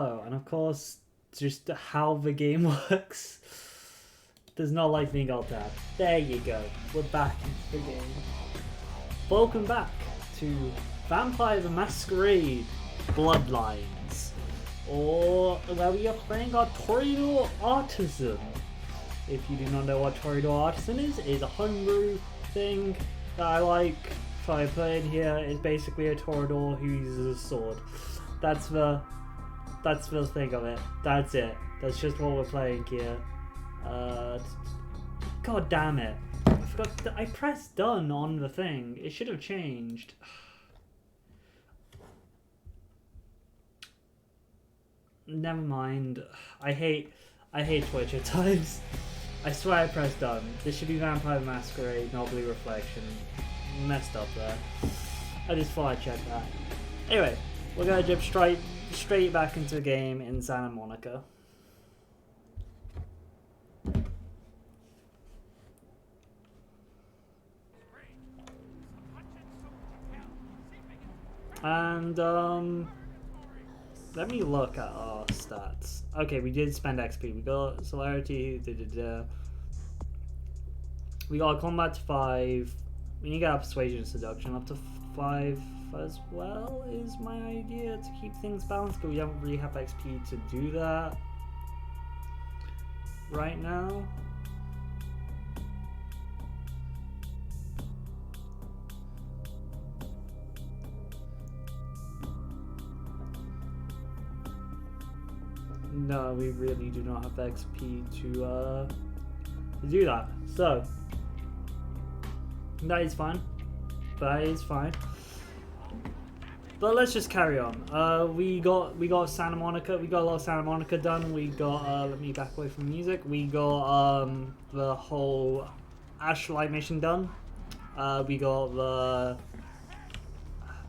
Oh, and of course, just how the game works does not like being alt tabbed. There you go. We're back into the game. Welcome back to Vampire the Masquerade Bloodlines, or where we are playing our Toreador Artisan. If you do not know what Toreador Artisan is a homebrew thing that I like. So I play in here. It's basically a Toreador who uses a sword. That's the thing of it. That's it. That's just what we're playing here. God damn it! I forgot. I pressed done on the thing. It should have changed. Never mind. I hate Twitch at times. I swear I pressed done. This should be Vampire the Masquerade, not Blue Reflection. Messed up there. I just thought I'd check that. Anyway, we're gonna jump straight back into the game in Santa Monica. And let me look at our stats. Okay, we did spend XP. We got celerity. We got combat to 5. We need to get our persuasion and seduction up to 5 as well. Is my idea to keep things balanced, but we don't really have XP to do that right now. No, we really do not have XP to do that. So that is fine. That is fine. But let's just carry on. We got Santa Monica. We got a lot of Santa Monica done. We got let me back away from music. We got the whole Ashlight mission done. We got the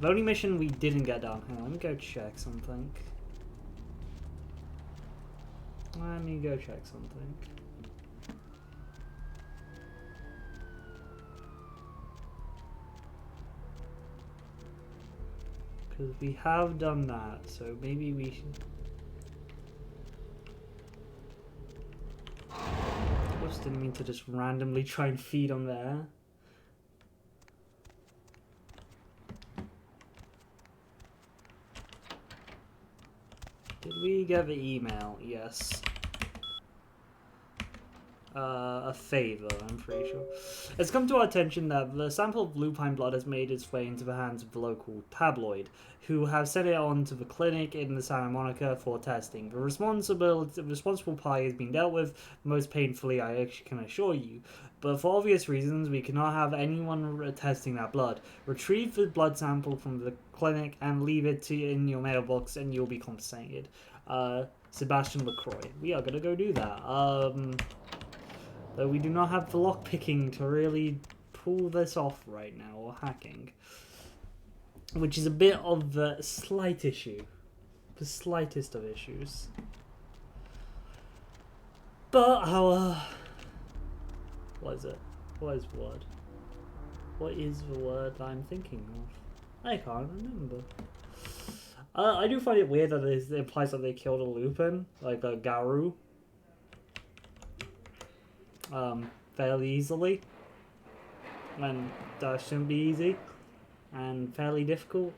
only mission we didn't get done. Hang on, let me go check something. Let me go check something. Because we have done that, so maybe we should... I just didn't mean to just randomly try and feed on there. Did we get the email? Yes. A favor, I'm pretty sure. It's come to our attention that the sample of lupine blood has made its way into the hands of the local tabloid, who have sent it on to the clinic in the Santa Monica for testing. The responsible party has been dealt with most painfully, I actually can assure you. But for obvious reasons, we cannot have anyone testing that blood. Retrieve the blood sample from the clinic and leave it in your mailbox, and you'll be compensated. Sebastian LaCroix. We are gonna go do that. Though we do not have the lockpicking to really pull this off right now, or hacking. Which is a bit of a slight issue. The slightest of issues. But our... What is it? What is the word? What is the word I'm thinking of? I can't remember. I do find it weird that it implies that they killed a Lupin, like a Garu. Fairly easily, and that shouldn't be easy, and fairly difficult,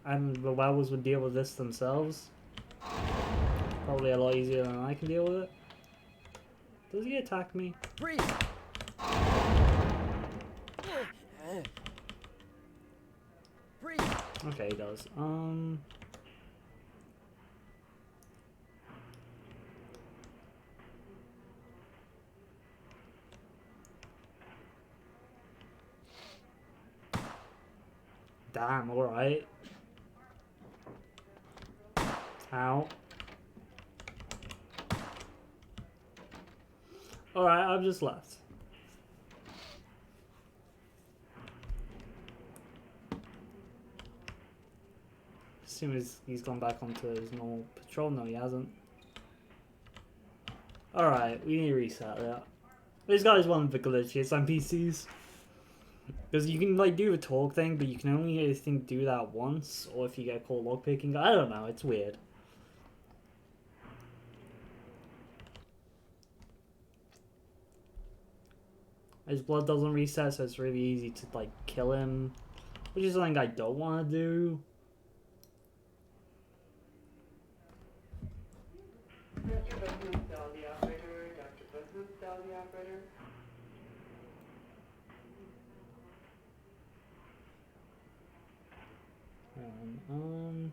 and the werewolves would deal with this themselves. Probably a lot easier than I can deal with it. Does he attack me? Breathe. Breathe. Okay, he does. Damn, alright. Ow. Alright, I've just left. As soon as he's gone back onto his normal patrol. No, he hasn't. Alright, we need to reset that. This guy's one of the glitchiest NPCs. Because you can like do the talk thing, but you can only I think do that once, or if you get caught lockpicking. I don't know, it's weird. His blood doesn't reset, so it's really easy to like kill him, which is something I don't want to do. Um,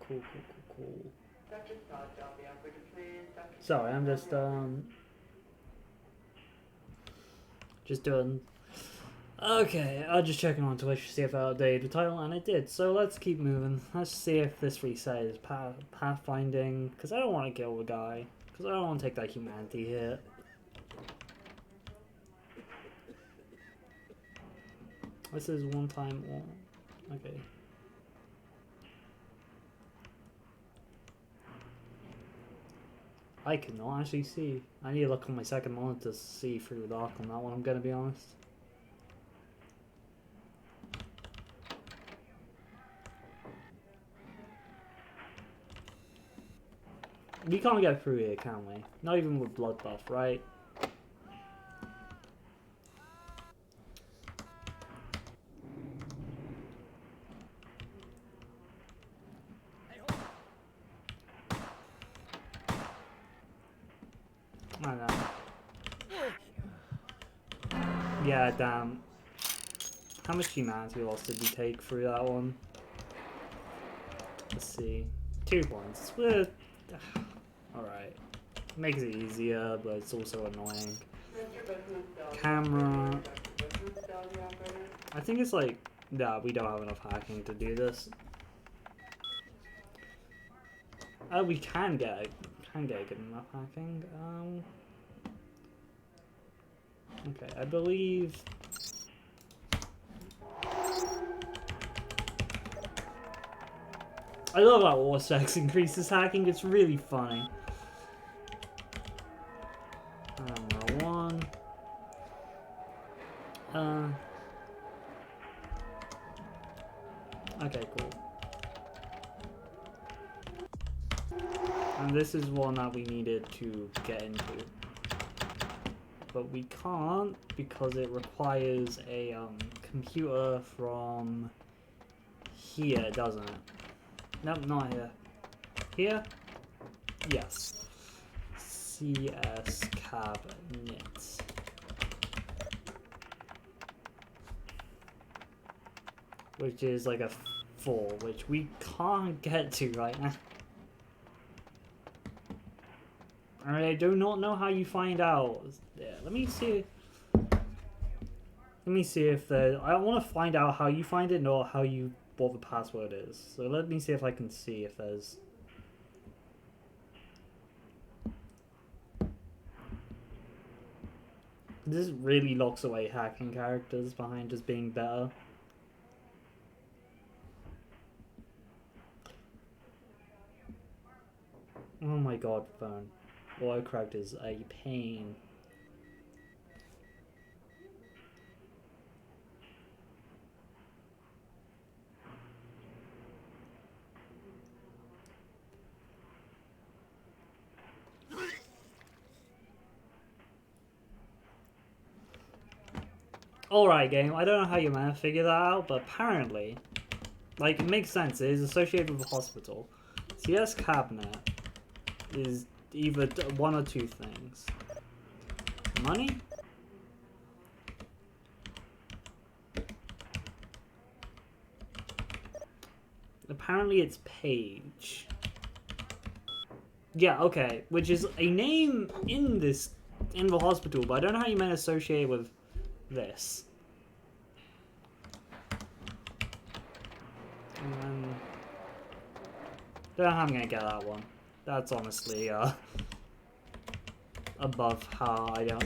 cool. Sorry, I'm just doing. Okay, I'm just checking on Twitch to see if I updated the title, and it did. So let's keep moving. Let's see if this reset is pathfinding, because I don't want to kill the guy, because I don't want to take that humanity hit. This is one time one. Okay. I cannot actually see. I need to look on my second monitor to see through the dark on that one, I'm gonna be honest. We can't get through here, can we? Not even with blood buff, right? I know. Yeah, damn. How much humanity loss did we take through that one? Let's see. 2 points. Alright. Makes it easier, but it's also annoying. Camera. I think it's like, nah, we don't have enough hacking to do this. Oh, we can get good enough hacking. Okay, I believe. I love how War Sex increases hacking. It's really funny. One. Okay, cool. And this is one that we needed to get into. But we can't because it requires a computer from here, doesn't it? Nope, not here. Here? Yes. CS cabinet. Which is like a 4, which we can't get to right now. I do not know how you find out. Yeah, let me see. Let me see if there. I want to find out how you find it, not how you what the password is. So let me see if I can see if there's. This really locks away hacking characters behind just being better. Oh my god, phone. Autocorrect is a pain. Alright, game. I don't know how you managed to figure that out, but apparently, like, it makes sense. It is associated with a hospital. CS cabinet is either one or two things. Money? Apparently it's Page. Yeah, okay. Which is a name in the hospital, but I don't know how you meant to associate with this. Don't know how I'm gonna get that one. That's honestly above how I don't.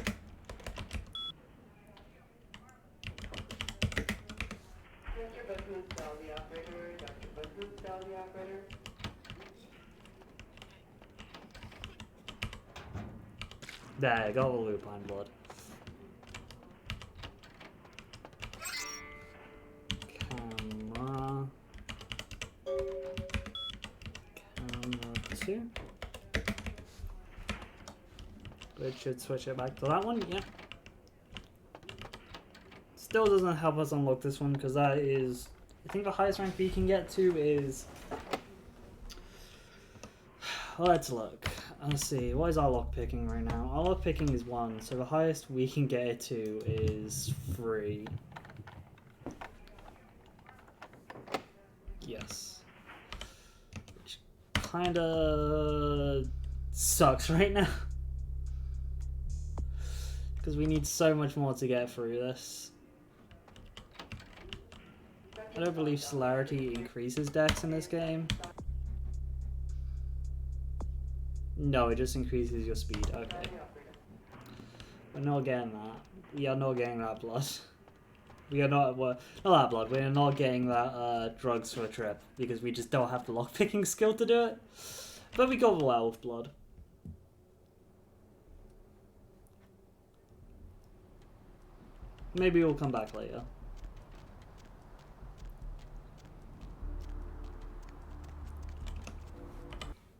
There, got the lupine blood. Camera 2. Which should switch it back to that one. Yep. Still doesn't help us unlock this one because that is, I think the highest rank we can get to is. Let's look. Let's see. What is our lock picking right now? Our lock picking is 1, so the highest we can get it to is 3. Yes. Which kinda sucks right now. Because we need so much more to get through this. I don't believe celerity increases dex in this game. No, it just increases your speed. Okay. We're not getting that. We are not getting that blood. We are not, well, not that blood. We are not getting that drugs for a trip because we just don't have the lockpicking skill to do it. But we got the werewolf blood. Maybe we'll come back later.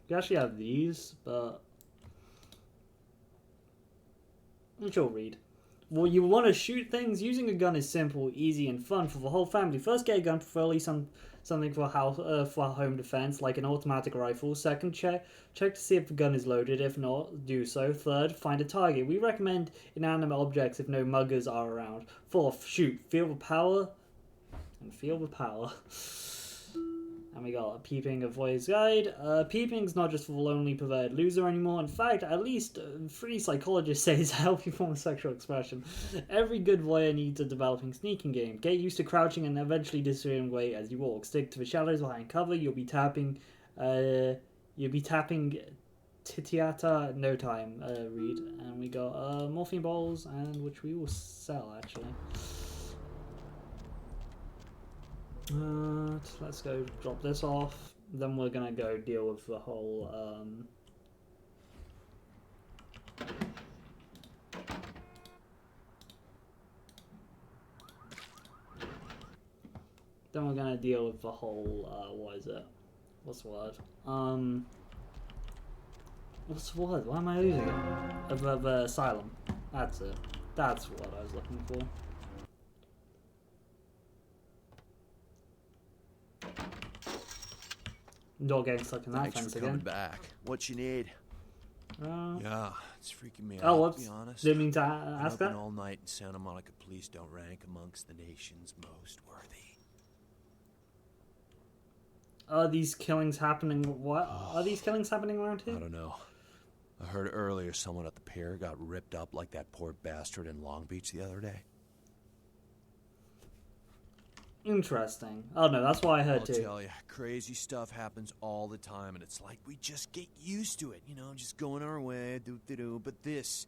We actually have these, but which you'll read. Well, you want to shoot things? Using a gun is simple, easy, and fun for the whole family. First, get a gun, preferably something for home defense, like an automatic rifle. Second, check to see if the gun is loaded. If not, do so. Third, find a target. We recommend inanimate objects if no muggers are around. Fourth, shoot. Feel the power. And feel the power. And we got a peeping, a voice guide. Peeping's not just for the lonely perverted loser anymore. In fact, at least 3 psychologists say it's a healthy form of sexual expression. Every good voyeur needs a developing sneaking game. Get used to crouching and eventually disappearing away as you walk. Stick to the shadows behind cover. You'll be tapping Titiata in no time. Read. And we got morphine balls, and which we will sell actually. Let's go drop this off. Then we're gonna go deal with the whole then we're gonna deal with the whole what is it? What's the word? What's the word? Why am I losing it? Of asylum. That's it. That's what I was looking for. Not getting stuck in that Thanks fence for coming again. back. What you need? Yeah, it's freaking me Oh, out, whoops. to be honest. Didn't mean to Been ask up and that. all night in Santa Monica police don't rank amongst the nation's most worthy. Are these killings happening? What? Are these killings happening around I here? don't know. I heard earlier someone at the pier got ripped up like that poor bastard in Long Beach the other day. Interesting. Oh no, that's what I heard I'll too. tell you, crazy stuff happens all the time, and it's like we just get used to it, you know, just going our way, do. But this,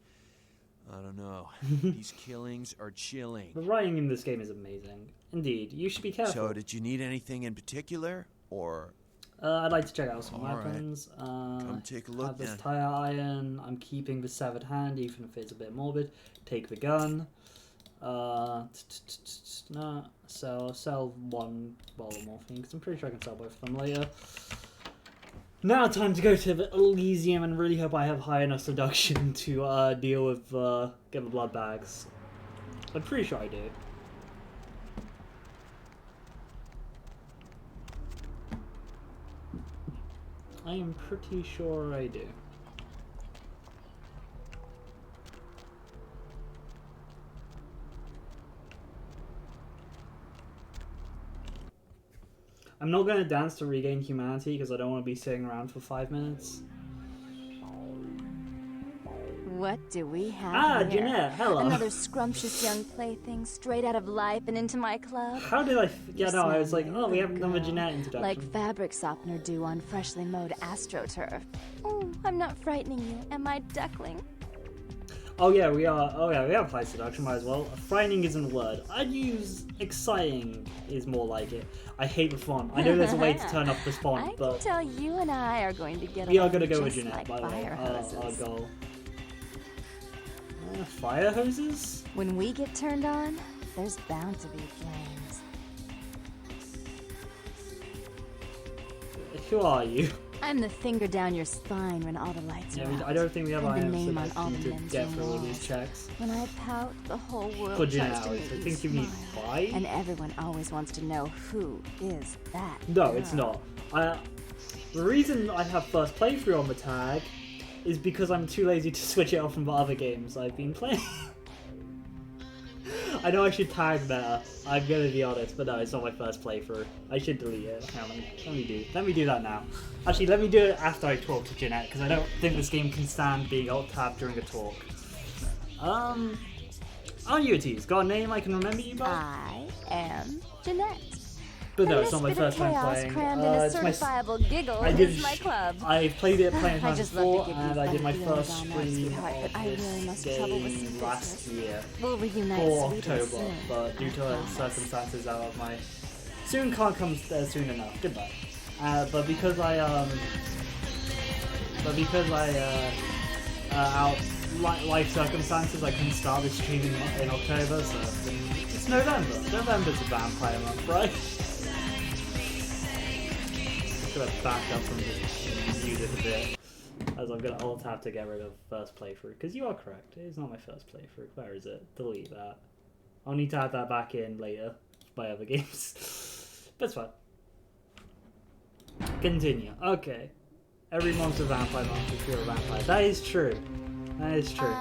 I don't know. These killings are chilling. The writing in this game is amazing. Indeed, you should be careful. So, did you need anything in particular, or? I'd like to check out some All right. weapons. Come take a look have this then. tire iron. I'm keeping the severed hand, even if it's a bit morbid. Take the gun. No, sell one bottle of morphine because I'm pretty sure I can sell both of them later. Now time to go to the Elysium and really hope I have high enough seduction to deal with get the blood bags. I'm pretty sure I do. I am pretty sure I do. I'm not going to dance to regain humanity because I don't want to be sitting around for 5 minutes. What do we have Ah, here? Jeanette, hello. Another scrumptious young plaything straight out of life and into my club. How did I... Yeah, no, I was like, Smell oh, we like haven't done the girl, Jeanette introduction. Like fabric softener do on freshly mowed AstroTurf. Oh, I'm not frightening you, am I, duckling? Oh yeah, we are. Oh yeah, we have high seduction. Might as well. Frightening isn't a word. I'd use exciting is more like it. I hate the font. I know there's a way to turn off this font, I can but tell you and I are going to get we are along gonna go with just Jeanette. like By the way, fire our hoses. goal. Fire hoses? When we get turned on, there's bound to be flames. Who are you? I'm the finger down your spine when all the lights are Yeah, out. I don't think we have And the items name on all to the men's get through all walls. these checks. When I pout, the whole world For tries to hours. make I me think you need smile. 5. And everyone always wants to know who is that No, girl. it's not. The reason I have first playthrough on the tag is because I'm too lazy to switch it off from the other games I've been playing. I know I should tag better, I'm gonna be honest, but no, it's not my first playthrough. I should delete it. Hang on, let me do that now. Actually, let me do it after I talk to Jeanette, because I don't think this game can stand being alt-tabbed during a talk. On UTs, got a name I can remember you by? I am Jeanette. But no, And it's not my this bit of first time chaos playing. crammed in a It's my certifiable giggle I did is my club. I played it playing I times just love to before, give you and I did my funny feelings first all night, stream sweetheart, of but I really must this trouble with game some last business. year. We'll reunite For sweetly October, soon, but due I to promise. circumstances out of my soon can't come soon enough. Goodbye. But because I out life circumstances, I couldn't start this stream in October, so it's November. November's a vampire month, right? Gonna back up from this music a bit, as I'm gonna alt tab to get rid of first playthrough, because you are correct, it is not my first playthrough. Where is it? Delete that. I'll need to add that back in later by other games. That's fine. Continue. Okay. Every month's a vampire month if you're a vampire. That is true. That is true.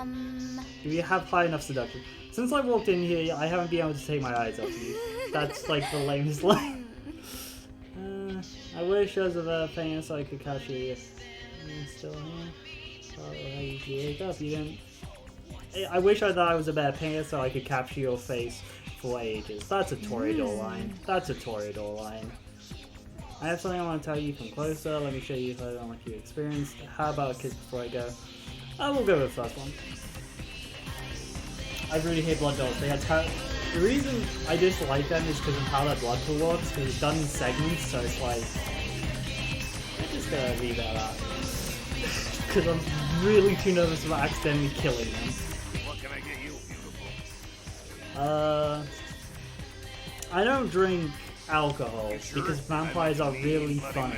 Do you have high enough seduction? Since I walked in here, I haven't been able to take my eyes off you. That's like the lamest line. I wish I was a better painter so I could catch you if you're still here. Oh, how you wake up? You didn't. I wish I thought I was a better painter so I could capture your face for ages. That's a Toreador line. That's a Toreador line. I have something I want to tell you from closer. Let me show you if I don't like you experienced. How about a kiss before I go? I will go with the first one. I really hate blood dolls. They had the reason I dislike them is because of how their blood pool works, because it's done in segments, so it's like... I'm just gonna leave it at that. Because I'm really too nervous about accidentally killing them. What can I get you, beautiful? I don't drink alcohol, because vampires are really funny.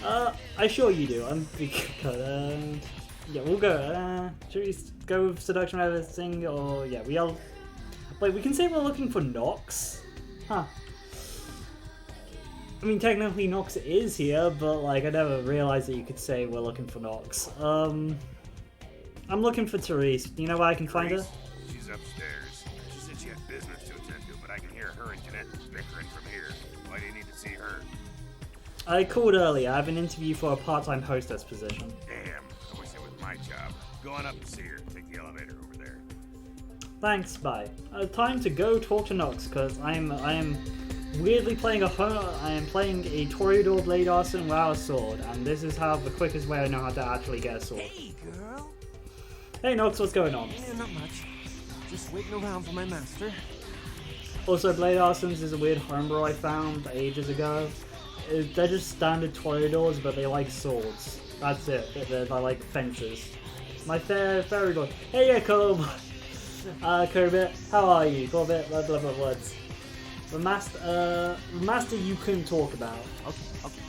I sure you do. Yeah, we'll go. Should we go with seduction and everything, or yeah, we all. Wait, we can say we're looking for Nox, huh? I mean, technically Nox is here, but like I never realized that you could say we're looking for Nox. I'm looking for Therese. Do you know where I can find her? She's upstairs. She said she had business to attend to, but I can hear her and Jeanette bickering from here. Why do you need to see her? I called earlier. I have an interview for a part-time hostess position. Damn, I wish it was my job. Go on up and see her. Take the elevator over there. Thanks, bye. Time to go talk to Nox, because I am weirdly playing I am playing a Toreador Blade Artisan without a sword, and this is how the quickest way I know how to actually get a sword. Hey, girl. Hey Nox, what's going on? Yeah, not much. Just waiting around for my master. Also, Blade Artisans is a weird homebrew I found ages ago. They're just standard Toreadors, but they like swords. That's it. They're like fences. My fairy boy. Hey, yeah, Corbett. How are you? Corbett, blah blah blah words. The master you couldn't talk about. Okay.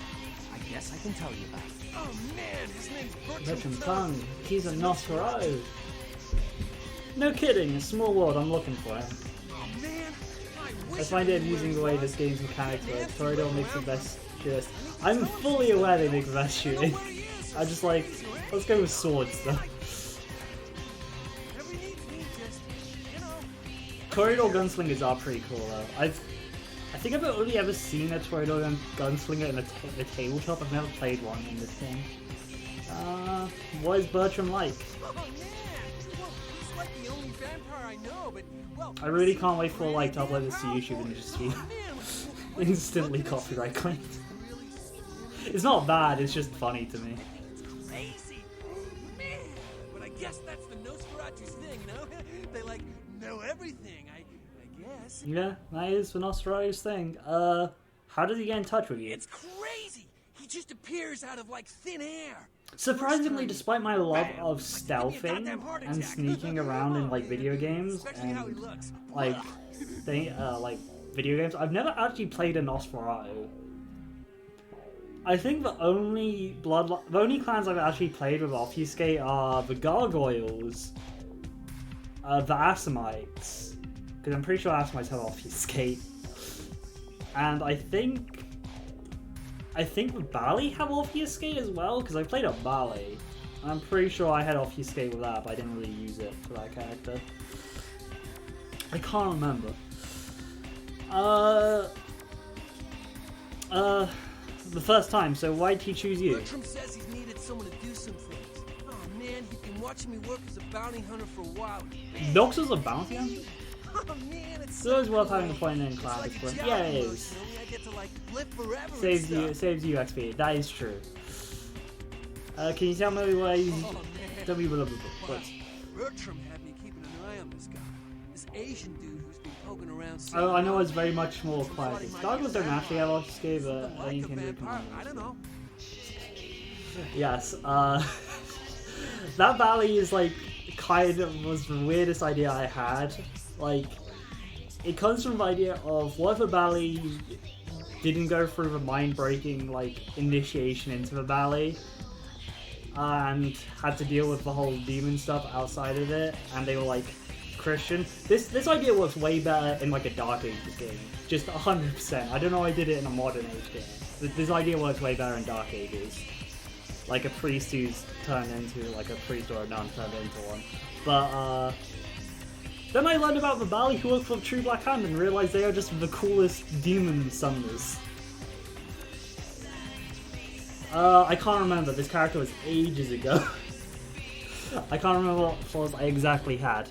I guess I can tell you about it. Oh man, his name's Bertram Tongue. He's a Nosferatu. No kidding, a small world. I'm looking for him. Oh man, I find it amusing the way this game's mechanics work. Toreador makes the best shooters. I'm fully aware they make the best shooting. I just like, let's go with swords though. Toreador gunslingers are pretty cool though. I think I've only ever seen a Toreador gunslinger in a tabletop. I've never played one in this game. What is Bertram like? I really can't wait for like to upload this to YouTube and just be instantly copyright claimed. It's not bad, it's just funny to me. Crazy. Man, but I guess that's the Nosferatu's thing, you know? They like know everything, I guess. Yeah, that is the Nosferatu's thing. How does he get in touch with you? It's crazy. He just appears out of like thin air. Surprisingly, despite my love of stealthing and sneaking around in like video games and like video games, I've never actually played a Nosferatu. I think the only clans I've actually played with Obfuscate are the Gargoyles, the Assamites, because I'm pretty sure Assamites have Obfuscate, and I think the Bali have Obfuscate as well, because I played a Bali, and I'm pretty sure I had Obfuscate with that, but I didn't really use it for that character. I can't remember. The first time, so why'd he choose you? Bertram says he's needed someone to do some things. Oh man, he's been watching me work as a bounty hunter for a while. Nox is a bounty hunter? Oh man, it's So it's worth having a point in class. like a job Yeah, it almost, is. you know? I get to like live forever. Saves and you stuff. XP. That is true. Can you tell me why you... Oh man. Tell me what... Bertram had me keeping an eye on this guy. This Asian dude who's been poking around. Oh, I know it's very much more quiet. Gargoyles don't actually have Obfuscate, but I like think a Kindred vampire. can. I don't know. Yes, that valley is like kind of was the weirdest idea I had. Like, it comes from the idea of what if a valley didn't go through the mind-breaking like initiation into the valley and had to deal with the whole demon stuff outside of it, and they were like Christian. This idea works way better in like a Dark Ages game, just 100%. I don't know why I did it in a modern age game. This idea works way better in Dark Ages. Like a priest who's turned into like a priest or a nun turned into one. But then I learned about the Bali who work for the True Black Hand and realized they are just the coolest demon summoners. I can't remember, this character was ages ago. I can't remember what flaws I exactly had.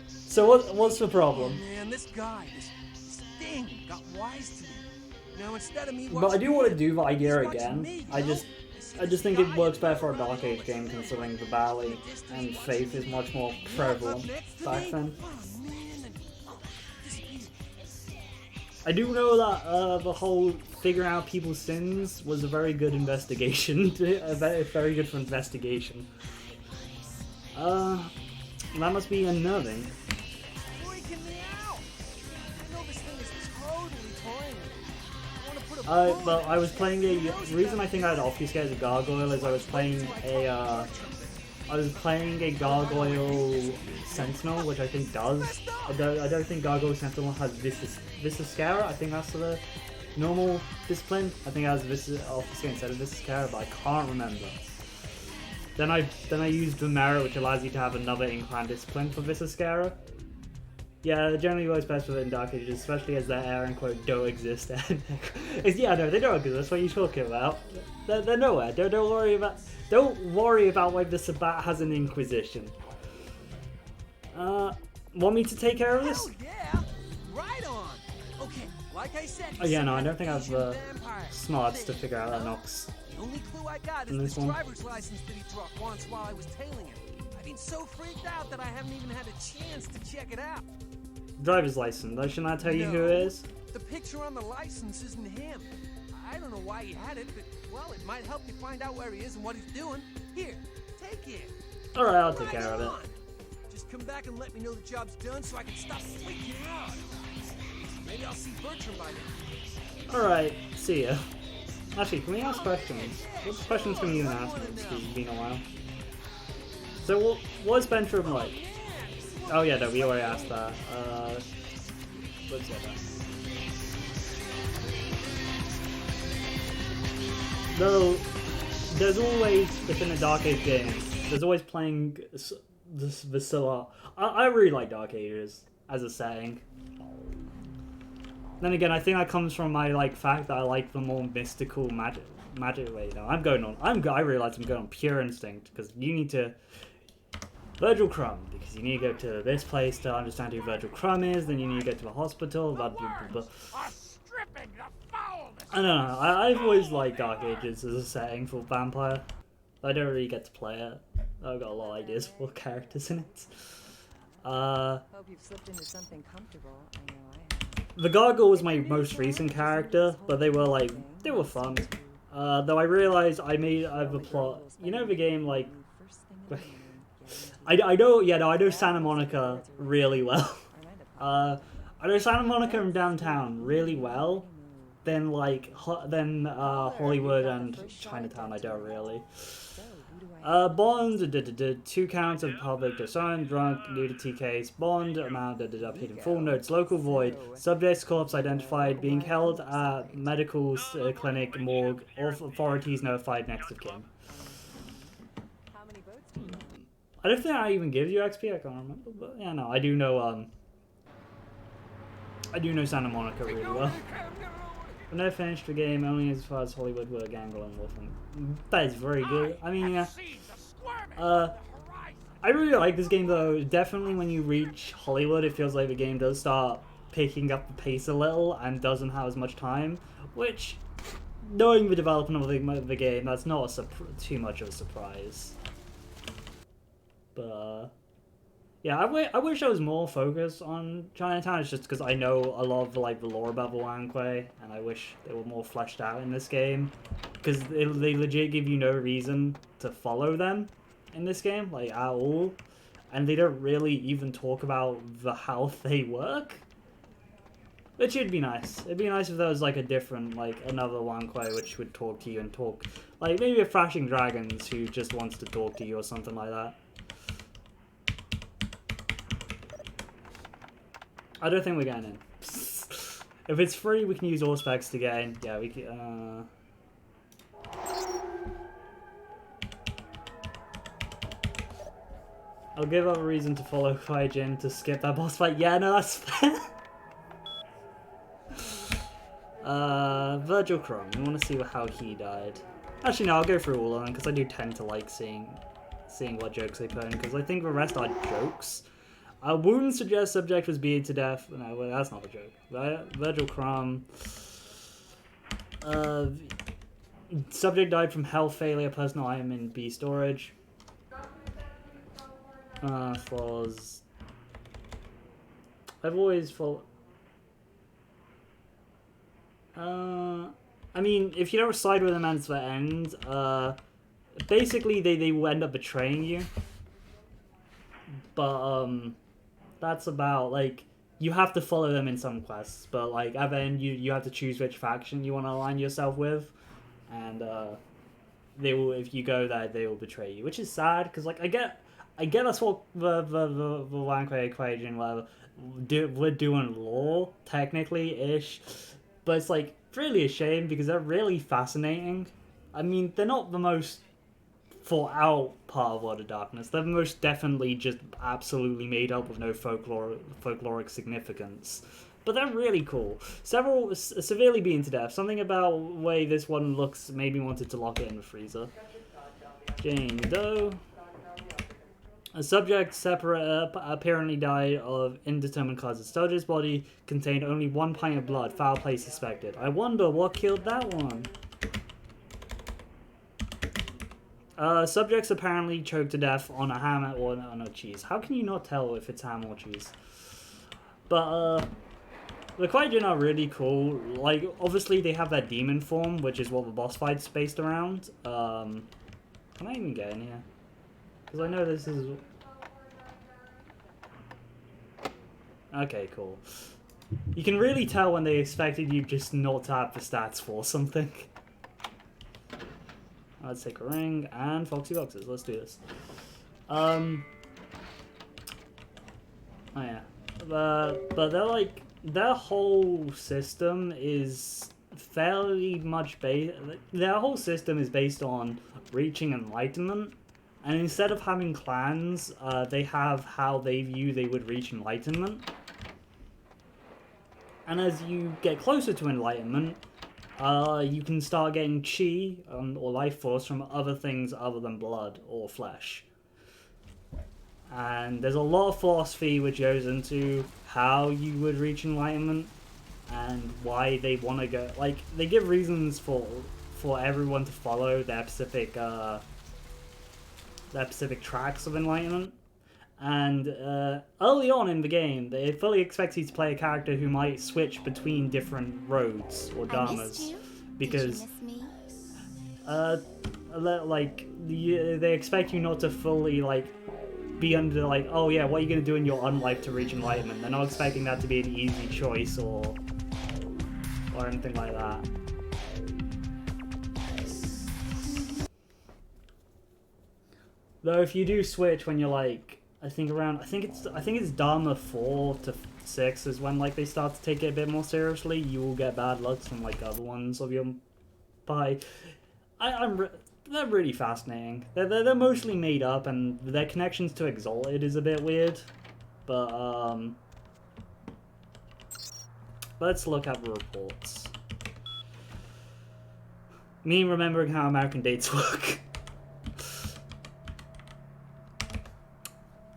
So what's the Oh problem? man, this guy, this thing, got wise to me. Now instead of me But I do want to do the idea he's watching again. me, I you know? just think it works better for a Dark Age game, considering the Bali and Faith is much more prevalent back then. Oh man, and disappeared. I do know that the whole figuring out people's sins was a very good investigation. Very good for investigation. That must be unnerving. Freaking me out. I know this thing is totally toying with me. I want to put a bullet But in I it. was playing He the knows reason about I think I had Obfuscate as a gargoyle is I was playing a gargoyle sentinel, which I think does. I don't think gargoyle sentinel has Viscera. I think that's the normal discipline. I think it has Obfuscate instead of Viscera, but I can't remember. Then I used Vumera, which allows you to have another in-clan discipline for Viscera. Yeah, it generally works best with it in Dark Ages, especially as their air and quote don't exist. Yeah, no, they don't exist. That's what you're talking about. They're nowhere. Don't worry about whether the Sabbat has an Inquisition. Want me to take care of this? Hell yeah! Right on! Okay, like I said... Oh yeah, no, I don't think I have the vampire smarts to thing, figure out you that know? Nox. The only clue I got In is this this one. driver's license that he dropped once while I was tailing him. I've been so freaked out that I haven't even had a chance to check it out. Driver's license. Shouldn't I tell you who it No. is? The picture on the license isn't him. I don't know why he had it, but, well, it might help you find out where he is and what he's doing. Here, take it. Alright, I'll take Right care of it. on. Just come back and let me know the job's done so I can stop freaking out. Maybe I'll see Bertram by then. Alright, see ya. Actually, can we ask questions? What questions can you even ask me? It's been a while. So, what's Ventrum like? Oh yeah, no, we already asked that. Let's get that. Though, there's always, within a Dark Age game, there's always playing this Vasilla. I really like Dark Ages as a setting. Then again, I think that comes from my fact that I like the more mystical magic way. No, I realize I'm going on pure instinct because you need to Virgil Crumb because you need to go to this place to understand who Virgil Crumb is. Then you need to go to the hospital. Blah, blah, blah, blah. I don't know. I've always liked Dark Ages as a setting for vampire. I don't really get to play it. I've got a lot of ideas for characters in it. Hope you've slipped into something comfortable. I know I have. The Gargoyle was my most recent character, but they were fun. Though I realized I have a plot. You know the game I know Santa Monica really well. I know Santa Monica and downtown really well. then like Hollywood and Chinatown, I don't really. So, who do I Bond, 2 counts of public dishonor, drunk, nudity case, bond, amount, paid in full, notes, local void, subject's corpse identified, being held at medical clinic, morgue, authorities notified, next of kin. How many votes do you have? I don't think I even give you XP, I can't remember, but yeah, no, I do know Santa Monica really well. I've never finished the game, only as far as Hollywood were gangling with them. That is very good. I mean, I really like this game though. Definitely when you reach Hollywood, it feels like the game does start picking up the pace a little and doesn't have as much time, which, knowing the development of the game, that's not too much of a surprise. But yeah, I wish I was more focused on Chinatown. It's just because I know a lot of like the lore about the Wanquei, and I wish they were more fleshed out in this game. Because they legit give you no reason to follow them in this game, like at all, and they don't really even talk about how they work. Which would be nice. It'd be nice if there was like a different, like another Wanquei which would talk to you and talk, like maybe a Flashing Dragons who just wants to talk to you or something like that. I don't think we're getting in. If it's free, we can use all specs to get in. Yeah, we can. I'll give up a reason to follow Kaijin to skip that boss fight. Yeah, no, that's fair. Virgil Crumb. We want to see how he died. Actually, no, I'll go through all of them because I do tend to like seeing what jokes they put in because I think the rest are jokes. Wound suggests subject was beaten to death. No, well, that's not a joke. Virgil Crumb. Subject died from health failure. Personal item in B storage. Flaws. I've always thought. I mean, if you don't side with them at the end, basically they will end up betraying you. But that's about, like, you have to follow them in some quests, but like at the end you have to choose which faction you want to align yourself with, and they will, if you go there, they will betray you, which is sad because like I get that's what the Wanquei equation we're doing lore technically ish, but it's like really a shame because they're really fascinating. I mean, they're not the most thought out part of World of Darkness. They're most definitely just absolutely made up with no folkloric significance. But they're really cool. Several severely beaten to death. Something about the way this one looks made me wanted to lock it in the freezer. Jane Doe. A subject separate apparently died of indeterminate causes. Soldier's body contained only 1 pint of blood. Foul play suspected. I wonder what killed that one. Subjects apparently choked to death on a ham or on a cheese. How can you not tell if it's ham or cheese? But, the Kaijin are really cool. Like, obviously they have that demon form, which is what the boss fight's based around. Can I even get in here? Because I know this is... Okay, cool. You can really tell when they expected you just not to have the stats for something. Let's take a ring and Foxy Boxes. Let's do this. Oh yeah. But they're like, their whole system is fairly much based... Their whole system is based on reaching enlightenment. And instead of having clans, they have how they view they would reach enlightenment. And as you get closer to enlightenment, you can start getting chi or life force from other things other than blood or flesh. And there's a lot of philosophy which goes into how you would reach enlightenment and why they want to go. Like, they give reasons for everyone to follow their specific tracks of enlightenment. And early on in the game, they fully expect you to play a character who might switch between different roads or dharmas, because they expect you not to fully like be under like, oh yeah, what are you gonna do in your unlife to reach enlightenment? They're not expecting that to be an easy choice or or anything like that. Though if you do switch when you're like, I think it's Dharma 4 to 6 is when like they start to take it a bit more seriously. You will get bad luck from like other ones of your party. They're really fascinating. They're mostly made up, and their connections to Exalted is a bit weird. But let's look at the reports. Me remembering how American dates work.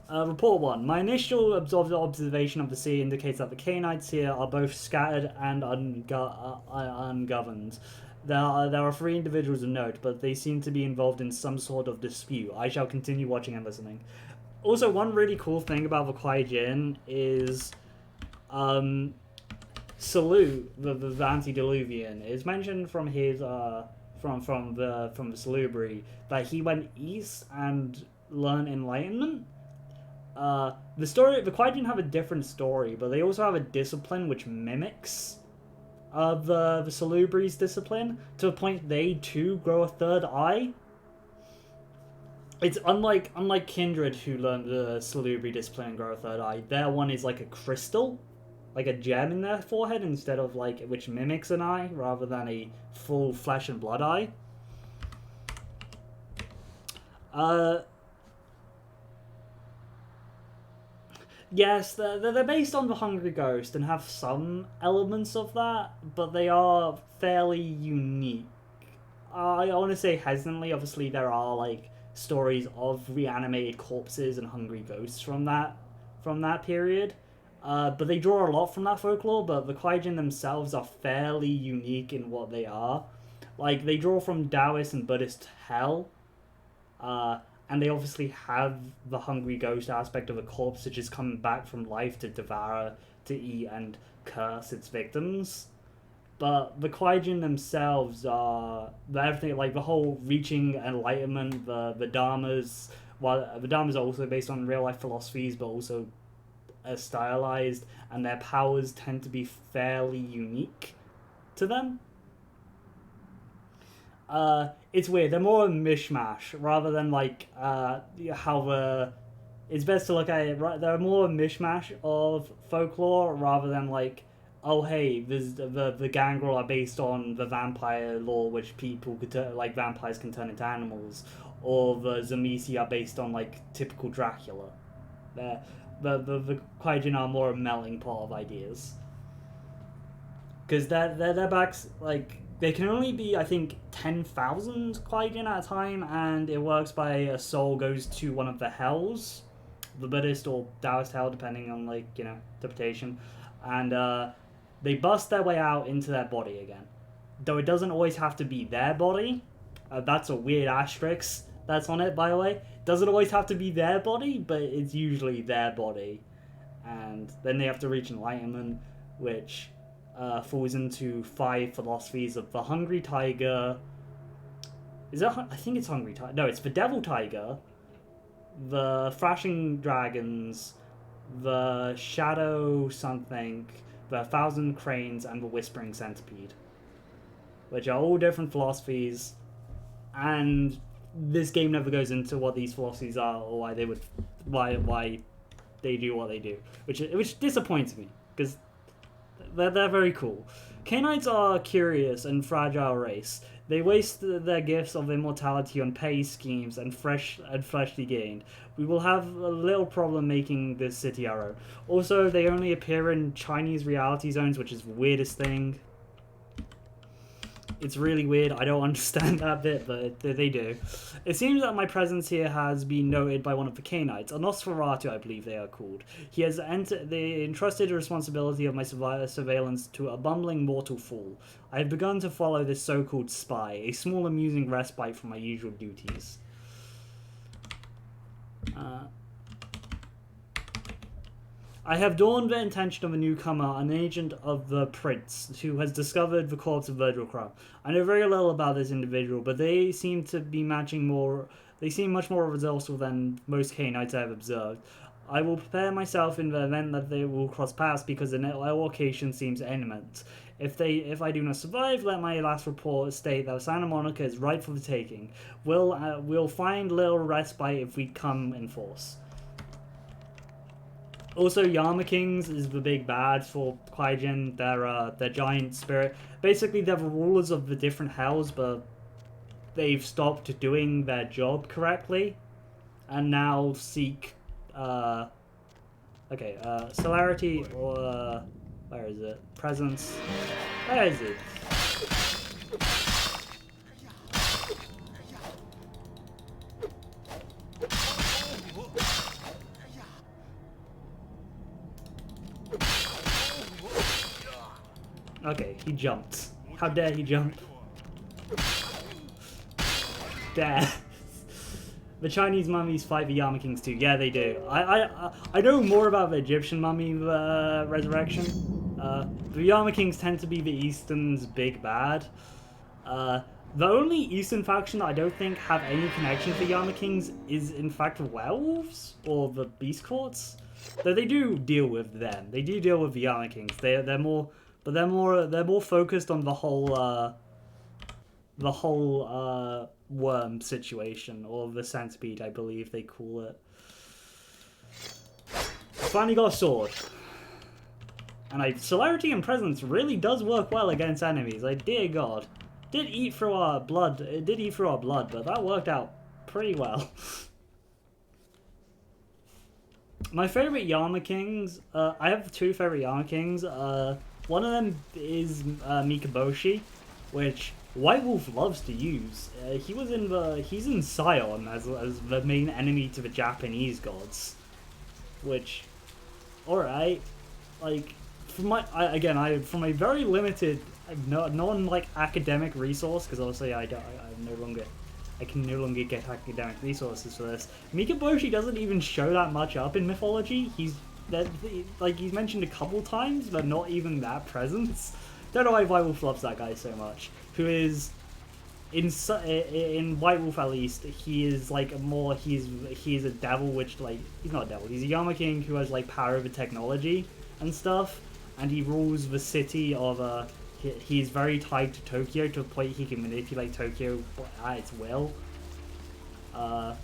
Report 1. My initial observation of the sea indicates that the Canaanites here are both scattered and ungoverned. There are 3 individuals of note, but they seem to be involved in some sort of dispute. I shall continue watching and listening. Also, one really cool thing about the Kwai Jin is Salute, the antediluvian, is mentioned from his from the Salubri that he went east and learned enlightenment. The Kwai Jin have a different story, but they also have a discipline which mimics the Salubri's discipline, to a point they too grow a third eye. It's unlike Kindred, who learned the Salubri discipline and grow a third eye. Their one is like a crystal, like a gem in their forehead, instead of like, which mimics an eye rather than a full flesh and blood eye. Yes, they're based on the Hungry Ghost and have some elements of that, but they are fairly unique. I want to say hesitantly, obviously there are like stories of reanimated corpses and hungry ghosts from that period, but they draw a lot from that folklore. But the Kwai Jin themselves are fairly unique in what they are. Like, they draw from Taoist and Buddhist hell, and they obviously have the hungry ghost aspect of a corpse that is coming back from life to devour, to eat, and curse its victims. But the Kwai Jin themselves are everything, like the whole reaching enlightenment, the Dharmas. While the Dharmas are also based on real life philosophies, but also stylized, and their powers tend to be fairly unique to them. It's weird. They're more a mishmash rather than like how the. It's best to look at it. Right, they're more a mishmash of folklore rather than like, oh hey, the gangrel are based on the vampire lore, which people could like vampires can turn into animals, or the Zamisi are based on like typical Dracula. The Kwai Jin are more a melting pot of ideas, because their backs, like, they can only be, I think, 10,000 Kwai Jin at a time, and it works by a soul goes to one of the hells, the Buddhist or Taoist hell, depending on, like, you know, interpretation, and they bust their way out into their body again. Though it doesn't always have to be their body. That's a weird asterisk that's on it, by the way. It doesn't always have to be their body, but it's usually their body. And then they have to reach enlightenment, which falls into 5 philosophies of the Hungry Tiger. I think it's Hungry Tiger. No, it's the Devil Tiger, the Thrashing Dragons, the Shadow something, the 1,000 Cranes, and the Whispering Centipede, which are all different philosophies, and this game never goes into what these philosophies are or why they do what they do, which disappoints me, because they're very cool. Canaanites are a curious and fragile race. They waste their gifts of immortality on petty schemes and fleshly gain. We will have a little problem making this city our own. Also, they only appear in Chinese reality zones, which is the weirdest thing. It's really weird. I don't understand that bit, but they do. It seems that my presence here has been noted by one of the Canaanites, a Nosferatu, I believe they are called. He has entrusted the responsibility of my surveillance to a bumbling mortal fool. I have begun to follow this so-called spy, a small amusing respite from my usual duties. I have dawned the intention of a newcomer, an agent of the Prince, who has discovered the corpse of Virgil Crumb. I know very little about this individual, but they seem to be much more resourceful than most Canaanites I have observed. I will prepare myself in the event that they will cross paths, because the location seems imminent. If I do not survive, let my last report state that Santa Monica is ripe for the taking. We'll find little respite if we come in force. Also, Yama Kings is the big bad for Kwaijin. They're giant spirit. Basically, they're the rulers of the different hells, but they've stopped doing their job correctly, and now seek celerity or where is it? Presence. Where is it? Okay, he jumped. How dare he jump? Dare. The Chinese mummies fight the Yama Kings too. Yeah, they do. I know more about the Egyptian mummy resurrection. The Yama Kings tend to be the Eastern's big bad. The only Eastern faction that I don't think have any connection to Yama Kings is in fact werewolves or the Beast Courts. Though they do deal with them. They do deal with the Yama Kings. They're more focused on the whole worm situation, or the centipede, I believe they call it. Finally got a sword. And celerity and presence really does work well against enemies. Like, dear God. It did eat through our blood, but that worked out pretty well. My favorite Yama Kings, I have two favorite Yama Kings. One of them is Mikaboshi, which White Wolf loves to use. He's in Scion as the main enemy to the Japanese gods, which, alright, like, from a very limited, non like academic resource, because obviously I can no longer get academic resources for this. Mikaboshi doesn't even show that much up in mythology. He's mentioned a couple times, but not even that presence. Don't know why White Wolf loves that guy so much. Who is in White Wolf, at least, he is like he's a devil, which, like, he's not a devil. He's a Yama King who has like power over technology and stuff, and he rules the city of he's very tied to Tokyo to a point he can manipulate Tokyo at its will. I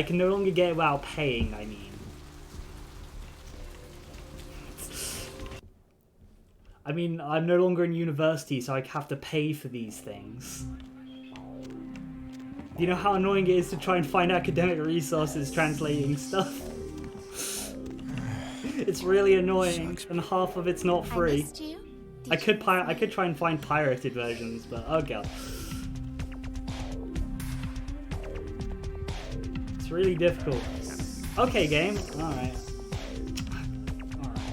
can no longer get it without paying, I mean. I'm no longer in university, so I have to pay for these things. You know how annoying it is to try and find academic resources translating stuff? It's really annoying, and half of it's not free. I could try and find pirated versions, but oh god. It's really difficult. Okay, game. Alright. Alright.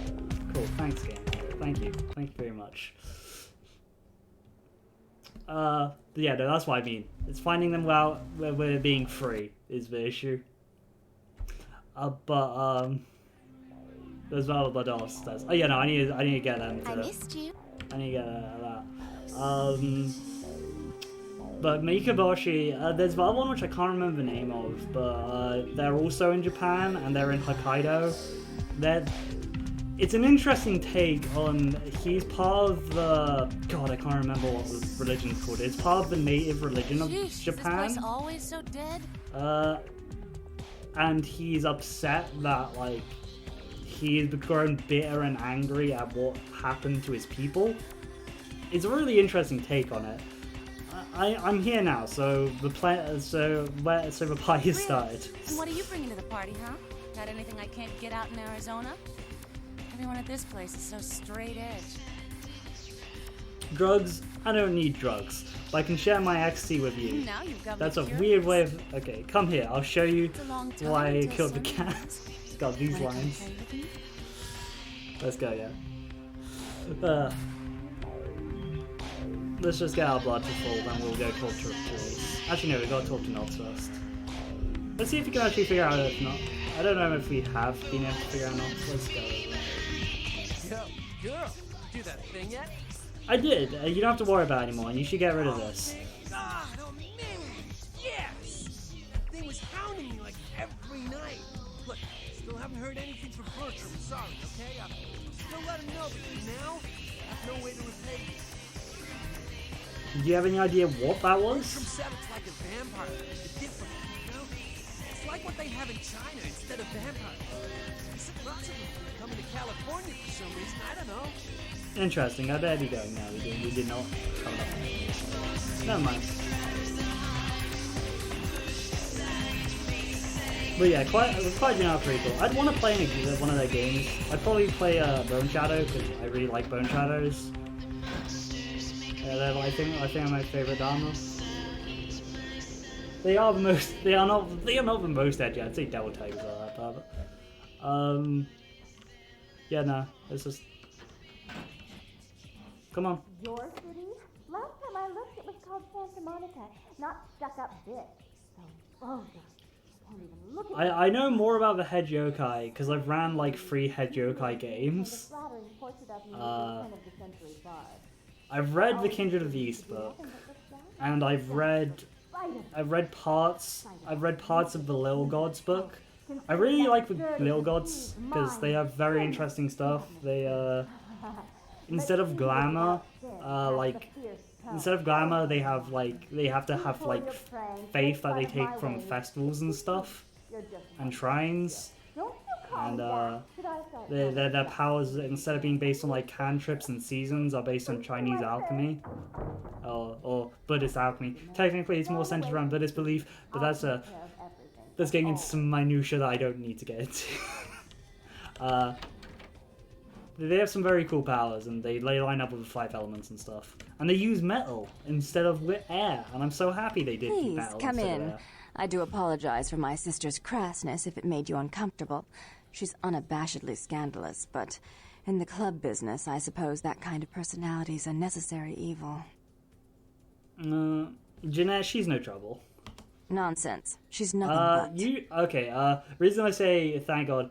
Cool. Thanks, game. Thank you. Thank you very much. Yeah, no, that's what I mean. It's finding them where we're being free is the issue. There's well, but does. Oh yeah, no, I need to get them. I missed you. I need to get that. But Mikaboshi, there's the other one which I can't remember the name of, but they're also in Japan and they're in Hokkaido. It's an interesting take on, he's part of the, God, I can't remember what the religion's called. It's part of the native religion of Japan. Is this place always so dead? And he's upset that, like, he's grown bitter and angry at what happened to his people. It's a really interesting take on it. I'm here now, so the party has started. And what are you bringing to the party, huh? Got anything I can't get out in Arizona? Everyone at this place is so straight edge. Drugs? I don't need drugs. But I can share my ecstasy with you. Now you've got That's a me weird curious. way of... Okay, come here. I'll show you why I killed the till cat. It's got these Wanna come lines. play with me? Let's go, yeah. Let's just get our blood to full, then we'll go talk to police. Actually, no, we gotta talk to Nods first. Let's see if we can actually figure out if not. I don't know if we have been able to figure out Nods. Let's go. Yo, girl, do that thing yet? I did. You don't have to worry about it anymore, and you should get rid of this. God, oh man, yes! That thing was hounding me like every night. Look, still haven't heard anything from Bertram. Sorry, okay? still let him know, because now I have no way to repay you. Do you have any idea what that From was? said it's like a vampire. It's different, you know? It's like what they have in China instead of vampires. He said lots of them were coming to California for some reason. I don't know. Interesting. I better be going now. We did not cover that. Never mind. But yeah, quite general pretty cool. I'd want to play one of their games. I'd probably play Bone Shadow because I really like Bone Shadows. I think they're my favorite Dharma. They are not the most edgy. I'd say Devil Tigers are that far, but yeah, no, it's just come on. Your city? Last time I looked, it was called Santa Monica, not stuck-up Vic. So vulgar. I can't even look at I know more about the head yokai because I've ran like 3 head yokai games. I've read the Kindred of the East book, and I've read parts of the Little Gods book. I really like the Little Gods because they have very interesting stuff. They instead of glamour, they have to have like faith that they take from festivals and stuff and shrines. And their powers, instead of being based on like cantrips and seasons, are based on Chinese alchemy or Buddhist alchemy. Technically, it's more centered around Buddhist belief, but that's getting into some minutia that I don't need to get into. They have some very cool powers, and they line up with the 5 elements and stuff. And they use metal instead of air, and I'm so happy they did keep Please, metal come instead of in. air. I do apologize for my sister's crassness if it made you uncomfortable. She's unabashedly scandalous, but in the club business, I suppose that kind of personality's a necessary evil. Jeanette, she's no trouble. Nonsense. She's nothing but... Reason I say thank God,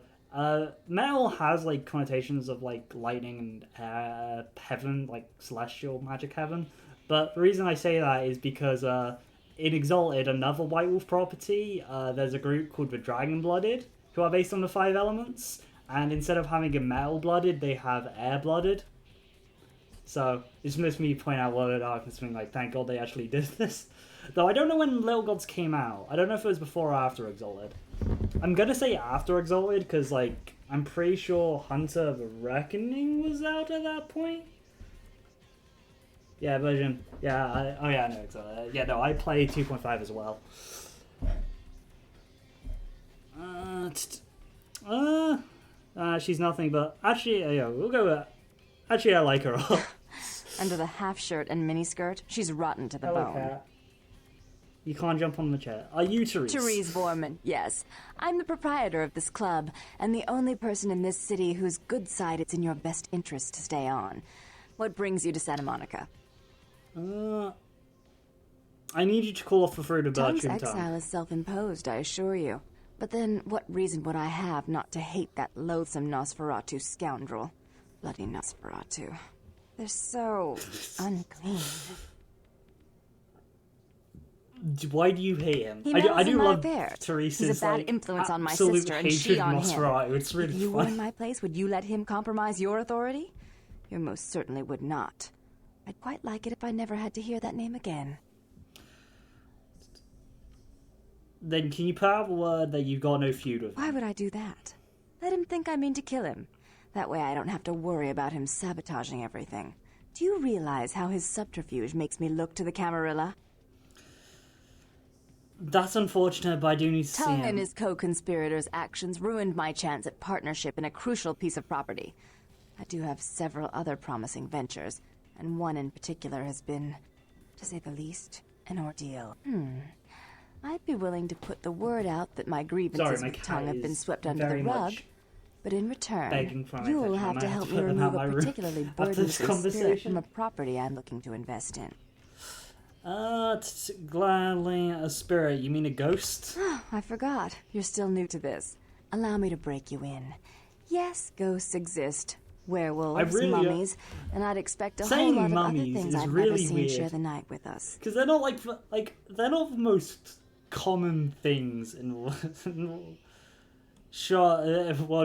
metal has like connotations of like lightning and heaven, like celestial magic heaven. But the reason I say that is because in Exalted, another White Wolf property, there's a group called the Dragon Blooded, who are based on the 5 elements, and instead of having a metal blooded, they have air blooded. So it's just me point out World of Darkness being like, thank God they actually did this. Though I don't know when Little Gods came out. I don't know if it was before or after Exalted. I'm gonna say after Exalted, because like I'm pretty sure Hunter of the Reckoning was out at that point. Yeah, version. Yeah, I know Exalted. Yeah, no, I played 2.5 as well. She's nothing but... Actually, yeah, we'll go with... Actually, I like her a lot. Under the half-shirt and miniskirt, she's rotten to the bone. Cat. You can't jump on the chair. Are you Therese? Therese Vorman, yes. I'm the proprietor of this club, and the only person in this city whose good side it's in your best interest to stay on. What brings you to Santa Monica? I need you to call off the fruit of Tom's Bertram exile is self-imposed, I assure you. But then, what reason would I have not to hate that loathsome Nosferatu scoundrel? Bloody Nosferatu. They're so unclean. Why do you hate him? He I do my love affairs. Teresa's He's a bad like, influence on my absolute sister, and hatred she of on Nosferatu. him. It's really If you were fun. in my place, would you let him compromise your authority? You most certainly would not. I'd quite like it if I never had to hear that name again. Then can you put out the word that you've got no feud with him? Why would I do that? Let him think I mean to kill him. That way I don't have to worry about him sabotaging everything. Do you realize how his subterfuge makes me look to the Camarilla? That's unfortunate, but I do need to see Tongue him. and his co-conspirators' actions ruined my chance at partnership in a crucial piece of property. I do have several other promising ventures, and one in particular has been, to say the least, an ordeal. I'd be willing to put the word out that my grievances my with cat Tongue have been is swept under the very rug, much but in return, begging for my you'll attention. I have might to have help to me put them remove out my a room particularly after this burdensome spirit conversation. from a property I'm looking to invest in. Gladly a spirit. You mean a ghost? I forgot. You're still new to this. Allow me to break you in. Yes, ghosts exist. Werewolves, mummies, and I'd expect a whole lot of other things I've never seen share the night with us. Because they're not like they're not the most common things in World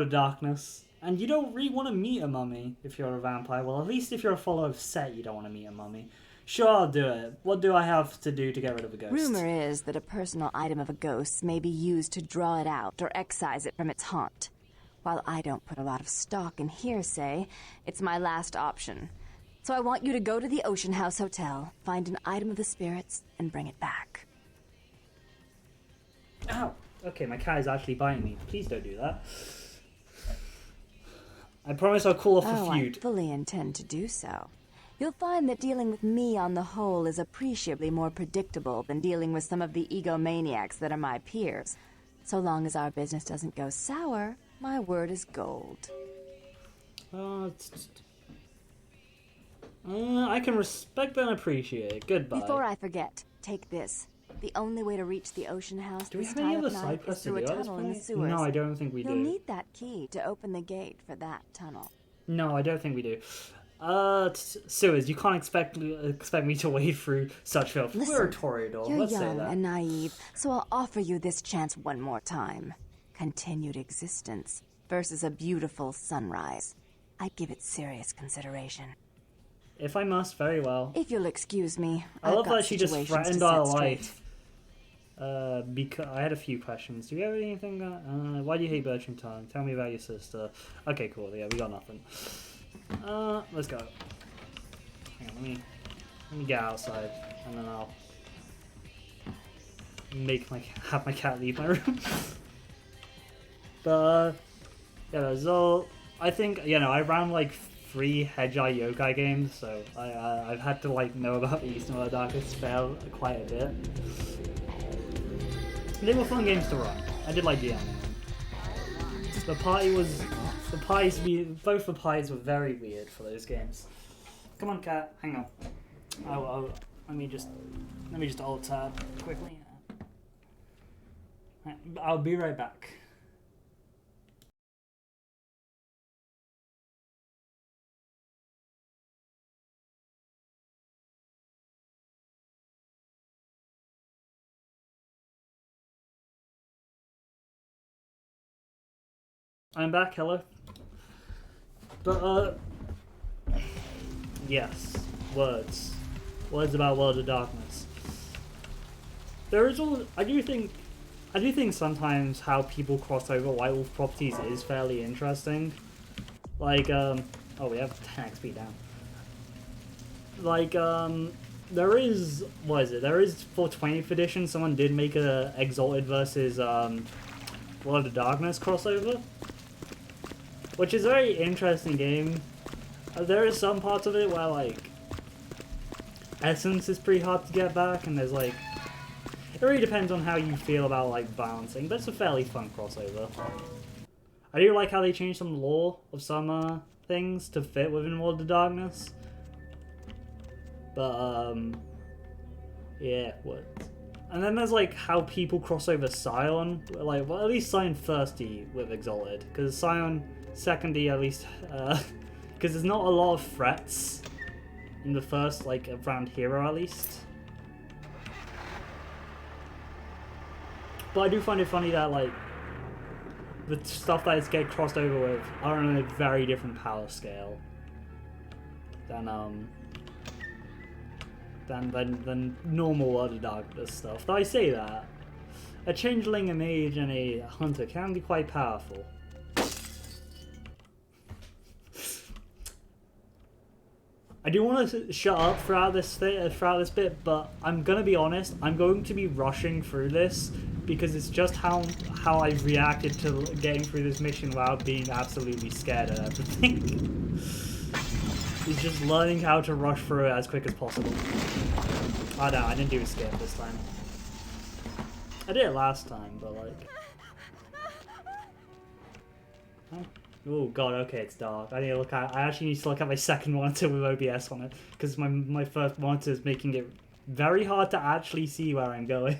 of Darkness. And you don't really want to meet a mummy if you're a vampire. Well, at least if you're a follower of Set, you don't want to meet a mummy. Sure, I'll do it. What do I have to do to get rid of a ghost? Rumor is that a personal item of a ghost's may be used to draw it out or excise it from its haunt. While I don't put a lot of stock in hearsay, it's my last option. So I want you to go to the Ocean House Hotel, find an item of the spirits, and bring it back. Ow! Okay, my cat is actually biting me. Please don't do that. I promise I'll call off the feud. I fully intend to do so. You'll find that dealing with me on the whole is appreciably more predictable than dealing with some of the egomaniacs that are my peers. So long as our business doesn't go sour, my word is gold. I can respect and appreciate it. Goodbye. Before I forget, take this. The only way to reach the Ocean House Do we this have any time other of side night is quests to through a do at this tunnel in the point? sewers. No, I don't think we do. You'll need that key to open the gate for that tunnel. No, I don't think we do. Sewers, you can't expect me to wade through such filth. Listen, We're a Toreador, you're let's say young that. and naive, so I'll offer you this chance one more time. Continued existence versus a beautiful sunrise. I'd give it serious consideration. If I must, very well. If you'll excuse me, I love that she just threatened our life. Straight. Because I had a few questions. Do you have anything? Why do you hate Birching Tongue? Tell me about your sister. Okay, cool. Yeah, we got nothing. Let's go. Hang on, let me get outside, and then I'll have my cat leave my room. But yeah, that's all. I think I ran like 3 Hedgehog Yokai games, so I've had to like know about the East and the Darkest Spell quite a bit. They were fun games to run. I did like DMing them. Both the parties were very weird for those games. Come on, cat, hang on. Let me just alt tab quickly. I'll be right back. I'm back, hello. But, yes, words. Words about World of Darkness. There is all, I do think sometimes how people cross over White Wolf properties is fairly interesting. Like, oh, we have 10 XP down. Like, there is, there is for 20th edition, someone did make a Exalted versus, World of Darkness crossover. Which is a very interesting game. There is some parts of it where, like, Essence is pretty hard to get back, and there's, like... It really depends on how you feel about, like, balancing, but it's a fairly fun crossover. I do like how they changed some lore of some, things to fit within World of Darkness. But, yeah, what... And then there's, like, how people cross over Scion. Like, well, at least Scion thirsty with Exalted, because Scion... Secondly, at least, because there's not a lot of threats in the first, like, around Hero, at least. But I do find it funny that, like, the stuff that it's get crossed over with are on a very different power scale than normal World of Darkness stuff. Though I say that, a changeling, a mage, and a hunter can be quite powerful. I do want to shut up throughout this bit, but I'm gonna be honest. I'm going to be rushing through this because it's just how I've reacted to getting through this mission without being absolutely scared of everything. It's just learning how to rush through it as quick as possible. Oh no, I didn't do a skip this time. I did it last time, but like. Huh? Oh god, okay, it's dark. I actually need to look at my second monitor with OBS on it, because my first monitor is making it very hard to actually see where I'm going.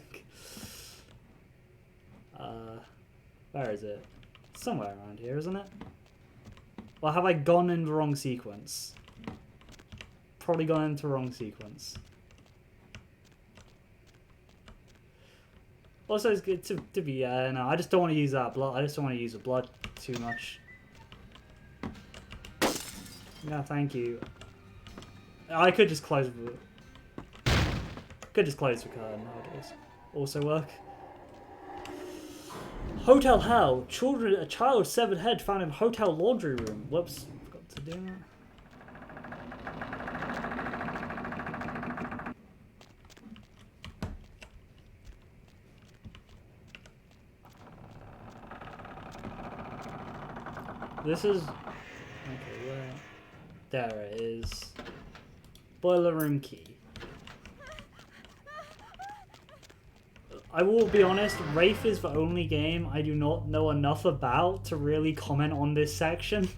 Where is it? Somewhere around here, isn't it? Or have I gone in the wrong sequence? Probably gone into the wrong sequence. Also, it's good to be, no, I just don't want to use that blood. I just don't want to use the blood too much. Yeah, thank you. I could just close the... Could just close the curtain nowadays. Also work. Hotel Hell. Children, a child with severed head found in hotel laundry room. Whoops. Forgot to do that. This is... Okay, where... There it is. Boiler room key. I will be honest, Wraith is the only game I do not know enough about to really comment on this section.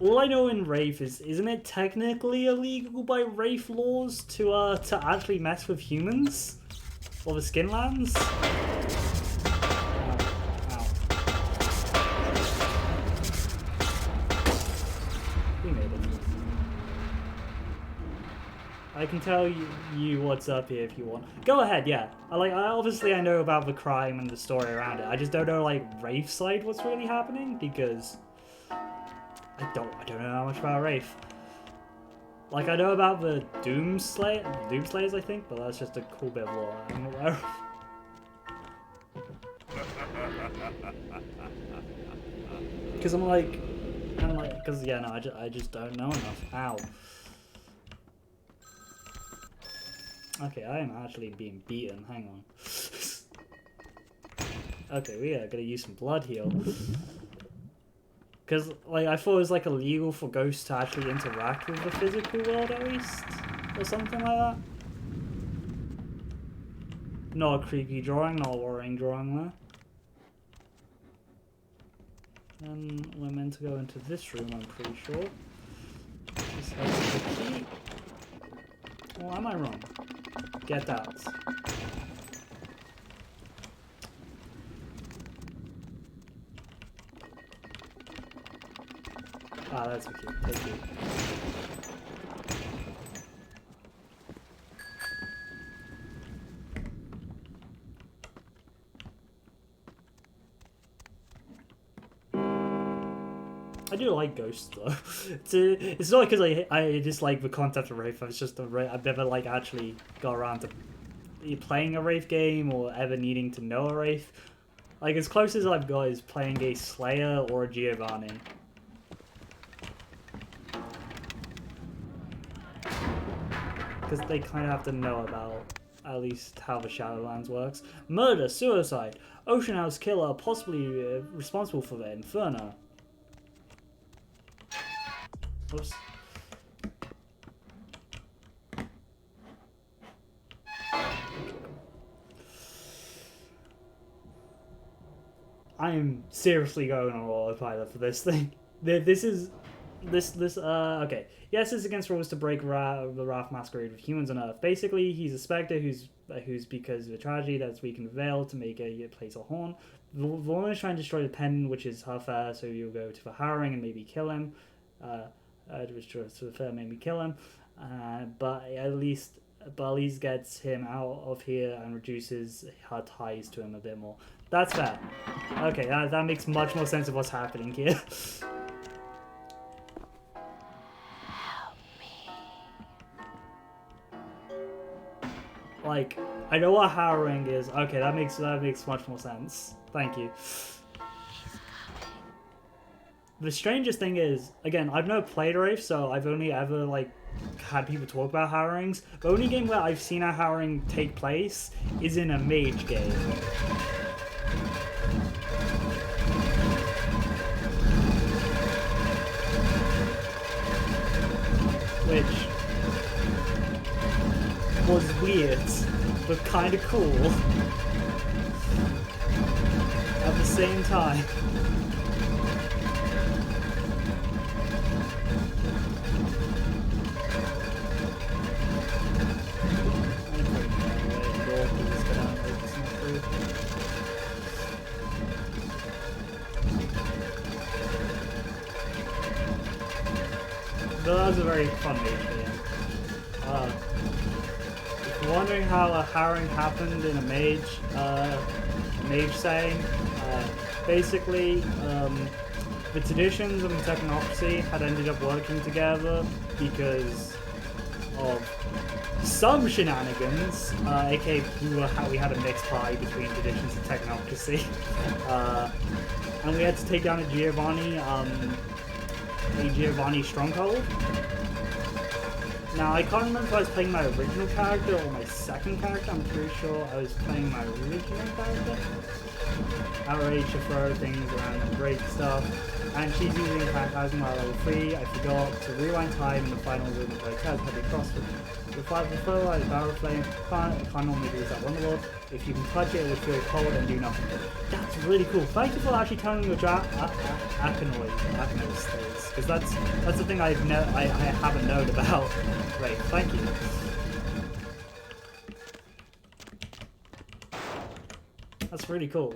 All I know in Wraith is, isn't it technically illegal by Wraith laws to actually mess with humans? Or the Skinlands? I can tell you what's up here if you want. Go ahead, yeah. Obviously I know about the crime and the story around it. I just don't know, like, Wraith side what's really happening, because I don't know how much about Wraith. Like, I know about the Doomslayers, I think, but that's just a cool bit of lore I'm aware of. Because yeah, no, I just don't know enough. Ow. Okay, I am actually being beaten. Hang on. Okay, we are gonna use some blood heal. Because, like, I thought it was, like, illegal for ghosts to actually interact with the physical world, at least? Or something like that? Not a creepy drawing, not a worrying drawing there. And we're meant to go into this room, I'm pretty sure. This has the key. Or am I wrong? Get out. Ah, that's okay. Thank you. I do like ghosts though. It's not because I dislike the concept of Wraith. It's just I've never like actually got around to playing a Wraith game or ever needing to know a Wraith. Like, as close as I've got is playing a Slayer or a Giovanni. Because they kind of have to know about at least how the Shadowlands works. Murder, suicide, Ocean House killer, possibly responsible for the Inferno. Oops. I am seriously going on autopilot for this thing. Okay. Yes, it's against rules to break the Wrath Masquerade with humans on Earth. Basically, he's a specter who's because of a tragedy that's weakened Veil to make a place a horn. The woman is trying to destroy the pen, which is her fair, so you'll go to the harrowing and maybe kill him. Which is the fair, maybe kill him. But at least gets him out of here and reduces her ties to him a bit more. That's fair. Okay, that makes much more sense of what's happening here. Like, I know what harrowing is. Okay, that makes much more sense. Thank you. The strangest thing is, again, I've never played Wraith, so I've only ever, like, had people talk about harrowings. The only game where I've seen a harrowing take place is in a mage game. Which was weird, but kind of cool at the same time. But that was a very fun mage game. If you're wondering how a harrowing happened in a mage setting, basically, the traditions and the technocracy had ended up working together because of some shenanigans, aka we had a mixed party between traditions and technocracy, and we had to take down a Giovanni stronghold. Now I can't remember if I was playing my original character or my second character. I'm pretty sure I was playing my original character. Outrage to throw things around and break stuff. And she's using Phantasm at level 3. I forgot to rewind time in the final room of Hotel Heavy Crossfit. The before I barrel flame, can't normally do that one world. If you can touch it, it will feel cold and do nothing. That's really cool. Thank you for actually telling me what Akanoid states, because that's the thing I haven't known about. Great, thank you. That's really cool.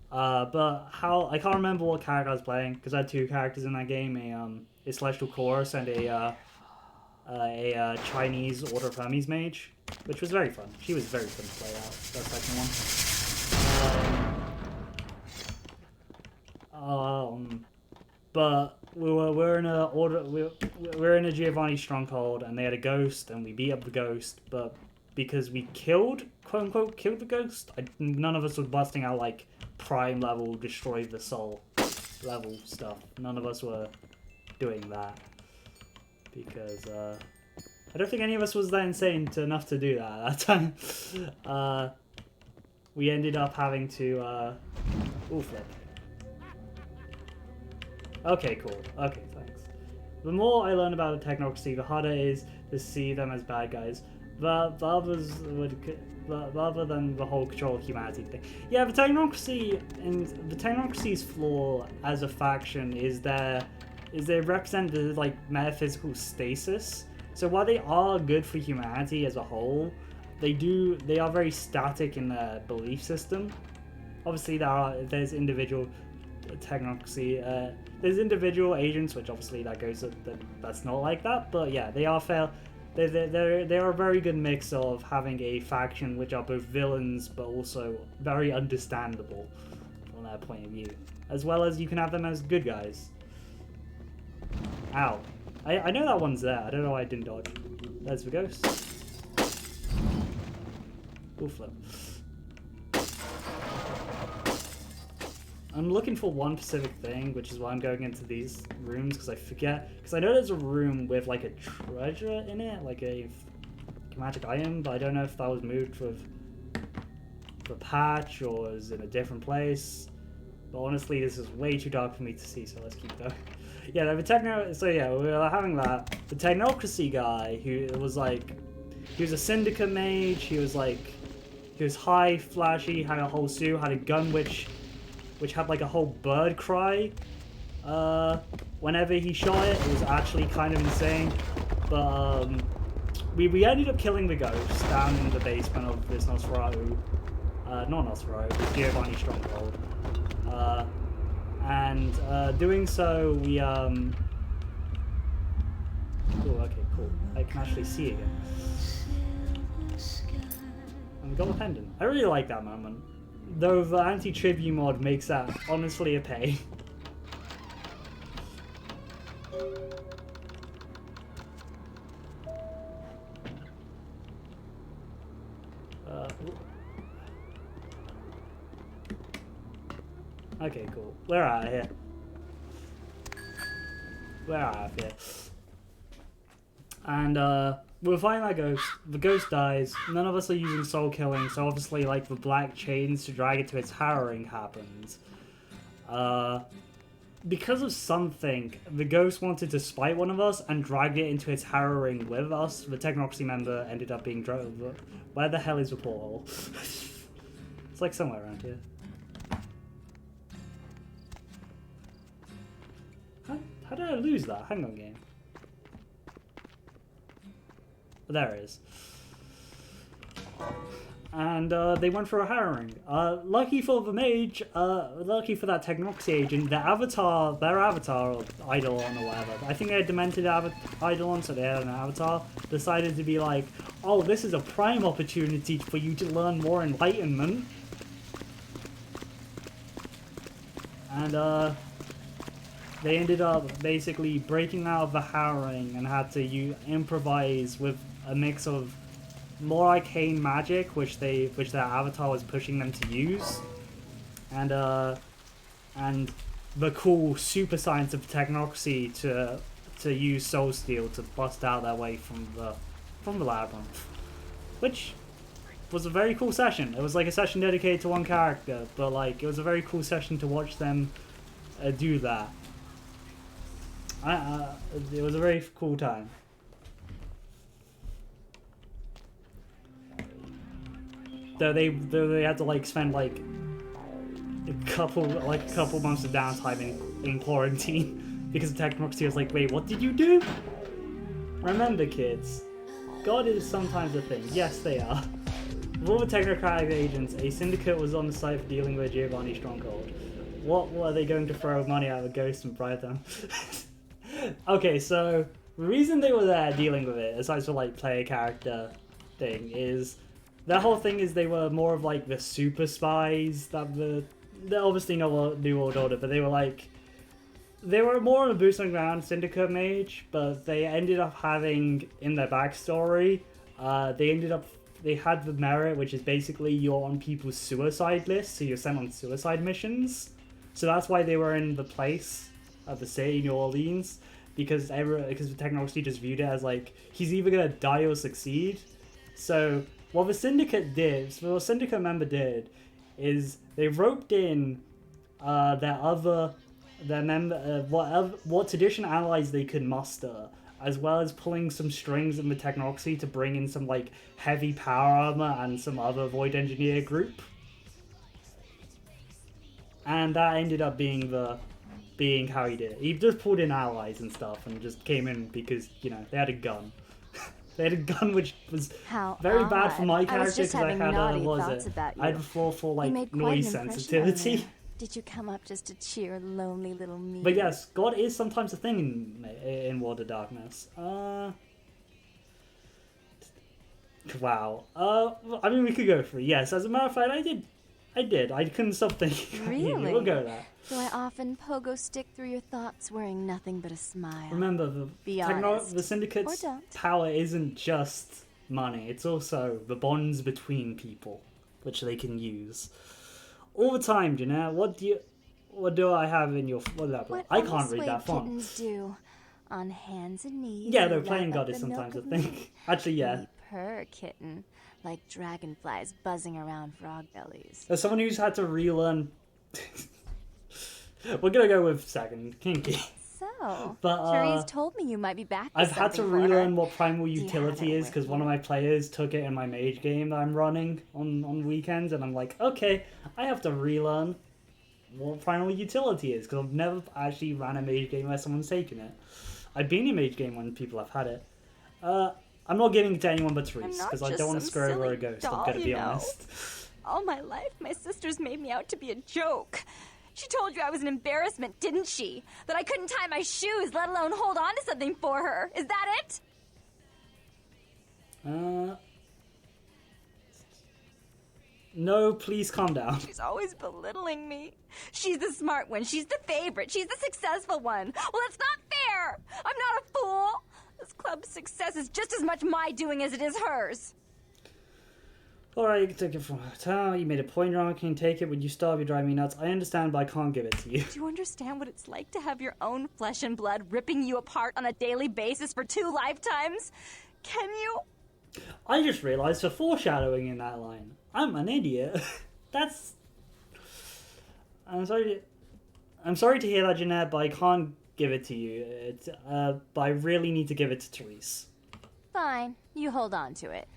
But how I can't remember what character I was playing because I had two characters in that game: a Celestial Chorus and a Chinese Order of Hermes mage, which was very fun. She was very fun to play out. That second one. But we're in a Giovanni stronghold, and they had a ghost, and we beat up the ghost. But because we quote unquote killed the ghost, none of us was busting out like prime level destroy the soul level stuff. None of us were doing that because I don't think any of us was that insane enough to do that at that time. We ended up having to flip. Okay, cool. Okay, thanks. The more I learn about the technocracy, the harder it is to see them as bad guys. But others rather than the whole control of humanity thing. Yeah, the technocracy's flaw as a faction is they represent the like metaphysical stasis. So while they are good for humanity as a whole, they are very static in their belief system. Obviously, there's individual technocracy. There's individual agents, which obviously that's not like that. But yeah, they are fair. They are a very good mix of having a faction which are both villains but also very understandable from their point of view, as well as you can have them as good guys. Ow. I know that one's there. I don't know why I didn't dodge. There's the ghost. Flip. I'm looking for one specific thing, which is why I'm going into these rooms, because I forget. Because I know there's a room with like a treasure in it, like a magic item, but I don't know if that was moved with the patch or is in a different place. But honestly, this is way too dark for me to see, so let's keep going. Yeah, we were having that. The technocracy guy, he was a syndicate mage. He was high, flashy, had a whole suit, had a gun which had like a whole bird cry. Whenever he shot it, it was actually kind of insane. But we ended up killing the ghost down in the basement of this Nosferatu. Not Nosferatu, this Giovanni stronghold. And doing so, we oh, okay, cool. I can actually see again. And we got a pendant. I really like that moment. Though the anti-tribute mod makes that honestly a pain. Okay, cool. We're out of here. We're out of here. And we're fighting that ghost. The ghost dies. None of us are using soul killing, so obviously like the black chains to drag it to its harrowing happens. Because of something, the ghost wanted to spite one of us and dragged it into its harrowing with us. The technocracy member ended up being dragged. Where the hell is the portal? It's like somewhere around here. How did I lose that? Hang on, game. There it is. And they went for a harrowing. Lucky for the mage, lucky for that technocracy agent, their avatar or Eidolon or whatever, I think they had demented Eidolon, so they had an avatar, decided to be like, oh, this is a prime opportunity for you to learn more enlightenment. And they ended up basically breaking out of the harrowing and had to improvise with a mix of more arcane magic, which their avatar was pushing them to use, and the cool super science of technocracy to use Soul Steel to bust out their way from the labyrinth, which was a very cool session. It was like a session dedicated to one character, but like it was a very cool session to watch them do that. It was a very cool time. Though they had to like spend like a couple months of downtime in quarantine because the technocracy was like, wait, what did you do? Remember, kids, God is sometimes a thing. Yes, they are. With all the technocratic agents, a syndicate was on the site for dealing with Giovanni's stronghold. What were they going to throw money at a ghost and bribe them? Okay, so the reason they were there dealing with it, aside from like player character thing, is that whole thing is they were more of like the super spies that they're obviously not New World Order, but they were more of a boots on the ground syndicate mage, but they ended up having in their backstory, they had the merit, which is basically you're on people's suicide list, so you're sent on suicide missions. So that's why they were in the place of the city, New Orleans, because the technology just viewed it as like, he's either gonna die or succeed. So what the syndicate did, so what a syndicate member did, is they roped in what traditional allies they could muster, as well as pulling some strings in the technocracy to bring in some like heavy power armor and some other void engineer group. And that ended up being how he did it. He just pulled in allies and stuff and just came in because, you know, they had a gun. They had a gun, which was very bad for my character because I had I had a 4 like noise sensitivity. Did you come up just to cheer lonely little me? But yes, God is sometimes a thing in World of Darkness. Wow. I mean, we could go through. Yes, as a matter of fact, I did. I couldn't stop thinking. Really? We'll go there. Do I often pogo stick through your thoughts wearing nothing but a smile? Remember, the Syndicate's power isn't just money. It's also the bonds between people, which they can use. All the time, Jeanette. What do I have in your... What I can't read that font. Kittens do. On hands and knees. Yeah, they're playing God is sometimes a thing. Actually, yeah. We purr, kitten. Like dragonflies buzzing around frog bellies. As someone who's had to relearn... We're gonna go with second, kinky. So, but, Therese told me you might be back. I've had to relearn what primal utility is because one of my players took it in my mage game that I'm running on weekends, and I'm like, okay, I have to relearn what primal utility is because I've never actually ran a mage game where someone's taken it. I've been in a mage game when people have had it. I'm not giving it to anyone but Therese because I don't want to screw over a ghost. I'm gonna be honest. All my life, my sisters made me out to be a joke. She told you I was an embarrassment, didn't she? That I couldn't tie my shoes, let alone hold on to something for her. Is that it? No, please calm down. She's always belittling me. She's the smart one. She's the favorite. She's the successful one. Well, it's not fair. I'm not a fool. This club's success is just as much my doing as it is hers. Alright, you can take it from her. You made a point wrong. Can you take it? Would you starve? You drive me nuts. I understand, but I can't give it to you. Do you understand what it's like to have your own flesh and blood ripping you apart on a daily basis for 2 lifetimes? Can you? I just realised the foreshadowing in that line. I'm an idiot. That's... I'm sorry to hear that, Jeanette, but I can't give it to you. But I really need to give it to Therese. Fine. You hold on to it.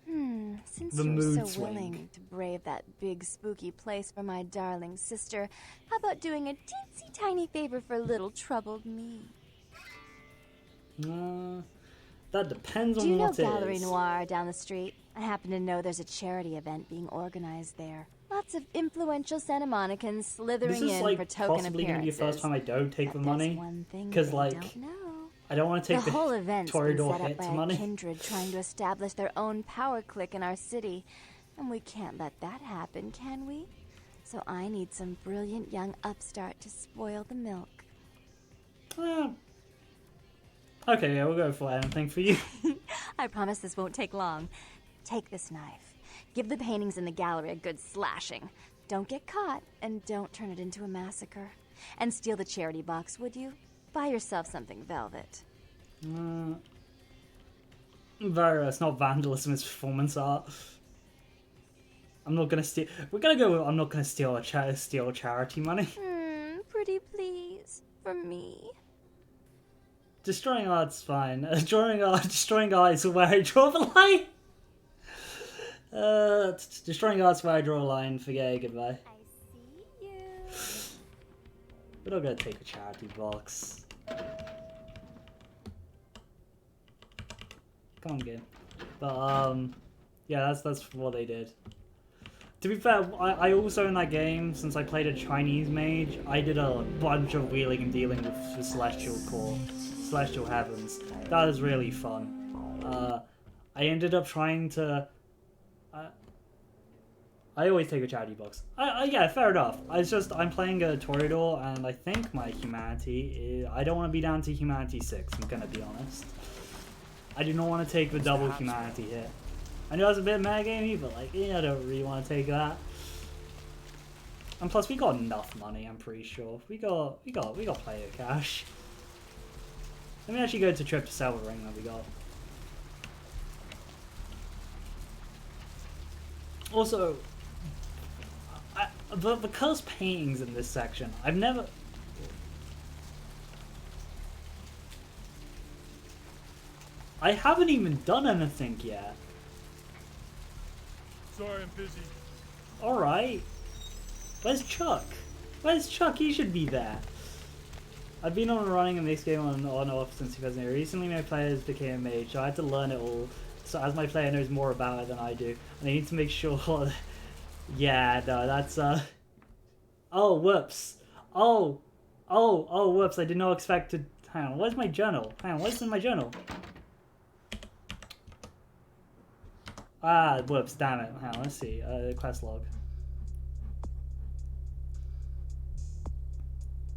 Since the you're so willing to brave that big spooky place for my darling sister, how about doing a teensy tiny favor for little troubled me? That depends on what it is. Do you know Gallery Noir down the street? I happen to know there's a charity event being organized there. Lots of influential Santa Monicans slithering in for token appearances. This is possibly going to be the first time I don't take the money. Because, like, I don't want to take the whole event's Toreador been set hit up to by money. a kindred trying to establish their own power clique in our city. And we can't let that happen, can we? So I need some brilliant young upstart to spoil the milk. Okay, yeah, we'll go for anything for you. I promise this won't take long. Take this knife. Give the paintings in the gallery a good slashing. Don't get caught, and don't turn it into a massacre. And steal the charity box, would you? Buy yourself something velvet. It's not vandalism, it's performance art. I'm not gonna steal. We're gonna go with I'm not gonna steal steal charity money. Pretty please. For me. Destroying art's fine. Destroying art is where I draw the line. Destroying art's where I draw a line. Forget it, goodbye. I see you. We're not gonna take a charity box. Come on, game. But yeah, that's what they did. To be fair, I also in that game, since I played a Chinese mage, I did a bunch of wheeling and dealing with the Celestial Core, Celestial Heavens. That is really fun. I ended up trying to. I always take a charity box. Yeah, fair enough. I'm playing a Toreador, and I think my humanity I don't want to be down to humanity 6. I'm gonna be honest. I do not want to take the double humanity hit. I know it's a bit metagamey, but like, yeah, I don't really want to take that. And plus, we got enough money. I'm pretty sure we got player cash. Let me actually go to trip to sell the ring that we got. Also, the cursed paintings in this section, I've never. I haven't even done anything yet. Sorry, I'm busy. Alright. Where's Chuck? Where's Chuck? He should be there. I've been on running in this game on and off since 2008. Recently my players became a mage, so I had to learn it all. So as my player knows more about it than I do. And I need to make sure... yeah, no, that's Oh, whoops. Oh, whoops, I did not expect to... Hang on, where's my journal? Hang on, what's in my journal? Ah, whoops, damn it. Hang on, let's see. Quest log.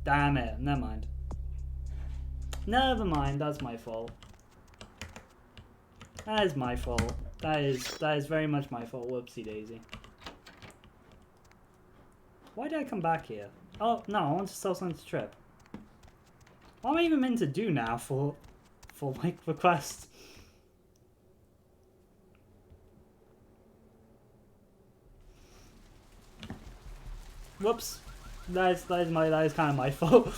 Damn it, never mind. Never mind, that's my fault. That is my fault. That is very much my fault. Whoopsie daisy. Why did I come back here? Oh, no, I want to sell something to Trip. What am I even meant to do now for my request? Whoops. That is kind of my fault.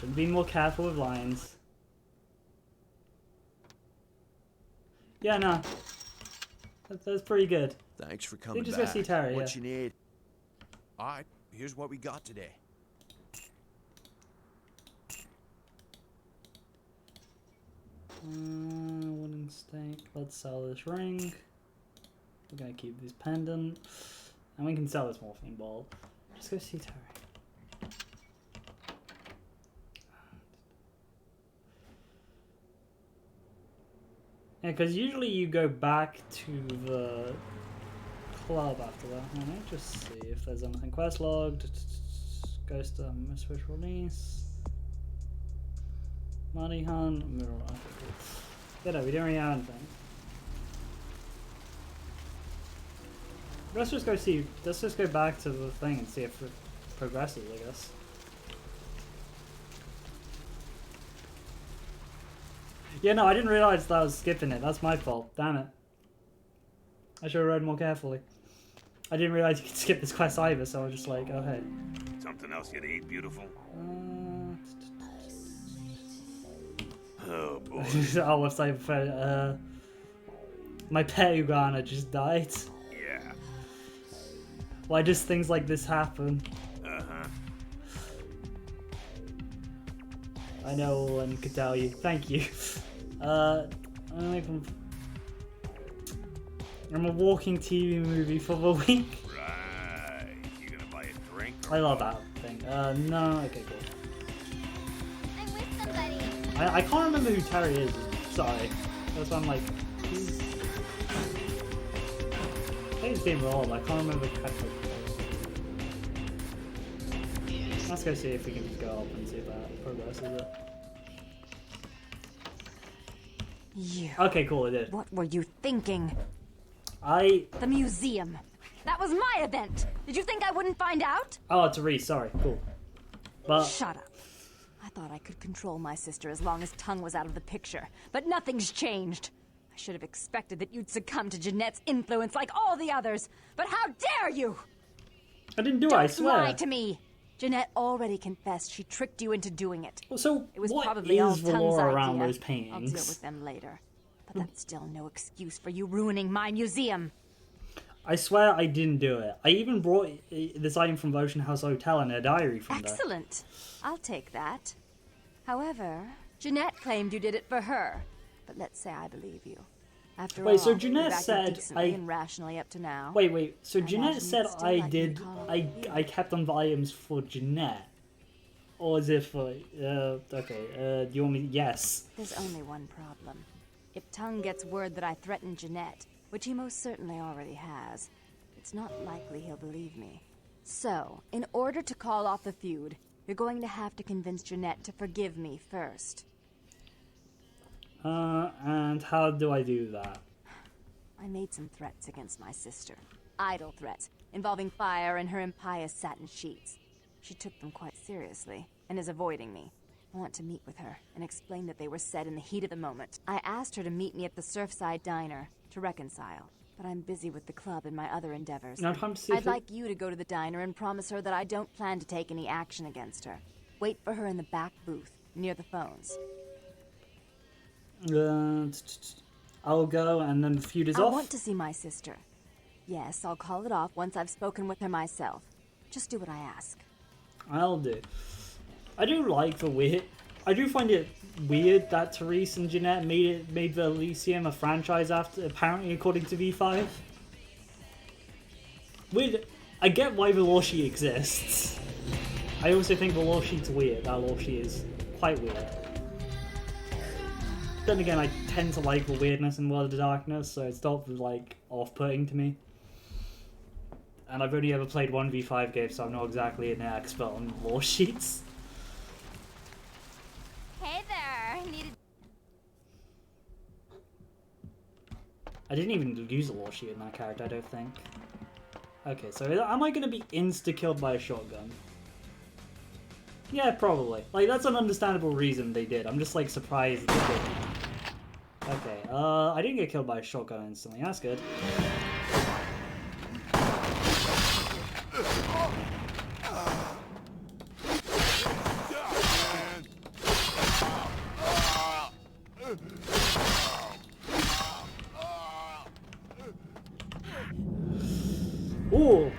Should be more careful with lines. Yeah, no. That's pretty good. Thanks for coming just back. go see Terry, What yeah. you need? Alright, here's what we got today. Wooden stake. Let's sell this ring. We're gonna keep this pendant. And we can sell this morphine ball. Just go see Terry. Yeah, because usually you go back to the club after that. Let me just see if there's anything. Quest logged. Ghost Switch release. Money hunt. Mirror. Okay, cool. Yeah, no, we didn't really have anything. Let's just go see. Let's just go back to the thing and see if it progresses, I guess. Yeah, no, I didn't realize that I was skipping it. That's my fault. Damn it. I should have read more carefully. I didn't realize you could skip this quest either, so I was just like, oh hey. Something else you eat, beautiful? Oh boy. Oh, what's I my pet iguana just died. Yeah. Why does things like this happen? Uh-huh. I know all and could tell you. Thank you. I'm a walking TV movie for the week. Right. You gonna buy a drink? I love that thing. No. Okay, cool. I'm with somebody. I can't remember who Terry is. Sorry. That's why I'm like, who's... I think it's Game Roll, but I can't remember. Let's go see if we can just go up and see if that progresses it. You. Okay, cool, it did. What were you thinking? The museum. That was my event. Did you think I wouldn't find out? Oh, it's a Reese, sorry, cool. But... Shut up. I thought I could control my sister as long as Tongue was out of the picture. But nothing's changed. I should have expected that you'd succumb to Jeanette's influence like all the others. But how dare you! I didn't do it, I swear. Don't lie to me. Jeanette already confessed she tricked you into doing it. Well, so it was what probably is all the Tongue's lore around idea. those paintings? I'll deal with them later. But that's still no excuse for you ruining my museum. I swear I didn't do it. I even brought this item from Ocean House Hotel and a diary from there. Excellent. I'll take that. However, Jeanette claimed you did it for her. But let's say I believe you. After all, so Jeanette you've acted said decently and rationally up to now. Wait. So I Jeanette imagine said you'd still I like me to did. call on you. I kept on volumes for Jeanette, or is it for? Okay. Do you want me? Yes. There's only one problem. If Tongue gets word that I threatened Jeanette, which he most certainly already has, it's not likely he'll believe me. So, in order to call off the feud, you're going to have to convince Jeanette to forgive me first. And how do I do that? I made some threats against my sister. Idle threats, involving fire and her impious satin sheets. She took them quite seriously, and is avoiding me. I want to meet with her, and explain that they were said in the heat of the moment. I asked her to meet me at the Surfside Diner, to reconcile. But I'm busy with the club and my other endeavors. Now time to see I'd like you to go to the diner and promise her that I don't plan to take any action against her. Wait for her in the back booth, near the phones. I'll go, and then the feud is I off. want to see my sister. Yes, I'll call it off once I've spoken with her myself. Just do what I ask. I'll do. I do like the weird. I do find it weird that Therese and Jeanette made the Elysium a franchise after, apparently according to V5. Weird. I get why the lore sheet exists. I also think the lore sheet's weird. That lore sheet is quite weird. Then again, I tend to like the weirdness in World of Darkness, so it's not like off-putting to me. And I've only ever played one V5 game, so I'm not exactly an expert on lore sheets. Hey there. I didn't even use a lore sheet in that character, I don't think. Okay, so am I going to be insta-killed by a shotgun? Yeah, probably. Like, that's an understandable reason they did. I'm just, like, surprised they did. Okay, I didn't get killed by a shotgun instantly. That's good. Ooh!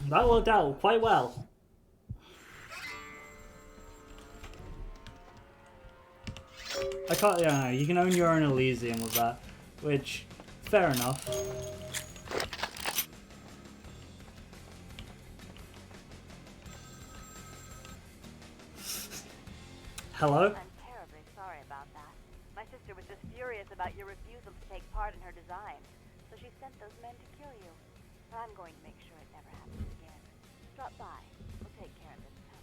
That worked out quite well. I can't, yeah, you can own your own Elysium with that, which, fair enough. Hello? I'm terribly sorry about that. My sister was just furious about your refusal to take part in her design, so she sent those men to kill you. But I'm going to make sure it never happens again. Drop by. We'll take care of this town.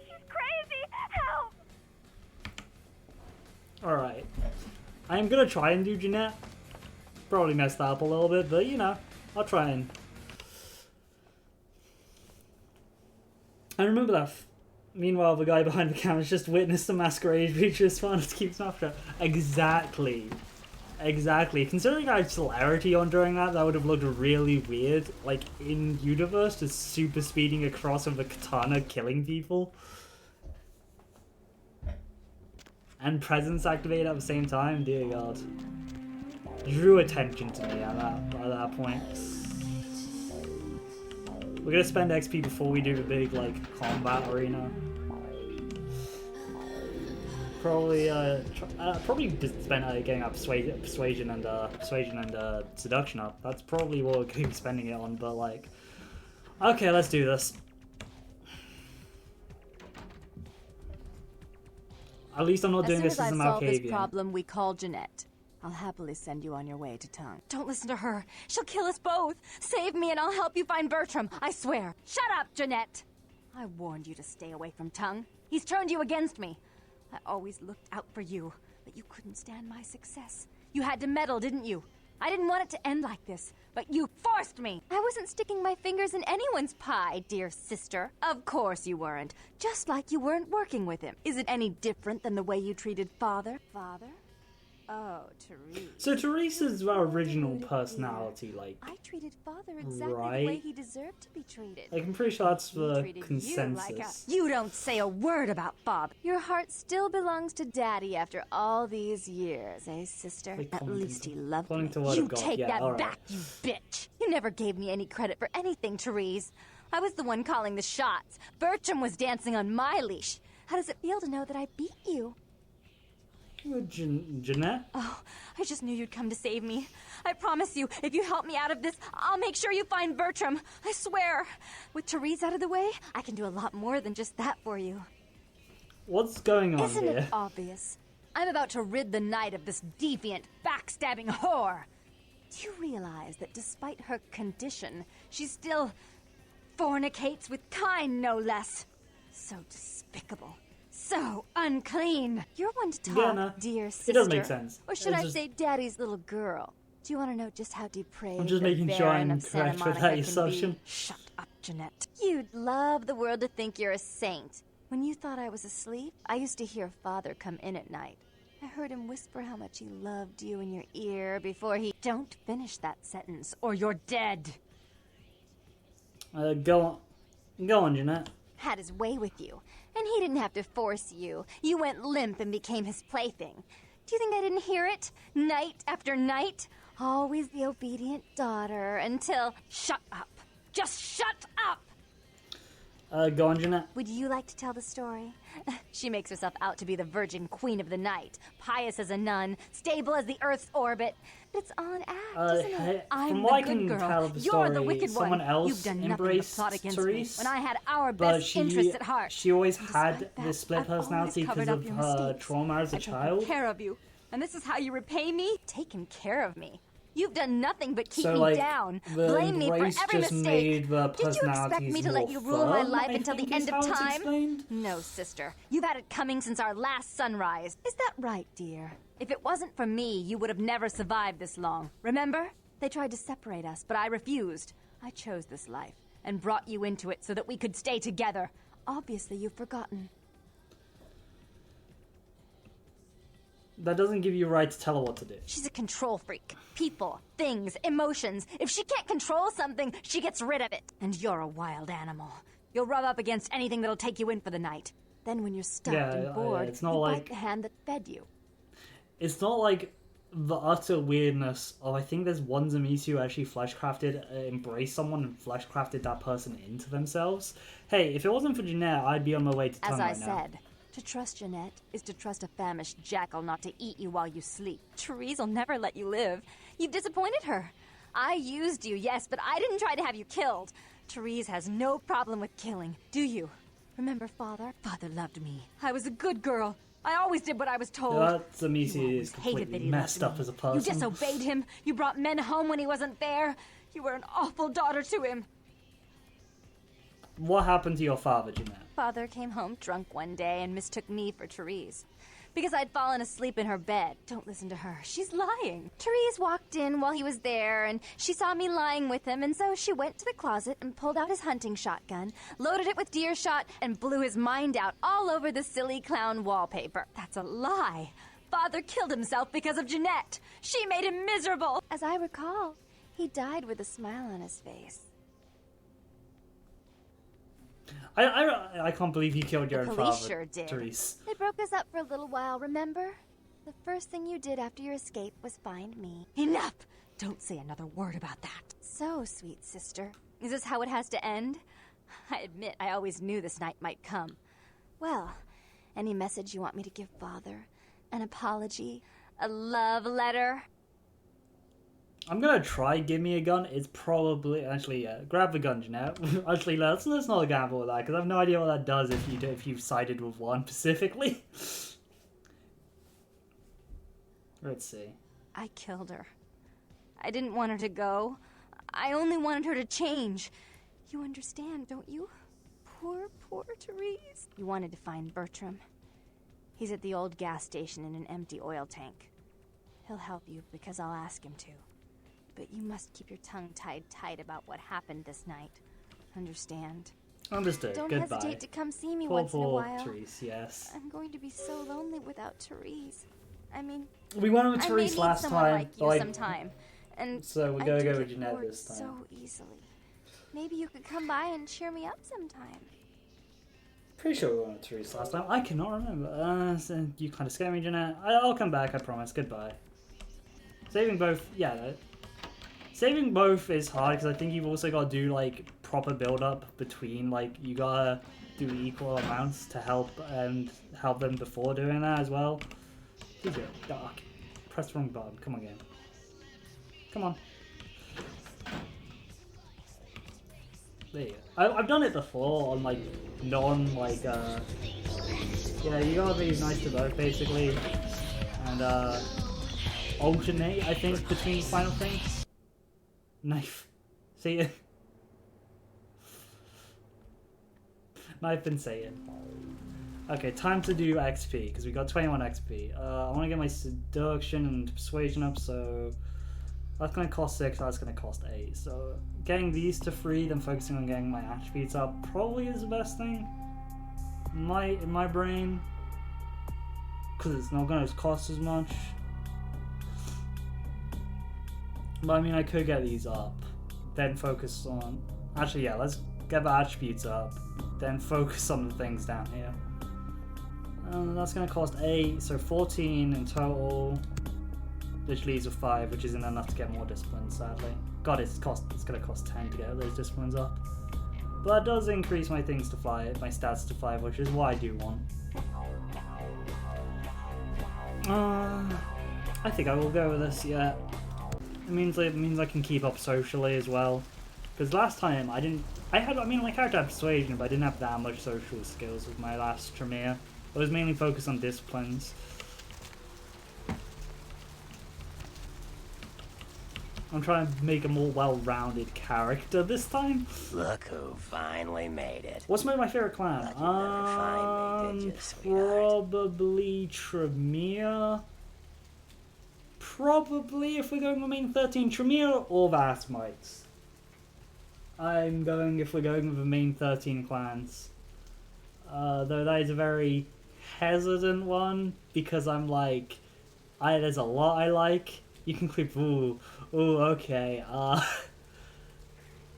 She's crazy! Help! Alright. I'm gonna try and do Jeanette. Probably messed that up a little bit, but you know, I'll try and... I remember that. Meanwhile, the guy behind the camera just witnessed the Masquerade feature wanted to keep Snapchat. Exactly. Exactly. Considering I had celerity on during that, that would have looked really weird. Like, in universe, just super speeding across with a katana killing people. And presence activated at the same time? Dear God. Drew attention to me at that point. We're gonna spend XP before we do the big, like, combat arena. Probably, probably spend getting our persuasion and seduction up. That's probably what we're gonna be spending it on. But like, okay, let's do this. At least I'm not doing this as a As soon as I solve this Malkavian. problem, we call Jeanette. I'll happily send you on your way to Tongue. Don't listen to her. She'll kill us both. Save me and I'll help you find Bertram. I swear. Shut up, Jeanette. I warned you to stay away from Tongue. He's turned you against me. I always looked out for you, but you couldn't stand my success. You had to meddle, didn't you? I didn't want it to end like this, but you forced me. I wasn't sticking my fingers in anyone's pie, dear sister. Of course you weren't. Just like you weren't working with him. Is it any different than the way you treated Father? Father? Oh, Therese. So Teresa's original personality, like, I treated Father exactly the right? way he deserved to be treated. like I'm pretty sure that's He the treated consensus. You don't say a word about Father. Your heart still belongs to Daddy after all these years, eh, sister? Like, At least he loved according me. to word You of God, take yeah, that all right. back, you bitch. You never gave me any credit for anything, Therese. I was the one calling the shots. Bertram was dancing on my leash. How does it feel to know that I beat you? Jeanette? Oh, I just knew you'd come to save me. I promise you, if you help me out of this, I'll make sure you find Bertram. I swear. With Therese out of the way, I can do a lot more than just that for you. What's going on Isn't here? it obvious? I'm about to rid the night of this deviant, backstabbing whore. Do you realize that despite her condition, she still fornicates with kind, no less? So despicable. So unclean. You're one to talk, Yeah, no, dear sister. it does make sense. Or should It's I just- say daddy's little girl? Do you want to know just how depraved I'm just the making sure Baron I'm of Santa correct with Monica that can assumption. be? Shut up, Jeanette. You'd love the world to think you're a saint. When you thought I was asleep, I used to hear Father come in at night. I heard him whisper how much he loved you in your ear before he... Don't finish that sentence, or you're dead. Go on, Jeanette. Had his way with you, and he didn't have to force you. You went limp and became his plaything. Do you think I didn't hear it? Night after night? Always the obedient daughter until... Shut up. Just shut up! Go on, Jeanette. Would you like to tell the story? She makes herself out to be the virgin queen of the night, pious as a nun, stable as the Earth's orbit. But it's all an act, isn't it? I'm from the what I good can girl. tell of the You're story, the wicked someone one. else You've done nothing but embraced plot against Therese, me when I had our but best interests at heart. she always And had despite that, this split I've always personality covered because up of your her mistakes. trauma as a I've taken child. care of you, and this is how you repay me? Taken care of me. You've done nothing but keep So, me like, down. the Blame me for embrace every just mistake. made the Did you expect personalities me to let more you rule my firm, life I until the think end is of how it's time? explained. No, sister. You've had it coming since our last sunrise. Is that right, dear? If it wasn't for me, you would have never survived this long. Remember? They tried to separate us, but I refused. I chose this life and brought you into it so that we could stay together. Obviously, you've forgotten. That doesn't give you a right to tell her what to do. She's a control freak. People, things, emotions. If she can't control something, she gets rid of it. And you're a wild animal. You'll rub up against anything that'll take you in for the night. Then when you're stuffed and bored, it's not you like... bite the hand that fed you. It's not like the utter weirdness of, I think there's one Zenitsu who actually fleshcrafted, embraced someone and fleshcrafted that person into themselves. Hey, if it wasn't for Jeanette, I'd be on my way to Tongue As I right now. said, to trust Jeanette is to trust a famished jackal not to eat you while you sleep. Therese will never let you live. You've disappointed her. I used you, yes, but I didn't try to have you killed. Therese has no problem with killing, do you? Remember Father? Father loved me. I was a good girl. I always did what I was told. That You Zenitsu is always hated completely that he messed loved up me. as a person. You disobeyed him. You brought men home when he wasn't there. You were an awful daughter to him. What happened to your father, Jeanette? Father came home drunk one day and mistook me for Therese. Because I'd fallen asleep in her bed. Don't listen to her. She's lying. Therese walked in while he was there, and she saw me lying with him, and so she went to the closet and pulled out his hunting shotgun, loaded it with deer shot, and blew his mind out all over the silly clown wallpaper. That's a lie. Father killed himself because of Jeanette. She made him miserable. As I recall, he died with a smile on his face. I can't believe you killed your The own police father, sure did. Therese. They broke us up for a little while, remember? The first thing you did after your escape was find me. Enough! Don't say another word about that. So, sweet sister, is this how it has to end? I admit I always knew this night might come. Well, any message you want me to give Father? An apology? A love letter? I'm gonna try give me a gun. It's probably actually grab the gun, Jeanette. Actually, let's not gamble with that because I have no idea what that does if you've sided with one specifically. Let's see. I killed her. I didn't want her to go. I only wanted her to change. You understand, don't you? Poor Therese. You wanted to find Bertram. He's at the old gas station in an empty oil tank. He'll help you because I'll ask him to. But you must keep your tongue tied tight about what happened this night. Understand? Understood. Don't Goodbye. hesitate to come see me Poor, once in a while. Therese, yes. I'm going to be so lonely without Therese. I mean, We went with I may Therese need last someone time. like you sometime. And So we're I gonna do go get with Jeanette bored this time. so easily. Maybe you could come by and cheer me up sometime. Pretty sure we went with Therese last time. I cannot remember. So you kind of scared me, Jeanette. I'll come back, I promise. Goodbye. Saving both, yeah. Saving both is hard because I think you've also got to do like proper build up between, like, you gotta do equal amounts to help them before doing that as well. These are dark. Press the wrong button. Come on, game. Come on. There you go. I've done it before on like yeah, you gotta be nice to both basically, and alternate, I think, between final things. Knife. See ya. Knife and Satan. Okay, time to do XP, because we got 21 XP. I want to get my seduction and persuasion up, so that's going to cost 6, that's going to cost 8. So getting these to 3, then focusing on getting my attributes up probably is the best thing in my brain, because it's not going to cost as much. But I mean, I could get these up, then focus on... Actually, yeah, let's get the attributes up, then focus on the things down here. That's going to cost 8, so 14 in total, which leaves a 5, which isn't enough to get more disciplines, sadly. God, it's going to cost 10 to get those disciplines up. But that does increase my things to 5, my stats to 5, which is what I do want. I think I will go with this, yeah. It means I can keep up socially as well. Because last time my character had persuasion, but I didn't have that much social skills with my last Tremere. I was mainly focused on disciplines. I'm trying to make a more well-rounded character this time. Look who finally made it. What's my favorite clan? Thought you'd never find me, did you, sweetheart? Probably Tremere. Probably, if we're going with main 13, Tremere or Vastmites. I'm going if we're going with the main 13 clans. Though that is a very hesitant one, because I'm like, there's a lot I like. You can click, ooh, okay,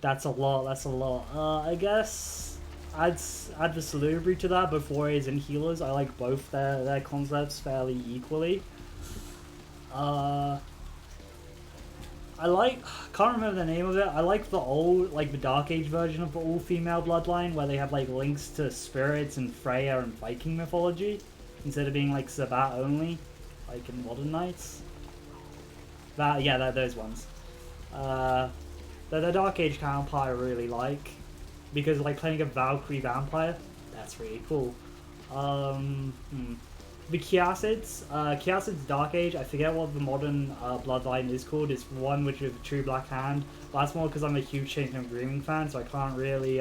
that's a lot, I guess add the Salubri to that, both Warriors and Healers. I like both their concepts fairly equally. Can't remember the name of it. I like the old, like the Dark Age version of the all-female bloodline, where they have like links to spirits and Freya and Viking mythology, instead of being like Sabbat only, like in Modern Knights. Those ones. The Dark Age counterpart I really like, because like playing a Valkyrie vampire, that's really cool. The Chiacid's Dark Age, I forget what the modern bloodline is called. It's one which is a true black hand. But that's more because I'm a huge Changeling Dreaming fan, so I can't really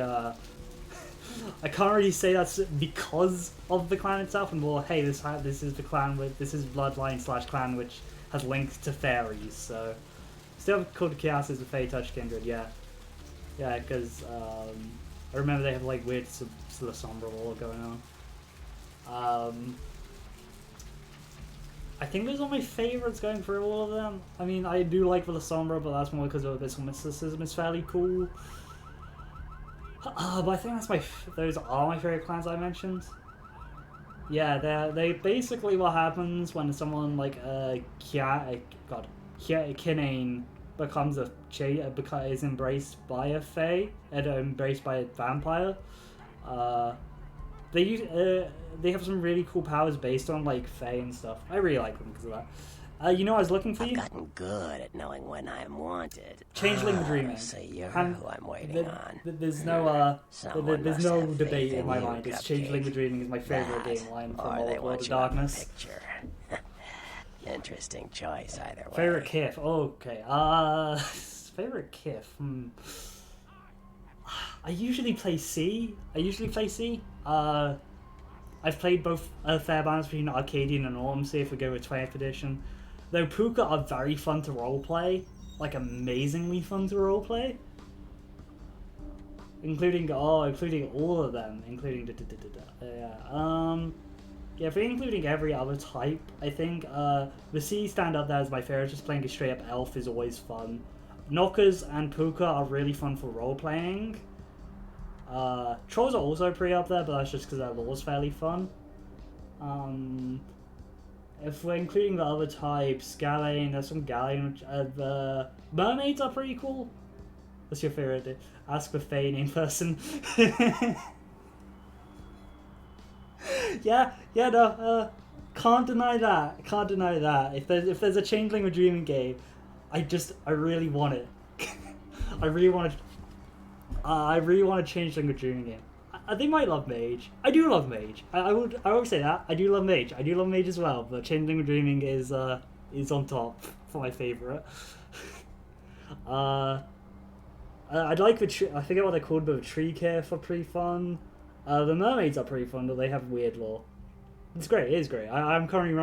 say that's because of the clan itself, and more, hey, this is the clan this is bloodline / clan which has links to fairies. So still called Chiacid's the Fey Touch Kindred, yeah, because I remember they have like weird La Sombra lore going on. I think those are my favorites going through all of them. I mean, I do like La Sombra, but that's more because of Abyssal Mysticism is fairly cool. But I think those are my favorite clans I mentioned. Yeah, they basically what happens when someone like Kinane becomes is embraced by a Fae and embraced by a vampire. They have some really cool powers based on like Fae and stuff. I really like them because of that. I was looking for you. I've gotten good at knowing when I'm wanted. Changeling Dreaming. So you're who I'm waiting on. There's no There's no debate in my mind. It's Changeling Dreaming is my favorite game line from World of Darkness. Interesting choice either way. Favorite Kith. Okay. Favorite Kith. I usually play C. I've played both a fair balance between Arcadian and Autumn Sea if we go with 20th edition. Though Puka are very fun to roleplay. Like, amazingly fun to roleplay. Including all of them. Yeah, if we're including every other type, I think the C stand up there as my favorite. Just playing a straight up elf is always fun. Knockers and Puka are really fun for role-playing. Trolls are also pretty up there, but that's just because their lore's fairly fun. If we're including the other types, Gawain, there's some Gawain, the mermaids are pretty cool. What's your favorite? Ask the Fey name person. Can't deny that. If there's a Changeling or Dreaming game, I really want it. I really want a Changeling or Dreaming game. They might love Mage. I do love Mage. I would say that. I do love Mage. I do love Mage as well, but Changeling or Dreaming is on top for my favorite. I'd like the tree. I forget what they're called, but the tree care for pretty fun. The mermaids are pretty fun, but they have weird lore. It's great. It is great. I currently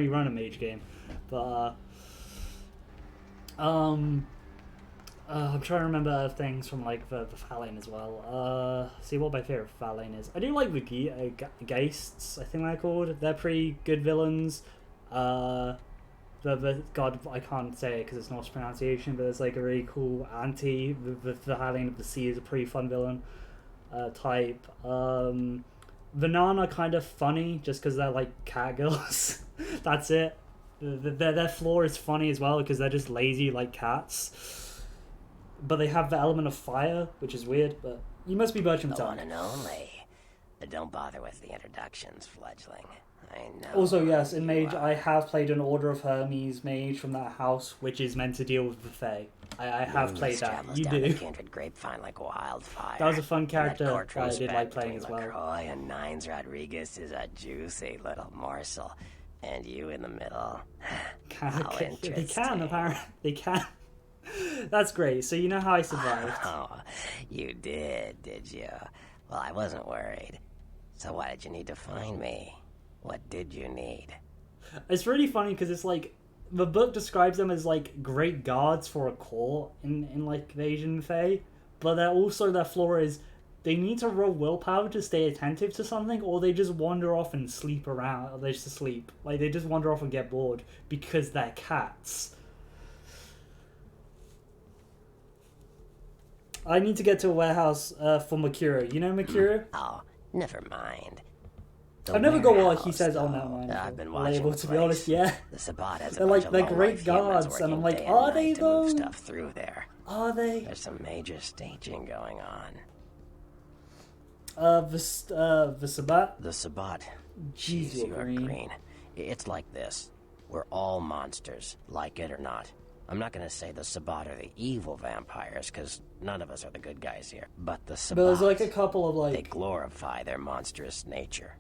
run a mage game, but I'm trying to remember things from like the Faline as well. See what my favorite Faline is. I do like the Geists. I think they're called. They're pretty good villains. The god, I can't say it because it's Norse pronunciation, but it's like a really cool anti. The Faline of the Sea is a pretty fun villain type. The Nan are kind of funny just because they're like cat girls. That's it. Their floor is funny as well because they're just lazy like cats. But they have the element of fire, which is weird, but you must be Bertram The Town. one and only. But don't bother with the introductions, fledgling. I know. Also, yes, in Mage, I have played an Order of Hermes Mage from that house, which is meant to deal with the Fae. I have played that. You down do. the kindred grapevine like wildfire. That was a fun character And that I did courtroom like playing between as well. LaCroix and Nines Rodriguez is a juicy little morsel. And you in the middle. How They interesting. can, apparently. They can. That's great. So you know how I survived. Oh, you did you? Well, I wasn't worried. So why did you need to find me? What did you need? It's really funny because it's like the book describes them as like great guards for a court in like the Asian Fae, but they're also, their flaw is they need to roll willpower to stay attentive to something, or they just wander off and sleep around. Or they just sleep, like they just wander off and get bored because they're cats. I need to get to a warehouse for Makuro. You know Makuro? Oh, never mind. The I've never got what he warehouse, says. Oh, though. never mind. I've been watching Label, the to be honest, place. yeah. The Sabbat has a They're bunch like of they're low-life great humans guards, and I'm working like, day and are they night to move though? stuff through there. Are they? There's some major staging going on. The Sabbat. The Sabbat. Jeez, Jeez, you are green. green. It's like this. We're all monsters, like it or not. I'm not going to say the Sabbat are the evil vampires, because none of us are the good guys here. But the Sabbat, But there's like a couple of they like. glorify their monstrous nature.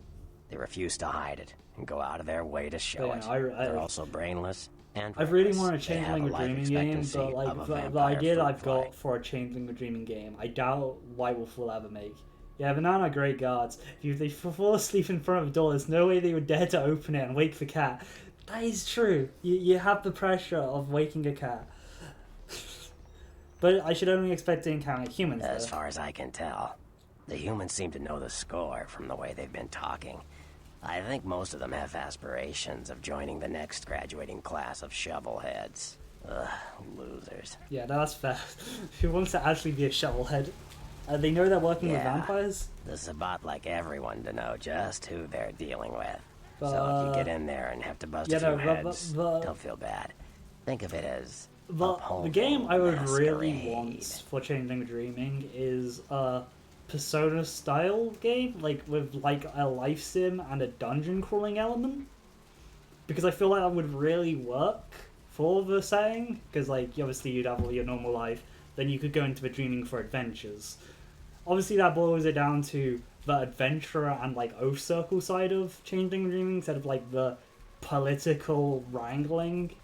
They refuse to hide it and go out of their way to show Yeah, it. I- They're also brainless and I really reckless. want a They have Changeling or life Dreaming game, expectancy but like of a the vampire idea that fruit I've fly. got for a Changeling or Dreaming game, I doubt White Wolf will ever make. Yeah, the Nan are great guards. If they fall asleep in front of a door, there's no way they would dare to open it and wake the cat. That is true. You have the pressure of waking a cat. But I should only expect to encounter humans, As though. far as I can tell, the humans seem to know the score from the way they've been talking. I think most of them have aspirations of joining the next graduating class of shovelheads. Ugh, losers. Yeah, no, that's fair. Who wants to actually be a shovelhead? They know they're working with Yeah. vampires? The Sabbat like everyone to know just who they're dealing with. So if But- you get in there and have to bust Yeah, a few no, heads, but- don't feel bad. Think of it as The upholding game I would really Masquerade. want for Changeling Dreaming is a Persona style game, like with like a life sim and a dungeon crawling element, because I feel like that would really work for the setting. Because like obviously you'd have all your normal life, then you could go into the dreaming for adventures. Obviously that boils it down to the adventurer and like Oath Circle side of Changeling Dreaming instead of like the political wrangling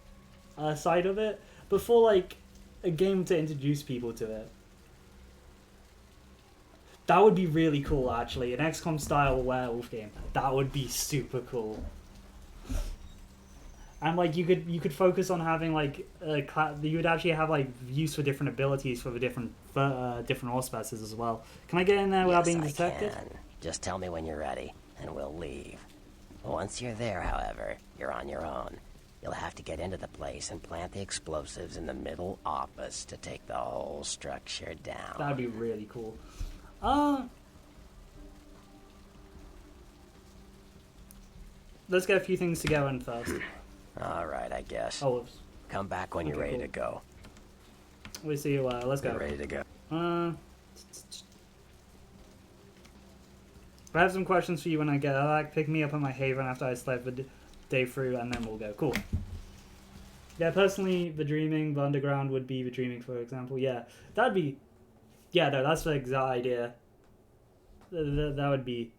side of it, but for like a game to introduce people to it. That would be really cool, actually. An XCOM style werewolf game. That would be super cool. And like you could focus on having like you would actually have like use for different abilities for the different all species as well. Can I get in there without being detected? I can. Just tell me when you're ready, and we'll leave. Once you're there, however, you're on your own. You'll have to get into the place and plant the explosives in the middle office to take the whole structure down. That'd be really cool. Let's get a few things together in first. Alright, I guess. Oh, whoops. Come back when you're ready to go. We'll see you. Let's go. You're ready to go. I have some questions for you when I get back. Pick me up at my haven after I slept the day through, and then we'll go. Cool. Yeah, personally, the dreaming, the underground would be the dreaming, for example. Yeah, that'd be... Yeah, no, that's the exact idea. That would be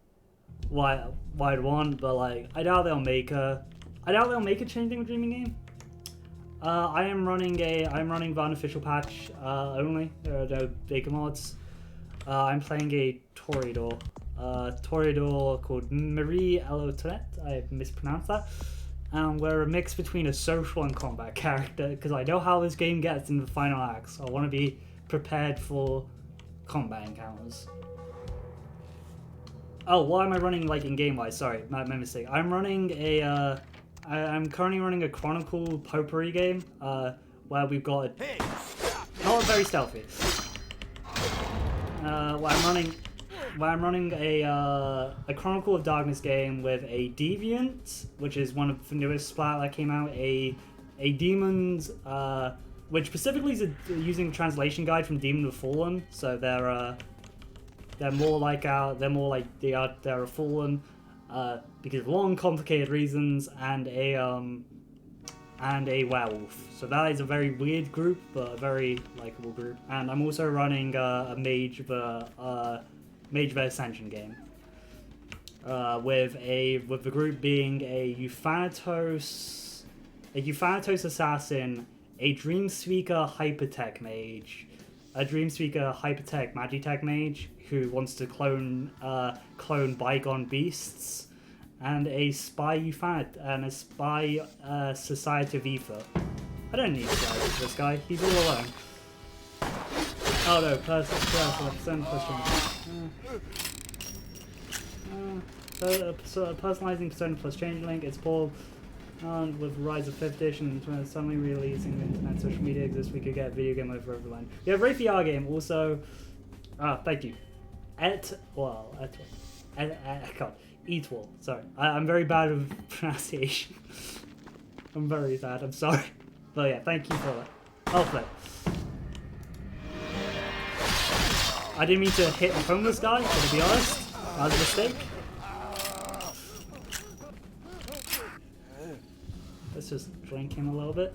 what I'd want, but like, I doubt they'll make a Changing the Dreaming game. I'm running the unofficial patch only. There are no big mods. I'm playing a Toreador. Toreador called Marie Elotonet. I mispronounced that. We're a mix between a social and combat character, because I know how this game gets in the final act, so I want to be prepared for combat encounters. Oh, what am I running like in game wise? Sorry, my mistake. I'm running a I'm currently running a Chronicle Potpourri game, where we've got not very stealthy. Where I'm running a Chronicle of Darkness game with a Deviant, which is one of the newest splat that came out, a Demons, which specifically is using a translation guide from Demon of the Fallen, so they're a Fallen, because of long, complicated reasons, and a werewolf. So that is a very weird group, but a very likable group. And I'm also running a Mage the Ascension game, with the group being a Euthanatos assassin, a Dreamspeaker Hypertech mage, a Dreamspeaker Hypertech Magitech mage who wants to clone bygone beasts, and a spy Society of Ether. I don't need this guy. He's all alone. Oh no, person personalizing Persona plus Changeling. It's Paul. And with Rise of 5th edition and suddenly releasing the internet, social media exists, we could get a video game over Avalon. We have a VR game also. Thank you. Etwall. Sorry, I'm very bad with pronunciation. I'm very bad. I'm sorry, but yeah, thank you for that. Hopefully. I didn't mean to hit the homeless guy, but to be honest, that was a mistake. Let's just drink him a little bit.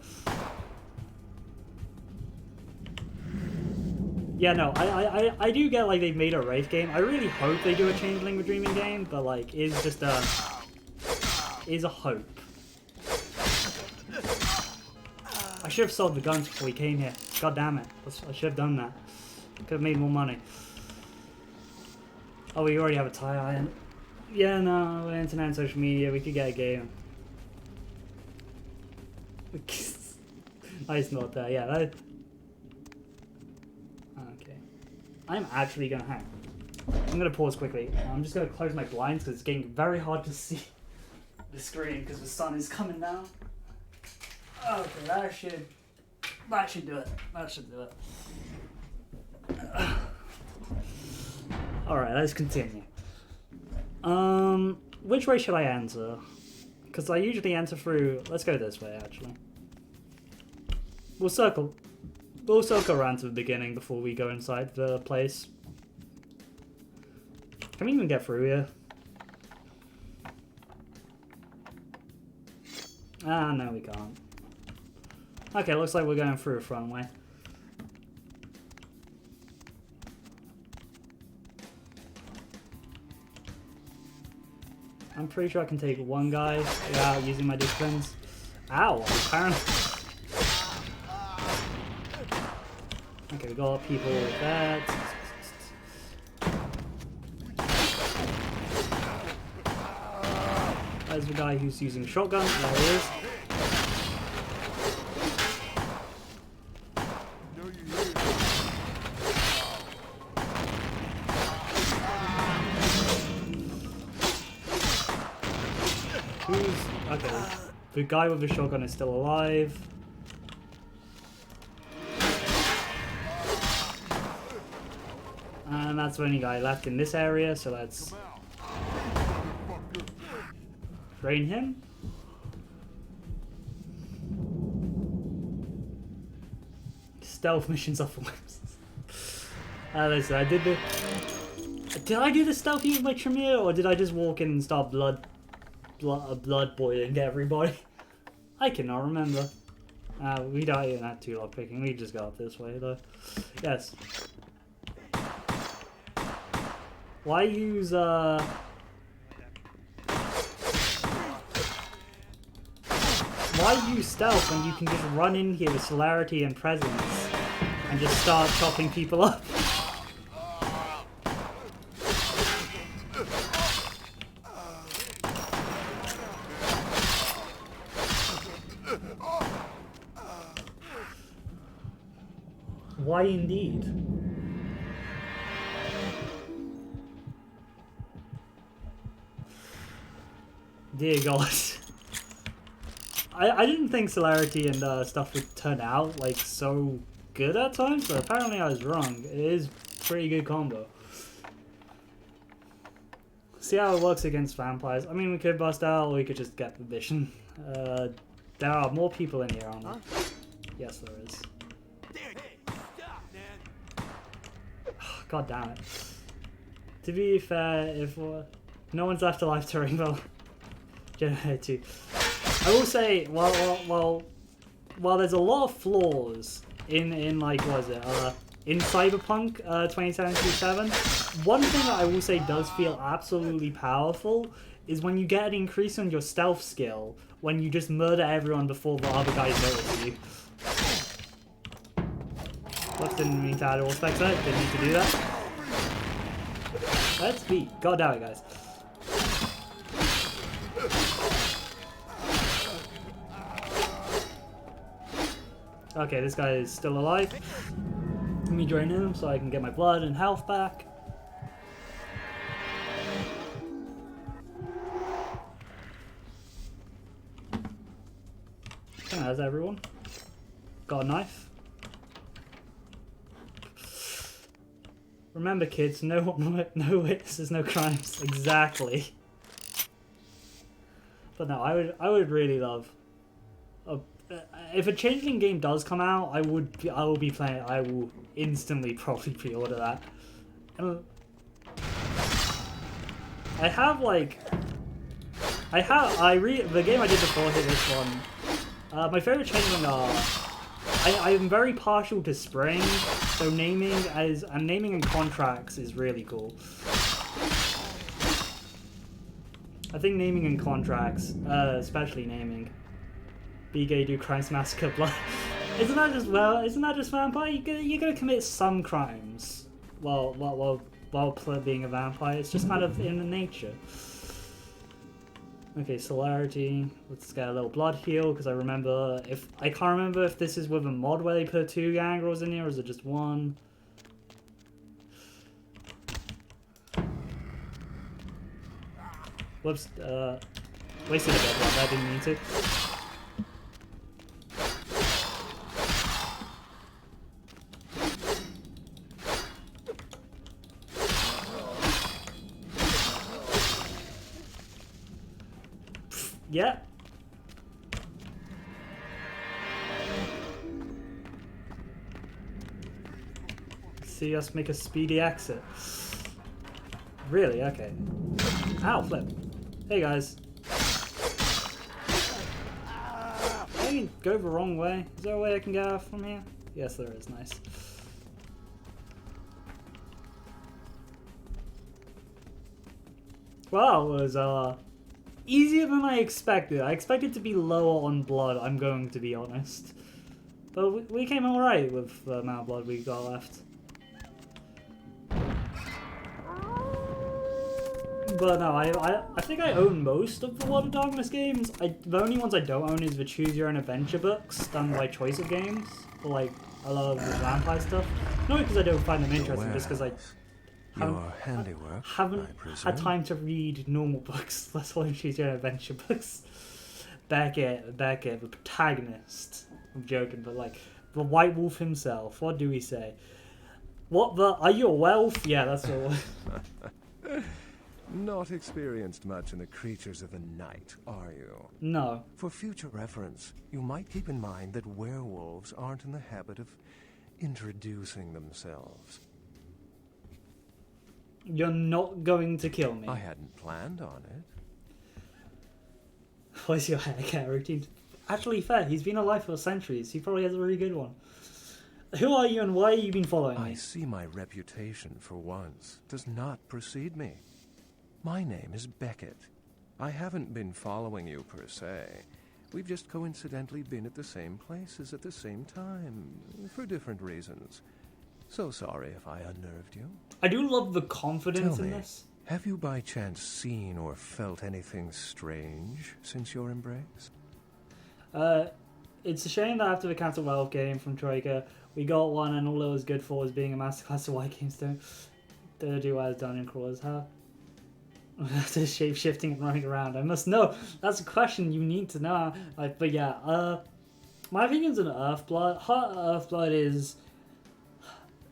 Yeah, no, I do get like they've made a Wraith game. I really hope they do a Changeling with Dreaming game, but like it's just a hope. I should have sold the guns before we came here. God damn it! I should have done that. Could have made more money. Oh, we already have a tie iron. Yeah, no, internet and social media. We could get a game. Nice not there. Yeah, that. Okay. I'm actually gonna hang. I'm gonna pause quickly. I'm just gonna close my blinds because it's getting very hard to see the screen because the sun is coming down. Okay, that should do it. That should do it. All right, let's continue. Which way should I enter? Because I usually enter through. Let's go this way, actually. We'll circle around to the beginning before we go inside the place. Can we even get through here? Ah, no, we can't. Okay, looks like we're going through a front way. I'm pretty sure I can take one guy without using my disciplines. Ow, apparently. Okay, we got people with that. There's the guy who's using shotgun. There he is. Okay, the guy with the shotgun is still alive. And that's the only guy left in this area, so let's drain him. Stealth missions off the webs. Listen, did I do the stealthy with my Tremere, or did I just walk in and start blood boiling everybody? I cannot remember. We don't even have to lock picking. We just go up this way though. Yes. Why use stealth when you can just run in here with celerity and presence and just start chopping people up? Why indeed? Dear God. I didn't think celerity and stuff would turn out like so good at times, but apparently I was wrong. It is pretty good combo. See how it works against vampires. I mean, we could bust out, or we could just get the vision. There are more people in here, aren't there? Yes, there is. God damn it. To be fair, if no one's left alive to Rainbow Generator 2. I will say, while there's a lot of flaws in like, what is it, in Cyberpunk 2077, one thing that I will say does feel absolutely powerful is when you get an increase on your stealth skill when you just murder everyone before the other guys notice you. Whoops, didn't mean to add all specs there, didn't need to do that. Let's beat. God damn it, guys. Okay, this guy is still alive. Let me drain him so I can get my blood and health back. Okay, that's everyone. Got a knife. Remember, kids, no witnesses, no crimes. Exactly. But no, I would really love. If a changeling game does come out, I will be playing it. I will instantly probably pre-order that. I have like, the game I did before here, this one. My favorite changeling are. I am very partial to spring, so naming and contracts is really cool. I think naming and contracts, especially naming. Be gay, do crimes, massacre, blood. Isn't that just vampire? You're gonna commit some crimes while being a vampire. It's just kind of in the nature. Okay, celerity. Let's get a little blood heal because I can't remember if this is with a mod where they put 2 gangrels in here or is it just 1? Whoops, wasted a bit of blood, I didn't mean to. Yeah. See us make a speedy exit. Really? Okay. Ow, flip. Hey guys. I can go the wrong way. Is there a way I can get out from here? Yes, there is. Nice. Well, easier than I expected. I expected to be lower on blood, I'm going to be honest. But we came alright with the amount of blood we got left. But no, I think I own most of the World of Darkness games. The only ones I don't own is the Choose Your Own Adventure books done by Choice of Games. For like a lot of the vampire stuff. Not because I don't find them interesting, just because I haven't had time to read normal books, let alone Choose Your Own Adventure books. Beckett, the protagonist. I'm joking, but like the White Wolf himself. What do we say? What the? Are you a werewolf? Yeah, that's all. Not experienced much in the creatures of the night, are you? No. For future reference, you might keep in mind that werewolves aren't in the habit of introducing themselves. You're not going to kill me. I hadn't planned on it. What's your hair care routine? Actually, fair. He's been alive for centuries. He probably has a really good one. Who are you and why have you been following me? I see my reputation, for once, does not precede me. My name is Beckett. I haven't been following you per se. We've just coincidentally been at the same places at the same time, for different reasons. So sorry if I unnerved you. I do love the confidence Tell in me, this. Have you by chance seen or felt anything strange since your embrace? It's a shame that after the cancelled Werewolf game from Troika, we got one and all it was good for was being a masterclass of White Games to do as done in Crawler's Heart. After shape-shifting and running around. I must know. That's a question you need to know. Like, but yeah, my opinions on Earthblood. Heart of Earthblood is...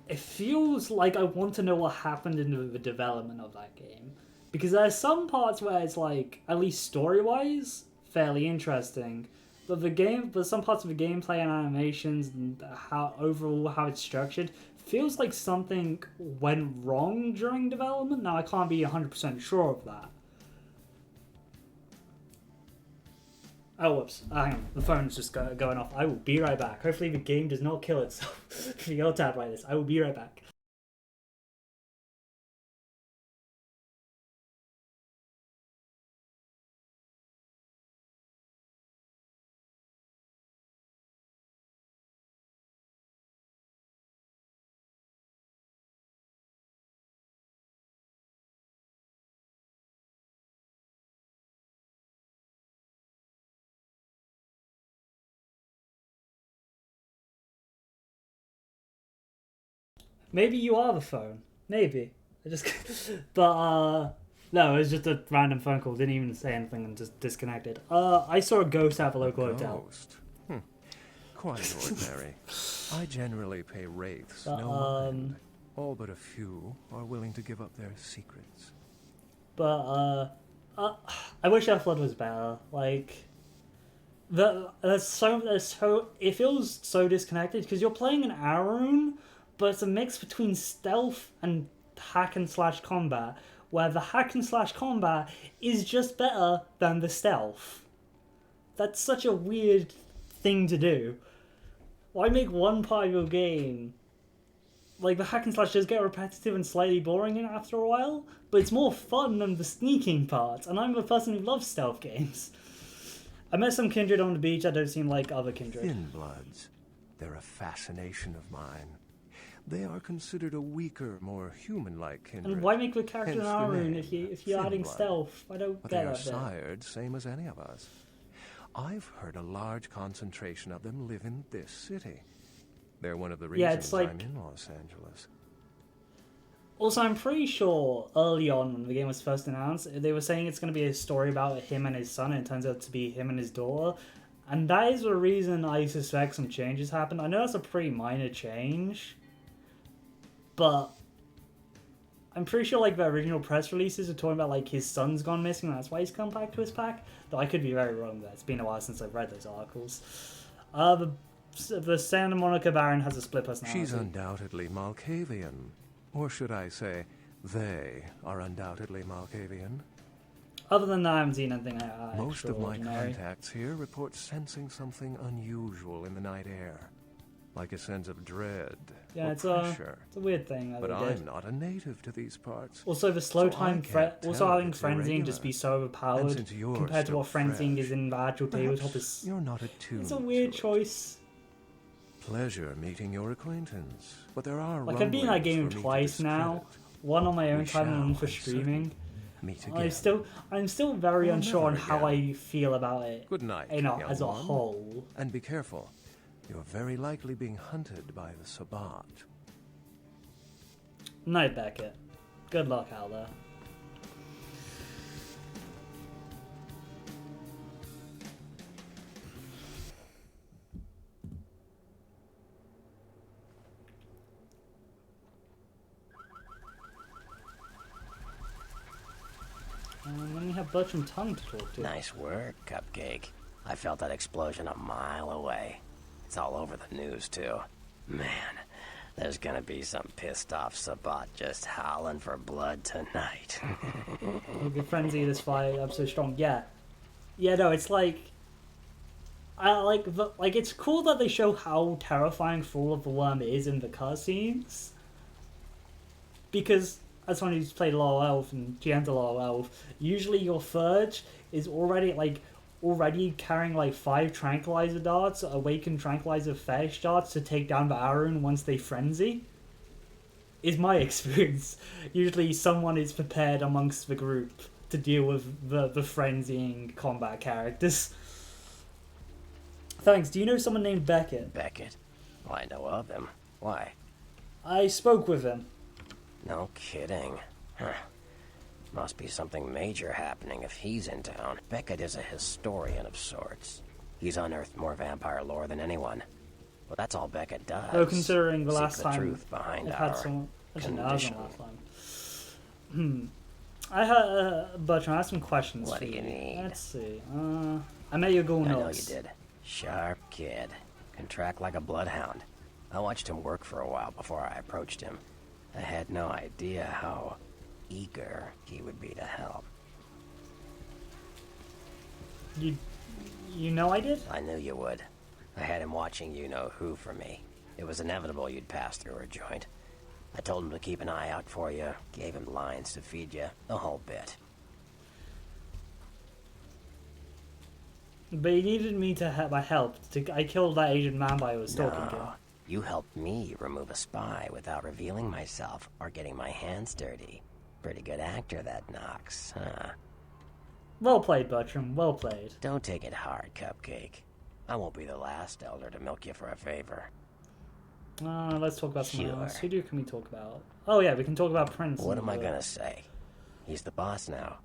It feels like I want to know what happened in the development of that game. Because there's some parts where it's like, at least story-wise, fairly interesting. But some parts of the gameplay and animations and how it's structured feels like something went wrong during development. Now, I can't be 100% sure of that. Oh, whoops. Hang on. The phone's just going off. I will be right back. Hopefully the game does not kill itself if you get tapped by this. I will be right back. Maybe you are the phone. Maybe. No, it was just a random phone call. Didn't even say anything and just disconnected. I saw a ghost at the local hotel. Quite ordinary. I generally pay wraiths no mind. All but a few are willing to give up their secrets. But I wish Earthblood was better. Like, it feels so disconnected because you're playing an Arun, but it's a mix between stealth and hack and slash combat, where the hack and slash combat is just better than the stealth. That's such a weird thing to do. Why make one part of your game? Like, the hack and slash does get repetitive and slightly boring after a while, but it's more fun than the sneaking part, and I'm a person who loves stealth games. I met some kindred on the beach that don't seem like other kindred. Thin bloods. They're a fascination of mine. They are considered a weaker, more human-like kindred. And why make the character an Arun if you're adding stealth? I don't get they are that sired, same as any of us. I've heard a large concentration of them live in this city. They're one of the reasons I'm in Los Angeles. Also, I'm pretty sure early on when the game was first announced, they were saying it's going to be a story about him and his son, and it turns out to be him and his daughter. And that is the reason I suspect some changes happened. I know that's a pretty minor change, but I'm pretty sure like the original press releases are talking about like his son's gone missing and that's why he's come back to his pack. Though I could be very wrong there. It's been a while since I've read those articles. The Santa Monica Baron has a split personality. She's undoubtedly Malkavian. Or should I say, they are undoubtedly Malkavian. Other than that, I haven't seen anything Most of my contacts here report sensing something unusual in the night air. like a sense of dread Yeah, or it's pressure. a weird thing that But they did. I'm not a native to these parts. Also, the slow so time, also tell if having it's frenzying just irregular. be so And overpowered since you're compared to still what frenzying fresh, is in the actual tabletop perhaps is. you're not attuned It's a weird to it. choice. Pleasure meeting your acquaintance, but there are Like I've been in that rumblings game for me to twice now. discredit. One on my own We time and one shall, for I'm streaming. certain, meet again. I'm still very Or unsure on never how again. I feel about it. Good night, You know, young as a one. whole. And be careful. You're very likely being hunted by the Sabbat. Night, Beckett. Good luck out there. And then we have Bertram Tongue to talk to. Nice work, Cupcake. I felt that explosion a mile away. It's all over the news, too. Man, there's gonna be some pissed off Sabbat just howling for blood tonight. The frenzy of this fight, I'm so strong. Yeah. Yeah, no, it's like... it's cool that they show how terrifying Fall of the Worm is in the cutscenes. Because, as someone who's played a lot of Elf and GM'd a lot of Elf, usually your Thurge is already carrying 5 tranquilizer darts, awakened tranquilizer fetish darts to take down the Arun once they frenzy. Is my experience. Usually someone is prepared amongst the group to deal with the frenzying combat characters. Thanks. Do you know someone named Beckett? Beckett? Well, I know of him. Why? I spoke with him. No kidding. Huh. Must be something major happening if he's in town. Beckett is a historian of sorts. He's unearthed more vampire lore than anyone. Well, that's all Beckett does. Oh, considering the last Seek the time truth behind I've our had someone... Actually, no, that wasn't condition. the last time. I had... Bertrand, I have some questions What for do you need? Let's see. I met your goal I know you notes. did. Sharp kid. Can track like a bloodhound. I watched him work for a while before I approached him. I had no idea how eager he would be to help. You know I did? I knew you would. I had him watching you-know-who for me. It was inevitable you'd pass through our joint. I told him to keep an eye out for you, gave him lines to feed you, the whole bit. But he needed me to have my help. I killed that Asian man I was talking to. No, you helped me remove a spy without revealing myself or getting my hands dirty. Pretty good actor, that Knox, huh? Well played, Bertram. Well played. Don't take it hard, Cupcake. I won't be the last elder to milk you for a favor. Let's talk about someone Sure. else. Who can we talk about? Oh yeah, we can talk about Prince. What am I gonna say? He's the boss now.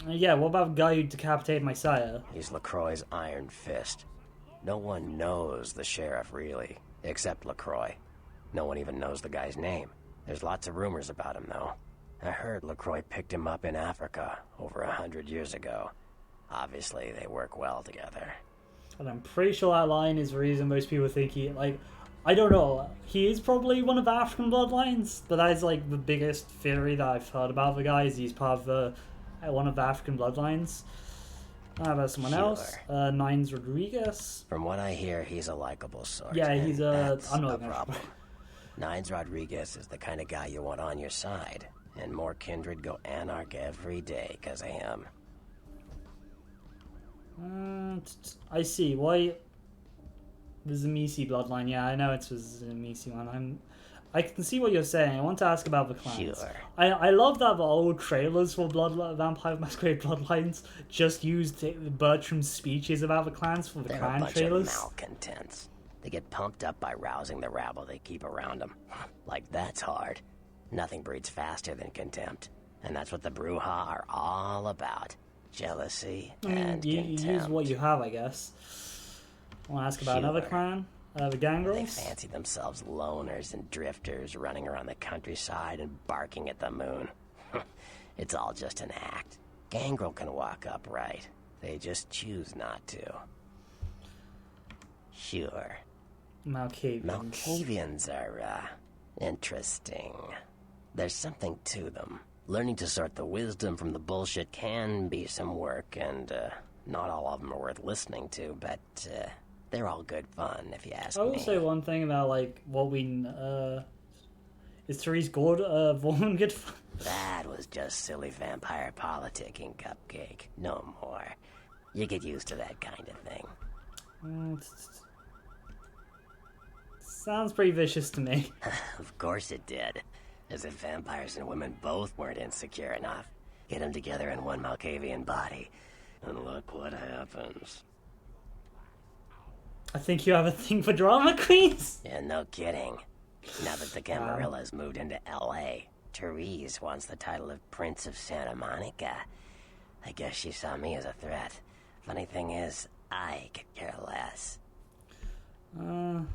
Yeah, what about the guy who decapitated my sire? He's LaCroix's Iron Fist. No one knows the sheriff, really, except LaCroix. No one even knows the guy's name. There's lots of rumors about him, though. I heard LaCroix picked him up in Africa over 100 years ago. Obviously, they work well together. And I'm pretty sure that line is the reason most people think I don't know. He is probably one of the African bloodlines, but that is the biggest theory that I've heard about the guy. Is he's part of one of the African bloodlines. How about someone else? Nines Rodriguez. From what I hear, he's a likable sort. Yeah, he's that's I'm not a gonna- problem. Nines Rodriguez is the kind of guy you want on your side, and more kindred go anarch every day because of him. I see. Why? The Zamisi bloodline. Yeah, I know it's the Zamisi one. I can see what you're saying. I want to ask about the clans. Sure. I love that the old trailers for Vampire Masquerade Bloodlines just used Bertram's speeches about the clans for the They're a clan bunch trailers. of malcontents. They get pumped up by rousing the rabble they keep around them. Like that's hard. Nothing breeds faster than contempt. And that's what the Bruja are all about. Jealousy and you contempt. use what you have, I guess. I want to ask about another Sure. clan, the Gangrels. They fancy themselves loners and drifters running around the countryside and barking at the moon. It's all just an act. Gangrel can walk upright. They just choose not to. Sure. Malkavians. Malkavians are, interesting. There's something to them. Learning to sort the wisdom from the bullshit can be some work, and, not all of them are worth listening to, but, They're all good fun, if you ask I will me. say one thing about like what we is Therese good woman good fun? That was just silly vampire politicking, Cupcake. No more. You get used to that kind of thing. Sounds pretty vicious to me. Of course it did. As if vampires and women both weren't insecure enough. Get them together in one Malkavian body, and look what happens. I think you have a thing for drama queens. Yeah, no kidding. Now that the Camarillas moved into L.A., Therese wants the title of Prince of Santa Monica. I guess she saw me as a threat. Funny thing is, I could care less. I'm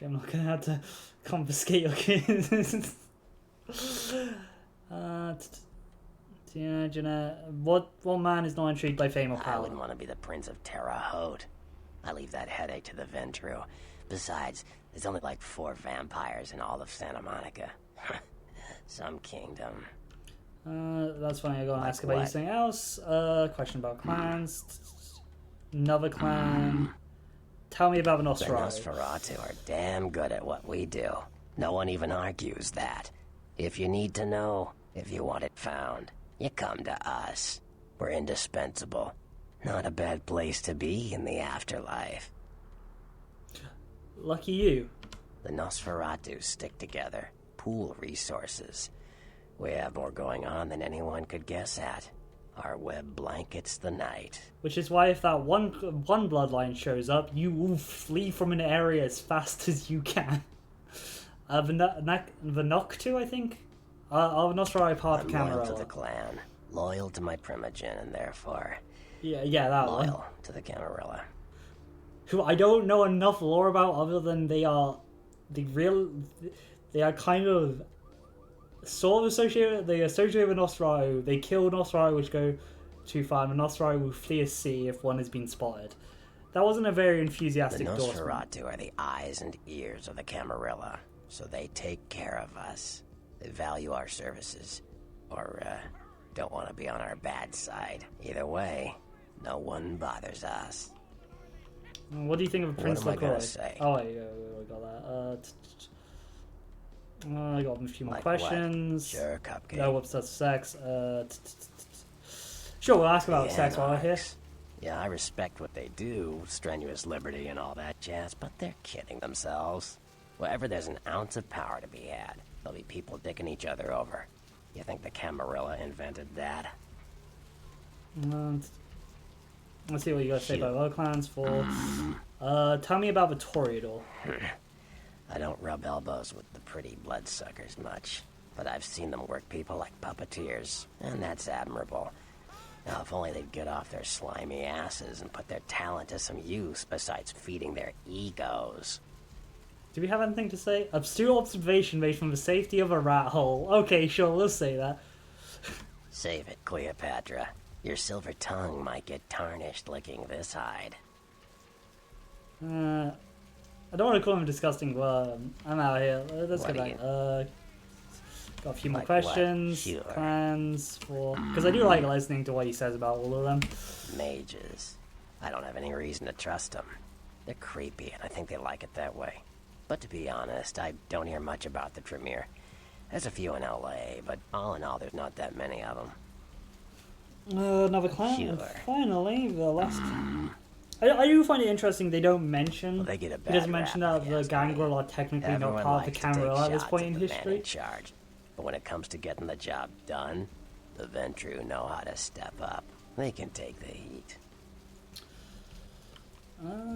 not gonna have to confiscate your kids. Jeanette, what man is not intrigued by fame or I power? wouldn't want to be the Prince of Terre Haute. I leave that headache to the Ventru. Besides, there's only like 4 vampires in all of Santa Monica. Some kingdom. That's funny. I gotta Like ask about you what? something else. Question about clans. Another clan. Tell me about the The Nosferatu. Nosferatu are damn good at what we do. No one even argues that. If you need to know, if you want it found, you come to us. We're indispensable. Not a bad place to be in the afterlife. Lucky you. The Nosferatu stick together, pool resources. We have more going on than anyone could guess at. Our web blankets the night. Which is why if that one bloodline shows up, you will flee from an area as fast as you can. Vnoktu, I think? Nosferatu part of I'm loyal to the Camarilla. clan, loyal to my primogen, and therefore Yeah, that one. loyal to the Camarilla. Who I don't know enough lore about other than they are kind of sort of associated. They associate with Nosferatu. They kill Nosferatu, which go too far, and Nosferatu will flee a sea if one has been spotted. That wasn't a very The enthusiastic endorsement. Nosferatu are the eyes and ears of the Camarilla, so they take care of us. They value our services, or don't want to be on our bad side. Either way, no one bothers us. What do you think of Prince am I gonna LaCroix? say? Oh, wait, I got that. I got a few more Like what? questions. Sure, Cupcake. No, what's that sex? Sure, we'll ask about The sex while we're here. Anarchs. Yeah, I respect what they do, strenuous liberty and all that jazz, but they're kidding themselves. Wherever there's an ounce of power to be had, there'll be people dicking each other over. You think the Camarilla invented that? Let's see what you got to say about other clans. Tell me about the Toreador. I don't rub elbows with the pretty bloodsuckers much, but I've seen them work people like puppeteers, and that's admirable. Now, if only they'd get off their slimy asses and put their talent to some use besides feeding their egos. Do we have anything to say? Astute observation made from the safety of a rat hole. Okay, sure, we'll say that. Save it, Cleopatra. Your silver tongue might get tarnished licking this hide. I don't want to call him disgusting, but I'm out here. Let's What go are back. Got a few more Like what? questions. Sure. Plans for... Because I do like listening to what he says about all of them. Mages. I don't have any reason to trust them. They're creepy, and I think they like it that way. But to be honest, I don't hear much about the Tremere. There's a few in L.A., but all in all, there's not that many of them. Another clan. And Sure. finally, the last... I do find it interesting they don't mention... Well, they get a he bad doesn't mention rap, that if the you ask Gangrel me. are technically Everyone not part of likes the to take Camarilla at this shots point at in the man history. in charge. But when it comes to getting the job done, the Ventru know how to step up. They can take the heat.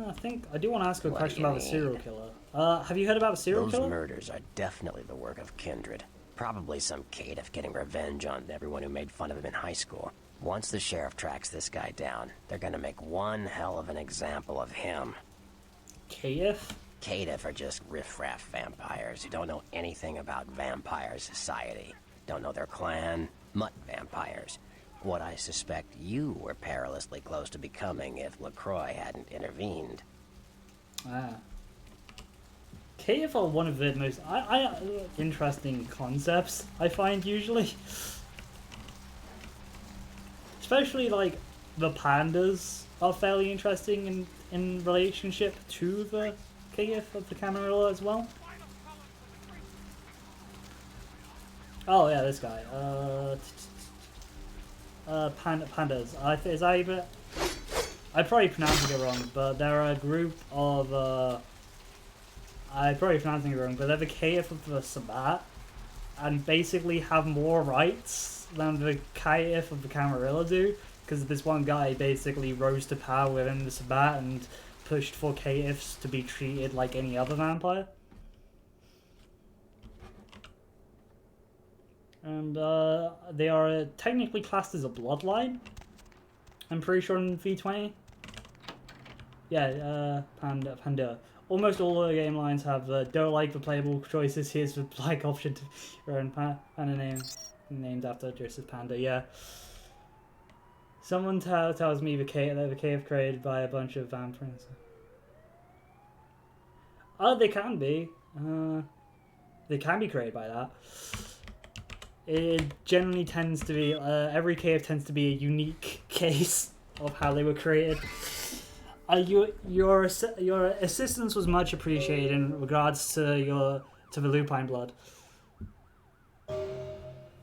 I think I do want to ask you a What question do you about the serial need? killer. Have you heard about the serial Those killer? murders are definitely the work of kindred. Probably some caitiff getting revenge on everyone who made fun of him in high school. Once the sheriff tracks this guy down, they're gonna make one hell of an example of him. Caitiff? Caitiff are just riffraff vampires who don't know anything about vampire society. Don't know their clan, mutt vampires. What I suspect you were perilously close to becoming if LaCroix hadn't intervened. Caitiff are one of the most interesting concepts I find usually. Especially like the pandas are fairly interesting in relationship to the KF of the Camarilla as well. Oh yeah, this guy. Pandas. Is that even? I'm probably pronouncing it wrong, but they're a group of. I'm probably pronouncing it wrong, but they're the KF of the Sabbat, and basically have more rights than the KF of the Camarilla do, because this one guy basically rose to power within the Sabbat and pushed for KFs to be treated like any other vampire. And they are technically classed as a bloodline, I'm pretty sure, in V20. Yeah, Panda. Almost all the game lines have don't like the playable choices. Here's the like option to your own Panda name, named after Joseph Panda. Yeah. Someone tells me the cave created by a bunch of vampires. Oh, they can be. They can be created by that. It generally tends to be every cave tends to be a unique case of how they were created. Your assistance was much appreciated in regards to the lupine blood.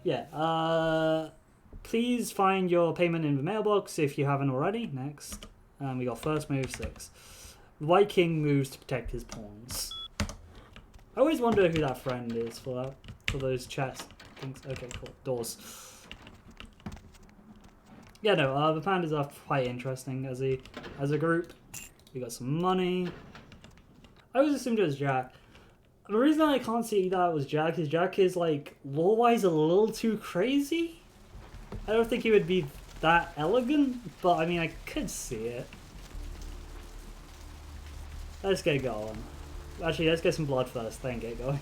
Yeah. Please find your payment in the mailbox if you haven't already. Next, we got first move 6. The White King moves to protect his pawns. I always wonder who that friend is for those chest things. Okay, cool. Doors. Yeah, no, the pandas are quite interesting as a group. We got some money. I always assumed it was Jack. The reason I can't see that it was Jack is like lore-wise a little too crazy. I don't think he would be that elegant, but I mean I could see it. Let's get going. Actually, let's get some blood first, then get going.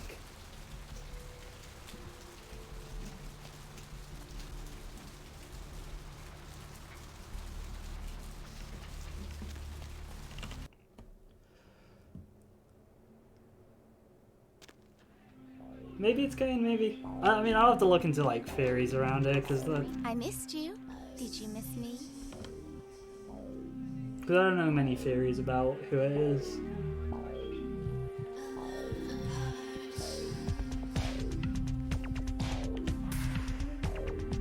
Maybe it's Kane, maybe. I mean, I'll have to look into like theories around it, because I missed you. Did you miss me? I don't know many theories about who it is.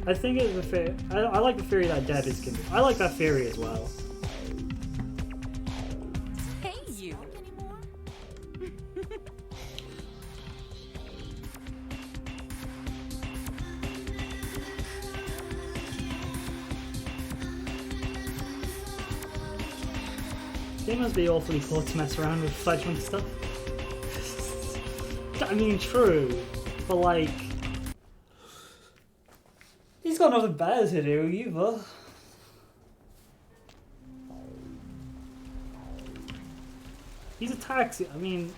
I think it's a theory. I like the theory that Deb is kindred. I like that theory as well. Hey, you. It must be awfully cool to mess around with fledgling stuff. I mean, true, but like, he's got nothing better to do either. He's a taxi. I mean,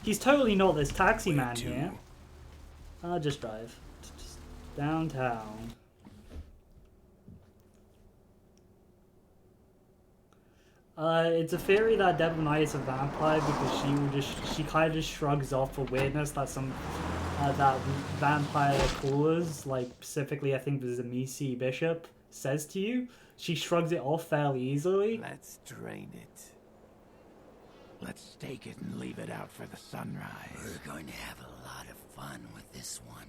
he's totally not this taxi man here. I'll just drive. Just downtown. It's a theory that Deb Knight is a vampire because she kind of just shrugs off the weirdness that some that vampire coolers, like specifically I think the Zamisi Bishop, says to you. She shrugs it off fairly easily. Let's drain it. Let's take it and leave it out for the sunrise. We're going to have a lot of fun with this one.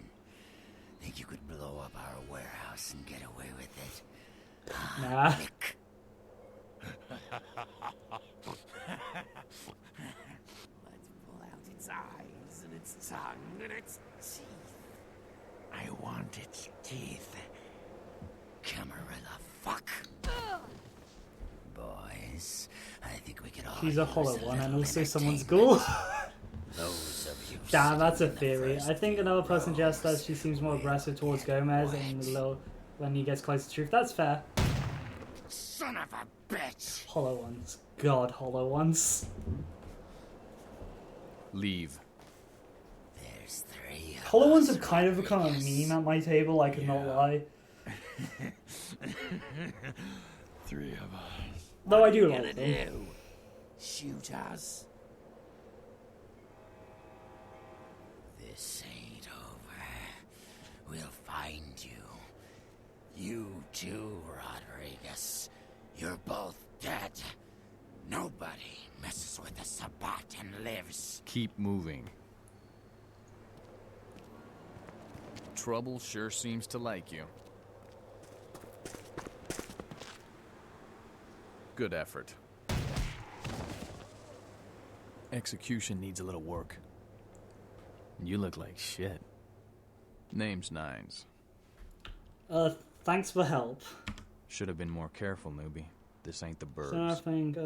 Think you could blow up our warehouse and get away with it? Nah. Nick. Let's pull out its eyes and its tongue and its teeth. I want its teeth. Camarilla, fuck. Boys, I think we could all. She's a hollow one and also someone's ghoul. Those of you. Damn, that's a theory. I think another person suggests that she seems more aggressive towards Gomez and when he gets close to truth. That's fair. Son of a bitch! Hollow ones. God, hollow ones. Leave. There's 3. Hollow ones have kind of become a meme at my table, I could not lie. 3 of us. Though I do What are like you them. gonna do? Shoot us? This ain't over. We'll find you. You too, Rodriguez. You're both dead. Nobody messes with a Sabbat and lives. Keep moving. Trouble sure seems to like you. Good effort. Execution needs a little work. You look like shit. Name's Nines. Thanks for help. Should have been more careful, newbie. This ain't the burbs. So I think,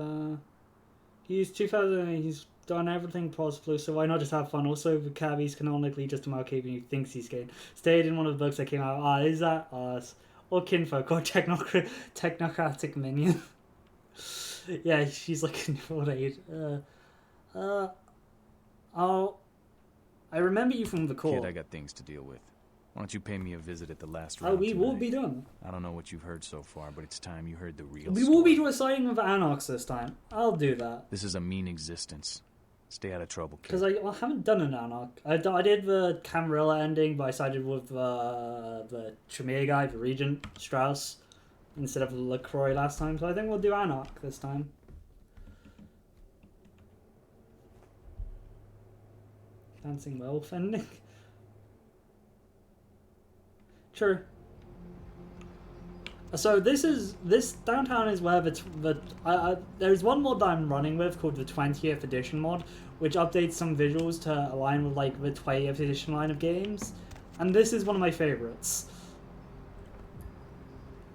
he's 2008, he's done everything possible, so why not just have fun? Also, the cabby's canonically just a Malkavian who thinks he's gay. Stayed in one of the books that came out. Is that us? Or kinfolk, or technocratic minion. Yeah, she's like an old age. I remember you from the call. Kid, I got things to deal with. Why don't you pay me a visit at the last Oh, round we will tonight? be done. I don't know what you've heard so far, but it's time you heard the real We story. will be reciting with Anox this time. I'll do that. This is a mean existence. Stay out of trouble, kid. Because I haven't done an Anarch. I did the Camarilla ending, but I sided with the Tremere guy, the Regent, Strauss, instead of LaCroix last time. So I think we'll do Anarch this time. Dancing Werewolf ending. True. So this downtown is where there's one mod that I'm running with called the 20th edition mod, which updates some visuals to align with like the 20th edition line of games, and this is one of my favorites.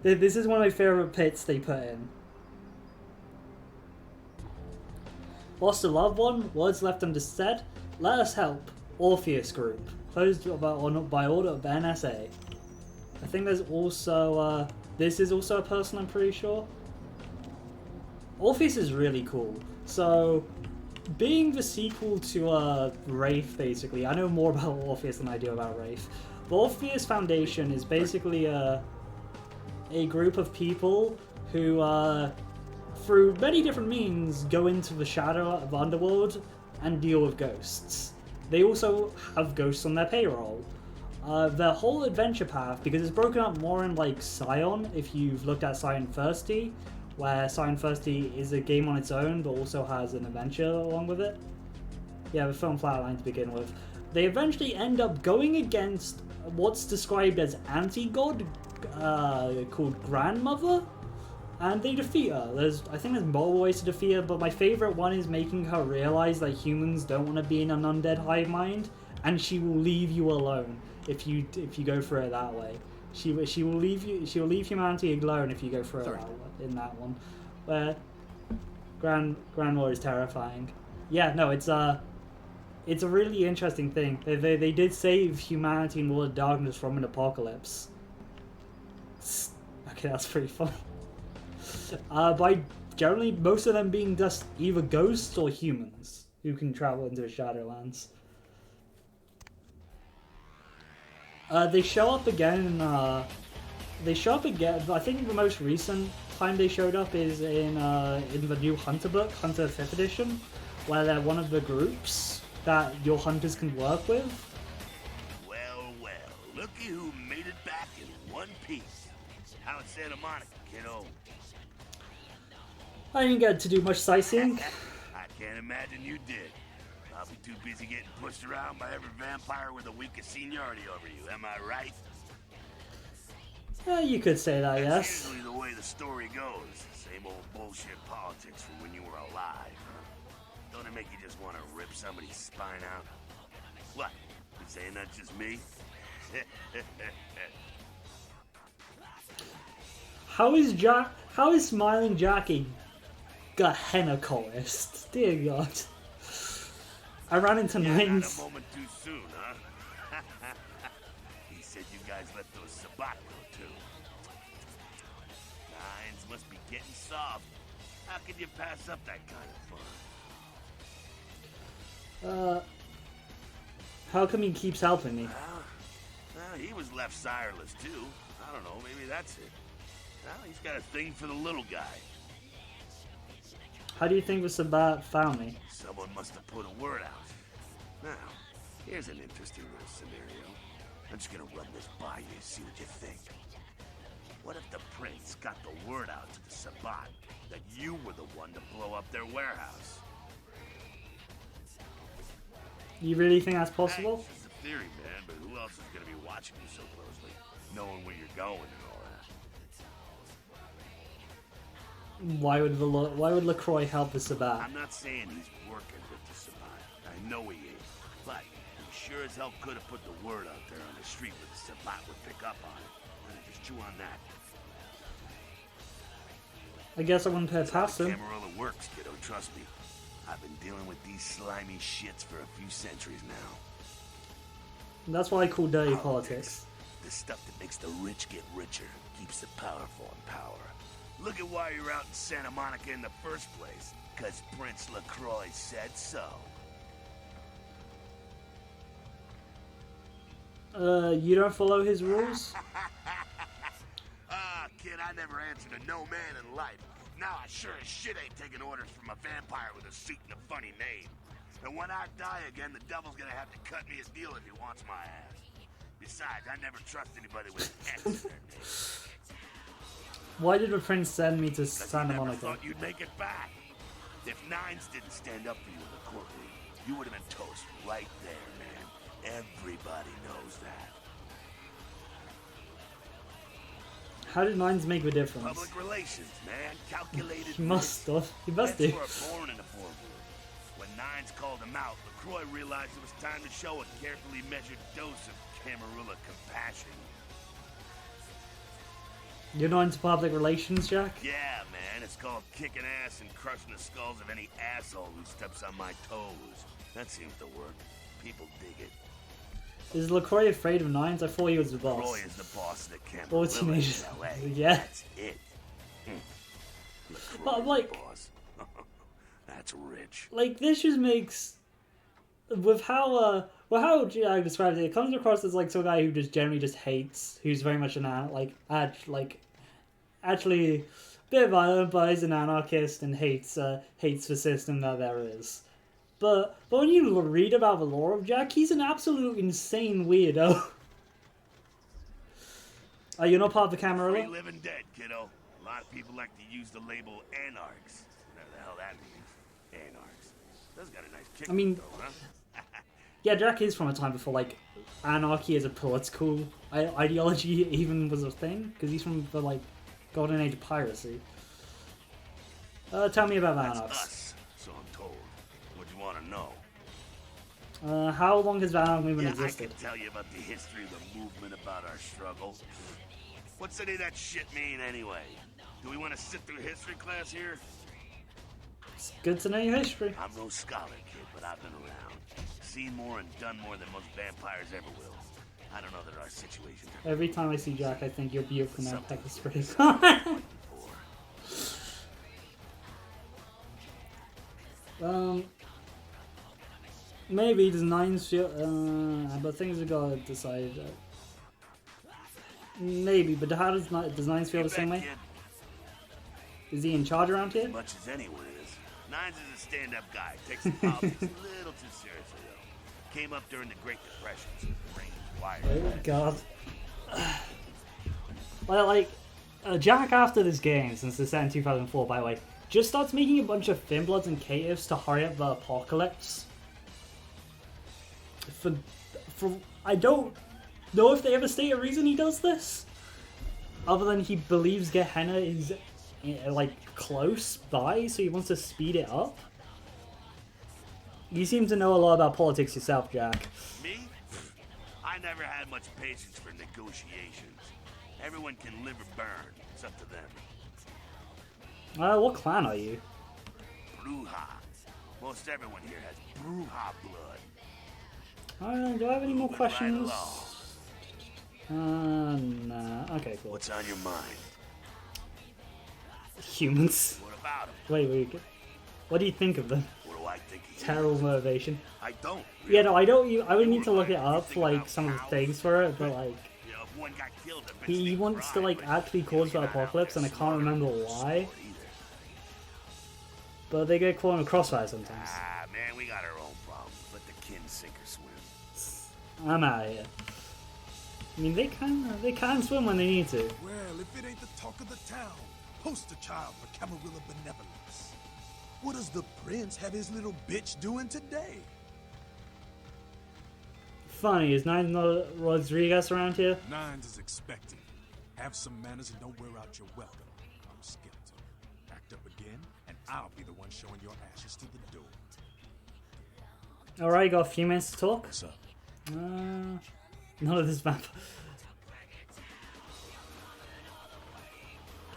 This is one of my favorite pits they put in. Lost a loved one, words left unsaid. Let us help. Orpheus Group, closed by order of NSA. I think there's also this is also a person, I'm pretty sure. Orpheus is really cool. So, being the sequel to Wraith, basically, I know more about Orpheus than I do about Wraith. The Orpheus Foundation is basically a group of people who, through many different means, go into the shadow of Underworld and deal with ghosts. They also have ghosts on their payroll. The whole adventure path, because it's broken up more in like Scion, if you've looked at Scion Thirsty, where Scion Thirsty is a game on its own but also has an adventure along with it. Yeah, the film Flatline to begin with. They eventually end up going against what's described as anti-god, called Grandmother, and they defeat her. I think there's multiple ways to defeat her, but my favourite one is making her realise that humans don't want to be in an undead hive mind, and she will leave you alone if you go through it that way. She will leave humanity alone if you go through it in that one. Where Grandmother is terrifying. Yeah, no, it's a really interesting thing. They did save humanity in World of Darkness from an apocalypse. Okay, that's pretty fun. By generally most of them being just either ghosts or humans who can travel into the Shadowlands. They show up again. I think the most recent time they showed up is in the new Hunter book, Hunter 5th edition, where they're one of the groups that your hunters can work with. Well, looky who made it back in one piece. How it's Santa Monica, kiddo? I didn't get to do much sightseeing. I can't imagine you did. Probably too busy getting pushed around by every vampire with the weakest seniority over you, am I right? Yeah, you could say that, That's yes. usually the way the story goes. Same old bullshit politics from when you were alive. Don't it make you just want to rip somebody's spine out? What? You saying that's just me? How is Smiling Jack a Gehenna cultist? Dear God. I ran into Nines. Not a moment too soon, huh? He said you guys let those Sabbat go too. Nines must be getting soft. How could you pass up that kind of fun? How come he keeps helping me? Well, he was left sireless too. I don't know, maybe that's it. Well, he's got a thing for the little guy. How do you think the Sabbat found me? Someone must have put a word out. Now, here's an interesting little scenario. I'm just gonna run this by you, see what you think. What if the prince got the word out to the Sabbat that you were the one to blow up their warehouse? You really think that's possible? It's just a theory, man, but who else is gonna be watching you so closely, knowing where you're going and all that? Why would LaCroix help the Sabbat? I'm not saying he's working with the Sabbat. I know he is, but he sure as hell could have put the word out there on the street where the Sabbat would pick up on it. Just chew on that. I guess I wouldn't pay past him. Camarilla works, kiddo, trust me. I've been dealing with these slimy shits for a few centuries now. That's why I call dirty politics. The stuff that makes the rich get richer, keeps the powerful in power. Look at why you're out in Santa Monica in the first place. 'Cause Prince LaCroix said so. You don't follow his rules? Kid, I never answered to no man in life. Now I sure as shit ain't taking orders from a vampire with a suit and a funny name. And when I die again, the devil's gonna have to cut me a deal if he wants my ass. Besides, I never trust anybody with an X in their name. Why did the prince send me to Santa I Monica? thought you'd make it back. If Nines didn't stand up for you in the courtroom, you would have been toast right there, man. Everybody knows that. How did Nines make a difference? Public relations, man. Calculated. He must have. He must do. Men were born in a boardroom. When Nines called him out, LaCroix realized it was time to show a carefully measured dose of Camarilla compassion. You're not into public relations, Jack? Yeah, man. It's called kicking ass and crushing the skulls of any asshole who steps on my toes. That seems to work. People dig it. Is LaCroix afraid of Nines? I thought he was the boss. LaCroix is the boss of the Camarilla Or teenagers. in LA. Yeah. That's it. But I'm like... boss. That's rich. Like, this just makes... With how Jack describes it, it comes across as like some guy who just generally just hates, who's very much actually a bit violent, but is an anarchist and hates the system that there is. But when you read about the lore of Jack, he's an absolute insane weirdo. You're not part of the Camarilla? Free living dead, kiddo. A lot of people like to use the label anarchs. Whatever the hell that means. Anarchs. That's got a nice kick. I mean, though, huh? yeah, Jack is from a time before like anarchy as a political ideology even was a thing, because he's from the like golden age of piracy. Tell me about the That's anarchs. us, so I'm told. What do you want to know? How long has the anarch movement I existed? can tell you about the history of the movement, about our struggle. What's any of that shit mean anyway? Do we want to sit through history class here? It's good to know your history. I'm no scholar, kid, but I've been around. Seen more and done more than most vampires ever will. I don't know that our situation... Every time I see Jack, I think you're beautiful now, Pepper Spray. Maybe does Nines feel... but things have got to decide. Maybe, but how does Nines feel the same way? Is he in charge around here? As much as anyone is. Nines is a stand-up guy. Takes the politics a little too seriously, though. Came up during the Great Depression, so the brain is wired. Oh god. Well, like, Jack after this game, since it's set in 2004, by the way, just starts making a bunch of Thin Bloods and caitiffs to hurry up the apocalypse. I don't know if they ever state a reason he does this, other than he believes Gehenna is like close by, so he wants to speed it up. You seem to know a lot about politics yourself, Jack. Me? I never had much patience for negotiations. Everyone can live or burn. It's up to them. What clan are you? Bruja. Most everyone here has Bruja blood. Do I have any more questions? Nah. Okay, cool. What's on your mind? Humans. What about them? Wait. What do you think of them? What do I think of Terrible motivation. I don't. Yeah, no, I don't. I would need to look it up, like some of the things for it, but like, You know, if one got killed, he wants to like actually cause the apocalypse, and I can't remember why. But they get caught in a crossfire sometimes. Ah, man, we got our own problems. Let the kin sink or swim. I'm out of here. I mean, they can swim when they need to. Well, if it ain't the talk of the town, poster child for Camarilla benevolence. What does the prince have his little bitch doing today? Funny, is Nines Rodriguez around here? Nines is expected. Have some manners and don't wear out your welcome. I'm skeleton. Act up again, and I'll be the one showing your ashes to the door. Alright, got a few minutes to talk. What's up? None of this map.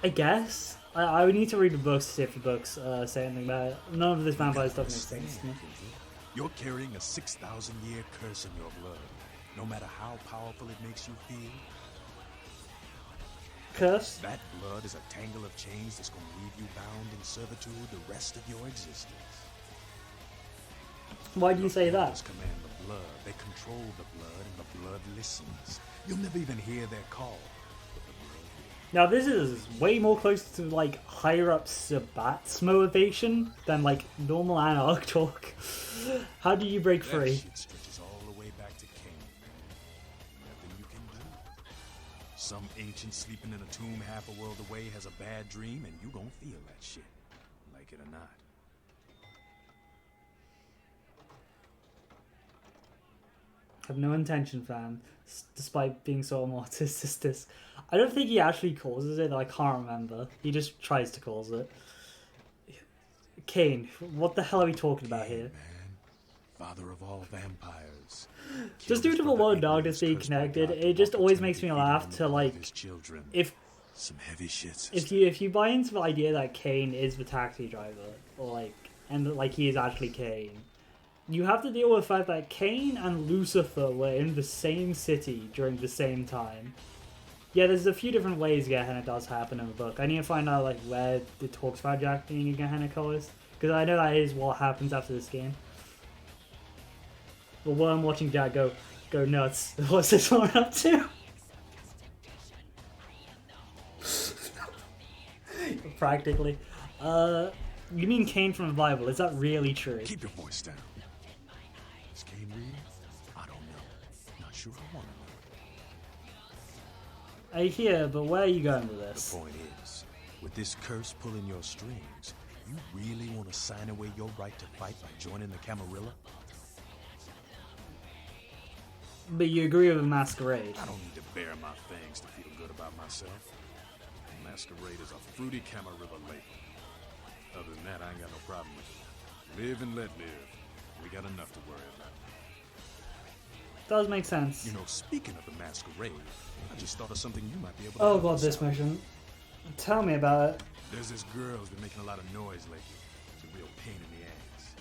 I guess. I would need to read the books to see if the books say anything about it. None of this vampire stuff makes sense to me. You're carrying a 6,000-year curse in your blood. No matter how powerful it makes you feel. Curse? That blood is a tangle of chains that's going to leave you bound in servitude the rest of your existence. Why do you say that? Elders command the blood. They control the blood, and the blood listens. You'll never even hear their call. But the blood will. Now this is way more close to like higher up Sabat's motivation than like normal Anarch talk. How do you break free? That shit stretches all the way back to Cain. Nothing you can do. Some ancient sleeping in a tomb half a world away has a bad dream, and you gon' feel that shit, like it or not. Have no intention, fam. Despite being so mortis. I don't think he actually causes it. I can't remember. He just tries to cause it. Cain, what the hell are we talking about here? Man, father of all vampires. Just due to the World of Darkness being connected, it just always makes me laugh to like if some heavy shit. If you buy into the idea that Cain is the taxi driver, or like and like he is actually Cain, you have to deal with the fact that Cain and Lucifer were in the same city during the same time. Yeah, there's a few different ways Gehenna does happen in the book. I need to find out like where it talks about Jack being a Gehenna colors, because I know that is what happens after this game. But while I'm watching Jack go nuts, what's this one up to? Practically. You mean Cain from the Bible? Is that really true? Keep your voice down. Is Cain real? I don't know. Not sure I want to know. I hear, but where are you going with this? The point is, with this curse pulling your strings, you really want to sign away your right to fight by joining the Camarilla? But you agree with Masquerade. I don't need to bare my fangs to feel good about myself. Masquerade is a fruity Camarilla lady. Other than that, I ain't got no problem with it. Live and let live. We got enough to worry about. Does make sense. You know, speaking of the Masquerade, I just thought of something you might be able to Oh help god, us this out. mission. Tell me about it. There's this girl who's been making a lot of noise lately. It's a real pain in the ass.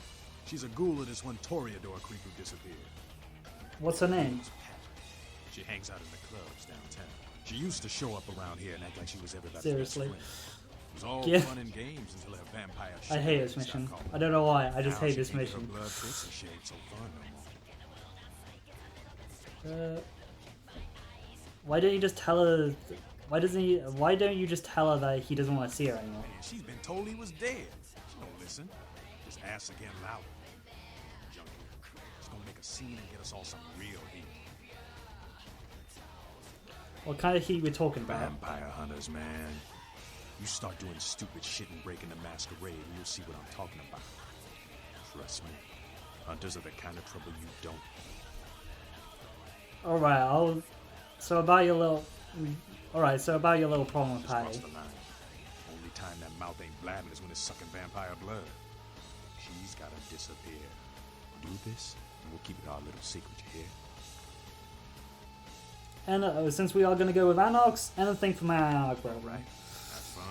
She's a ghoul of this one Toreador creep who disappeared. What's her name? She hangs out in the clubs downtown. She used to show up around here and act like she was everybody's Seriously. best friend. It was all Yeah. fun and games until her vampire I shit hate this stopped mission. calling. I don't know why. I just Now hate she this can't get her mission. blood fixed and she ain't so fun no more. Why don't you just tell her? Why don't you just tell her that he doesn't want to see her anymore? Man, she's been told he was dead. She don't listen. Just ass again louder. Junkie. It's gonna make a scene and get us all some real heat. What kind of heat we're talking about? Vampire hunters, man. You start doing stupid shit and breaking the Masquerade, and you'll see what I'm talking about. Trust me. Hunters are the kind of trouble you don't want. Alright, so about your little problem with Just cross Patty. the line. Only time that mouth ain't blabbing is when it's sucking vampire blood. She's gotta disappear. Do this, and we'll keep it our little secret, you hear? And since we are going to go with Anarchs, anything for my Anarch bro, right? That's fun.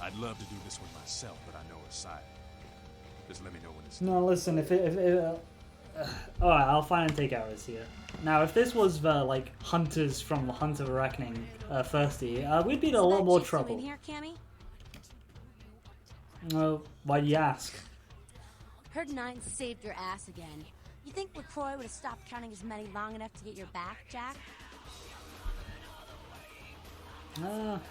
I'd love to do this one myself, but I know her side. Just let me know when it's No, listen, alright, I'll find and take hours here. Now, if this was the, like, hunters from the Hunt of Reckoning, thirsty, we'd be in a lot more trouble. In here, Cammy? Why do you ask? Heard Nine saved your ass again. You think LaCroix would have stopped counting his money long enough to get your back, Jack? What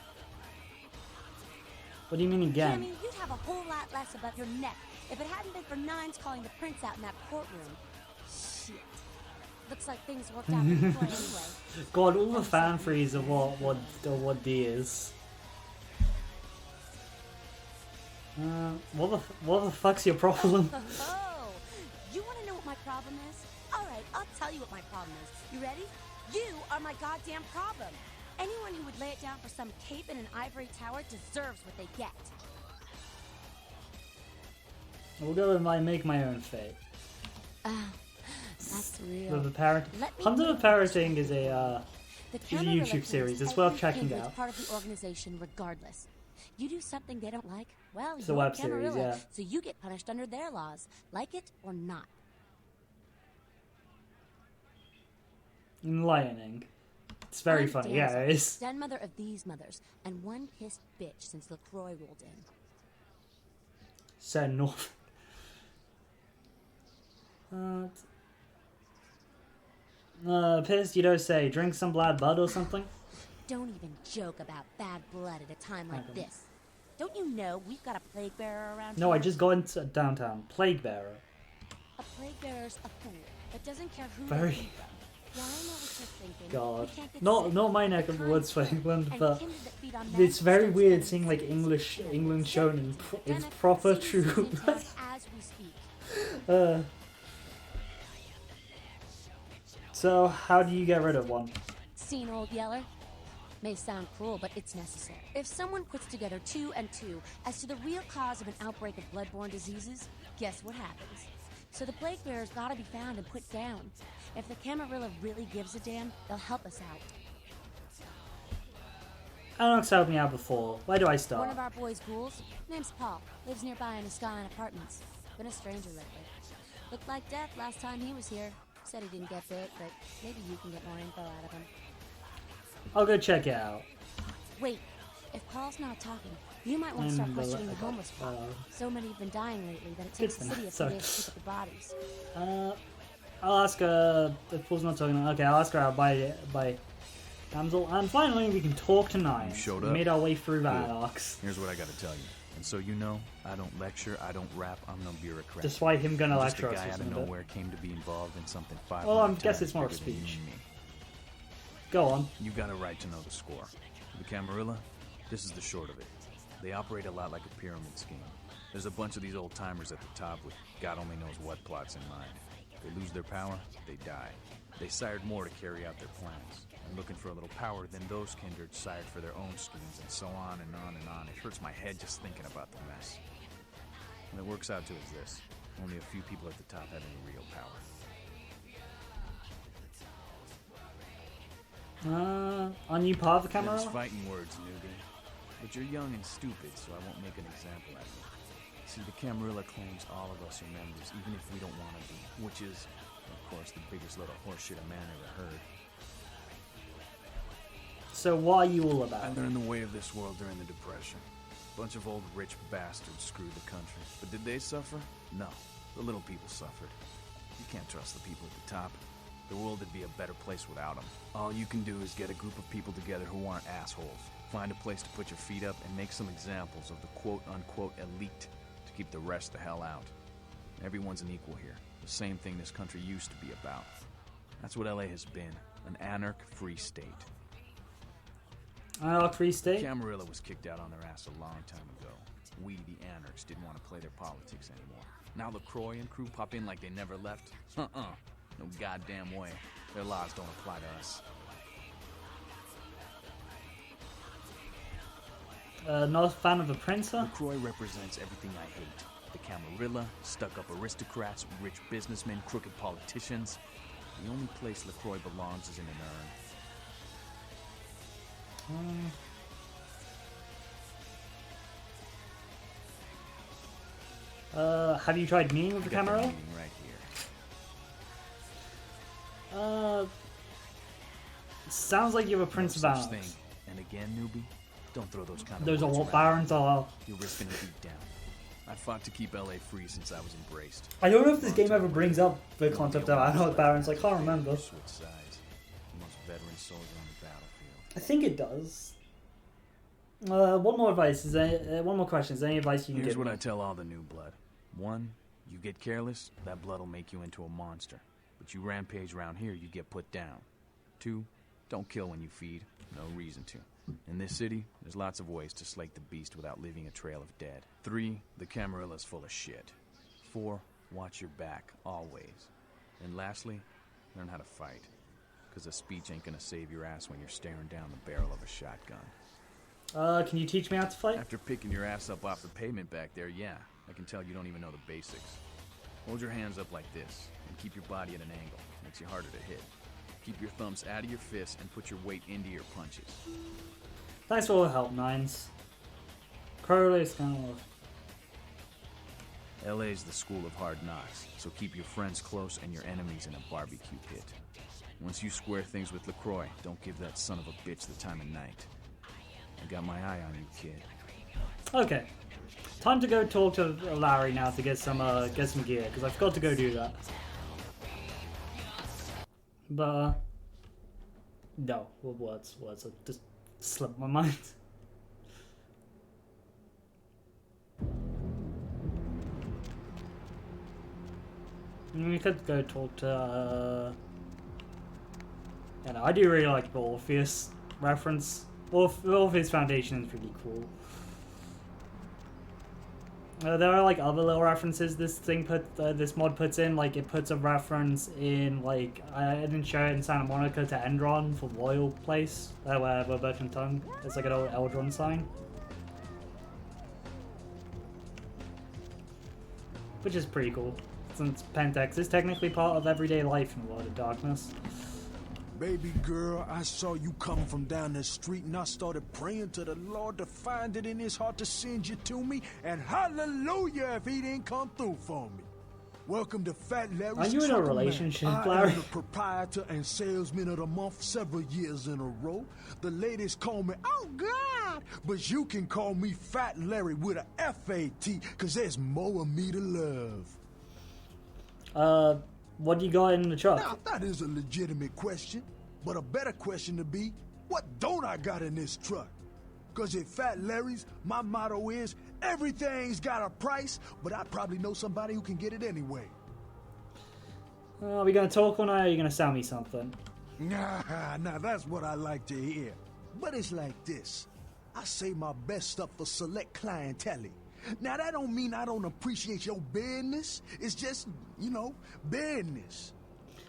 do you mean again? Cammy, you'd have a whole lot less above your neck if it hadn't been for Nines calling the prince out in that courtroom. Shit. Looks like things worked out pretty quick anyway. God, all the fan freeze of what D is. What the fuck's your problem? Oh, you want to know what my problem is? All right, I'll tell you what my problem is. You ready? You are my goddamn problem. Anyone who would lay it down for some cape in an ivory tower deserves what they get. We'll go with my make my own fate. That's real. With the parrot. Hunter the Parroting is a YouTube series. It's worth checking out. Part of the organization, regardless. You do something they don't like, well, It's a you're web series, Camarilla, yeah. so you get punished under their laws, like it or not. Enlightening. It's very I'm funny. Damsel, Yeah, it is. Stun mother of these mothers, and one pissed bitch since LaCroix rolled in. Said North. Pissed, you don't say. Drink some bad blood or something? Don't even joke about bad blood at a time like this. Don't you know we've got a plague bearer around No, here? I just got into downtown. Plague Bearer. A plague bearer's a fool that doesn't care who Very- they came from. Yeah, I know what you're thinking. God. We can't get Not sick. my neck of the woods for England, And but kindred that feed on it's very magic weird stones seeing like England shown in it's Dennis proper seems true. to be in town as we speak. So how do you get rid of one? Seen old Yeller? May sound cruel, but it's necessary. If someone puts together 2 and 2 as to the real cause of an outbreak of bloodborne diseases, guess what happens? So the plague bearer's gotta be found and put down. If the Camarilla really gives a damn, they'll help us out. Alex helped me out before. Where do I One start? of our boys' ghouls, name's Paul, lives nearby in the Skyline Apartments. Been a stranger lately. Looked like death last time he was here. Said he didn't get bit, but maybe you can get more info out of him. I'll go check it out. Wait, if Paul's not talking, you might want to start And questioning the homeless problem. So many have been dying lately that it takes the city a few days to pick up the bodies. I'll ask her if Paul's not talking. Okay, I'll ask her out by Damsel. And finally, we can talk tonight. You showed We up. made our way through that Good. arcs. Here's what I gotta tell you. And so you know, I don't lecture, I don't rap, I'm no bureaucrat. Despite him gonna I'm just lecture a us guy or out of something. nowhere came to be involved in something 500 Well, I guess times it's more of a bigger than you speech. and me. Go on. You got a right to know the score. The Camarilla, this is the short of it. They operate a lot like a pyramid scheme. There's a bunch of these old timers at the top with God only knows what plots in mind. They lose their power, they die. They sired more to carry out their plans. And looking for a little power, then those kindred sired for their own schemes, and so on and on and on. It hurts my head just thinking about the mess. What it works out to is this. Only a few people at the top have any real power. Aren't you part of the camera? Them's fighting words, newbie. But you're young and stupid, so I won't make an example out of you. See, the Camarilla claims all of us are members, even if we don't want to be. Which is, of course, the biggest load of horseshit a man ever heard. So what are you all I about? learned the way of this world during the Depression. A bunch of old rich bastards screwed the country. But did they suffer? No. The little people suffered. You can't trust the people at the top. The world would be a better place without them. All you can do is get a group of people together who aren't assholes. Find a place to put your feet up and make some examples of the quote-unquote elite to keep the rest the hell out. Everyone's an equal here. The same thing this country used to be about. That's what LA has been. An anarch-free state. Anarch-free state? Camarilla was kicked out on their ass a long time ago. We, the anarchs, didn't want to play their politics anymore. Now LaCroix and crew pop in like they never left? No goddamn way. Their laws don't apply to us. Not a fan of the prince, huh? LaCroix represents everything I hate. The Camarilla, stuck-up aristocrats, rich businessmen, crooked politicians. The only place LaCroix belongs is in an urn. Have you tried meeting with the I got that camera? meeting right here. Sounds like you're a prince No of such Barons. thing. And again, newbie, don't throw those kind of Those are words what around. barons are. You're risking a beat down. I fought to keep LA free since I was embraced. I don't know if this game ever brings up the concept of anarch barons. I can't remember. Switch sides. The most veteran soldier on the battlefield. I think it does. One more advice. One more question. Is there any advice you can Here's give what me? I tell all the new blood. 1, you get careless, that blood will make you into a monster. But you rampage around here, you get put down. 2, don't kill when you feed. No reason to. In this city, there's lots of ways to slake the beast without leaving a trail of dead. 3, the Camarilla's full of shit. 4, watch your back, always. And lastly, learn how to fight. Because a speech ain't gonna save your ass when you're staring down the barrel of a shotgun. Can you teach me how to fight? After picking your ass up off the pavement back there, yeah. I can tell you don't even know the basics. Hold your hands up like this, and keep your body at an angle. Makes you harder to hit. Keep your thumbs out of your fists and put your weight into your punches. Thanks for all the help, Nines. Crowley's kind of... LA's the school of hard knocks, so keep your friends close and your enemies in a barbecue pit. Once you square things with LaCroix, don't give that son of a bitch the time of night. I got my eye on you, kid. Okay. Time to go talk to Larry now to get some gear, because I forgot to go do that. But, no, words, I just slipped my mind. We could go talk to, I do really like the Orpheus reference. Orpheus Foundation is pretty cool. There are like other little references this mod puts in, like it puts a reference in, like, I didn't show it in Santa Monica to Endron for Royal Place, where Bertrand Tongue, it's like an old Eldron sign. Which is pretty cool, since Pentex is technically part of everyday life in World of Darkness. Baby girl, I saw you coming from down the street and I started praying to the Lord to find it in his heart to send you to me, and hallelujah if he didn't come through for me. Welcome to Fat Larry's Are you in a relationship, Larry? I am the proprietor and salesman of the month several years in a row. The ladies call me, oh God, but you can call me Fat Larry with a F-A-T, cause there's more of me to love. What do you got in the truck? Now, that is a legitimate question, but a better question to be, what don't I got in this truck? Because at Fat Larry's, my motto is, everything's got a price, but I probably know somebody who can get it anyway. Are we going to talk or not? Are you going to sell me something? Nah, now that's what I like to hear. But it's like this. I save my best stuff for select clientele. Now, that don't mean I don't appreciate your business. It's just, business.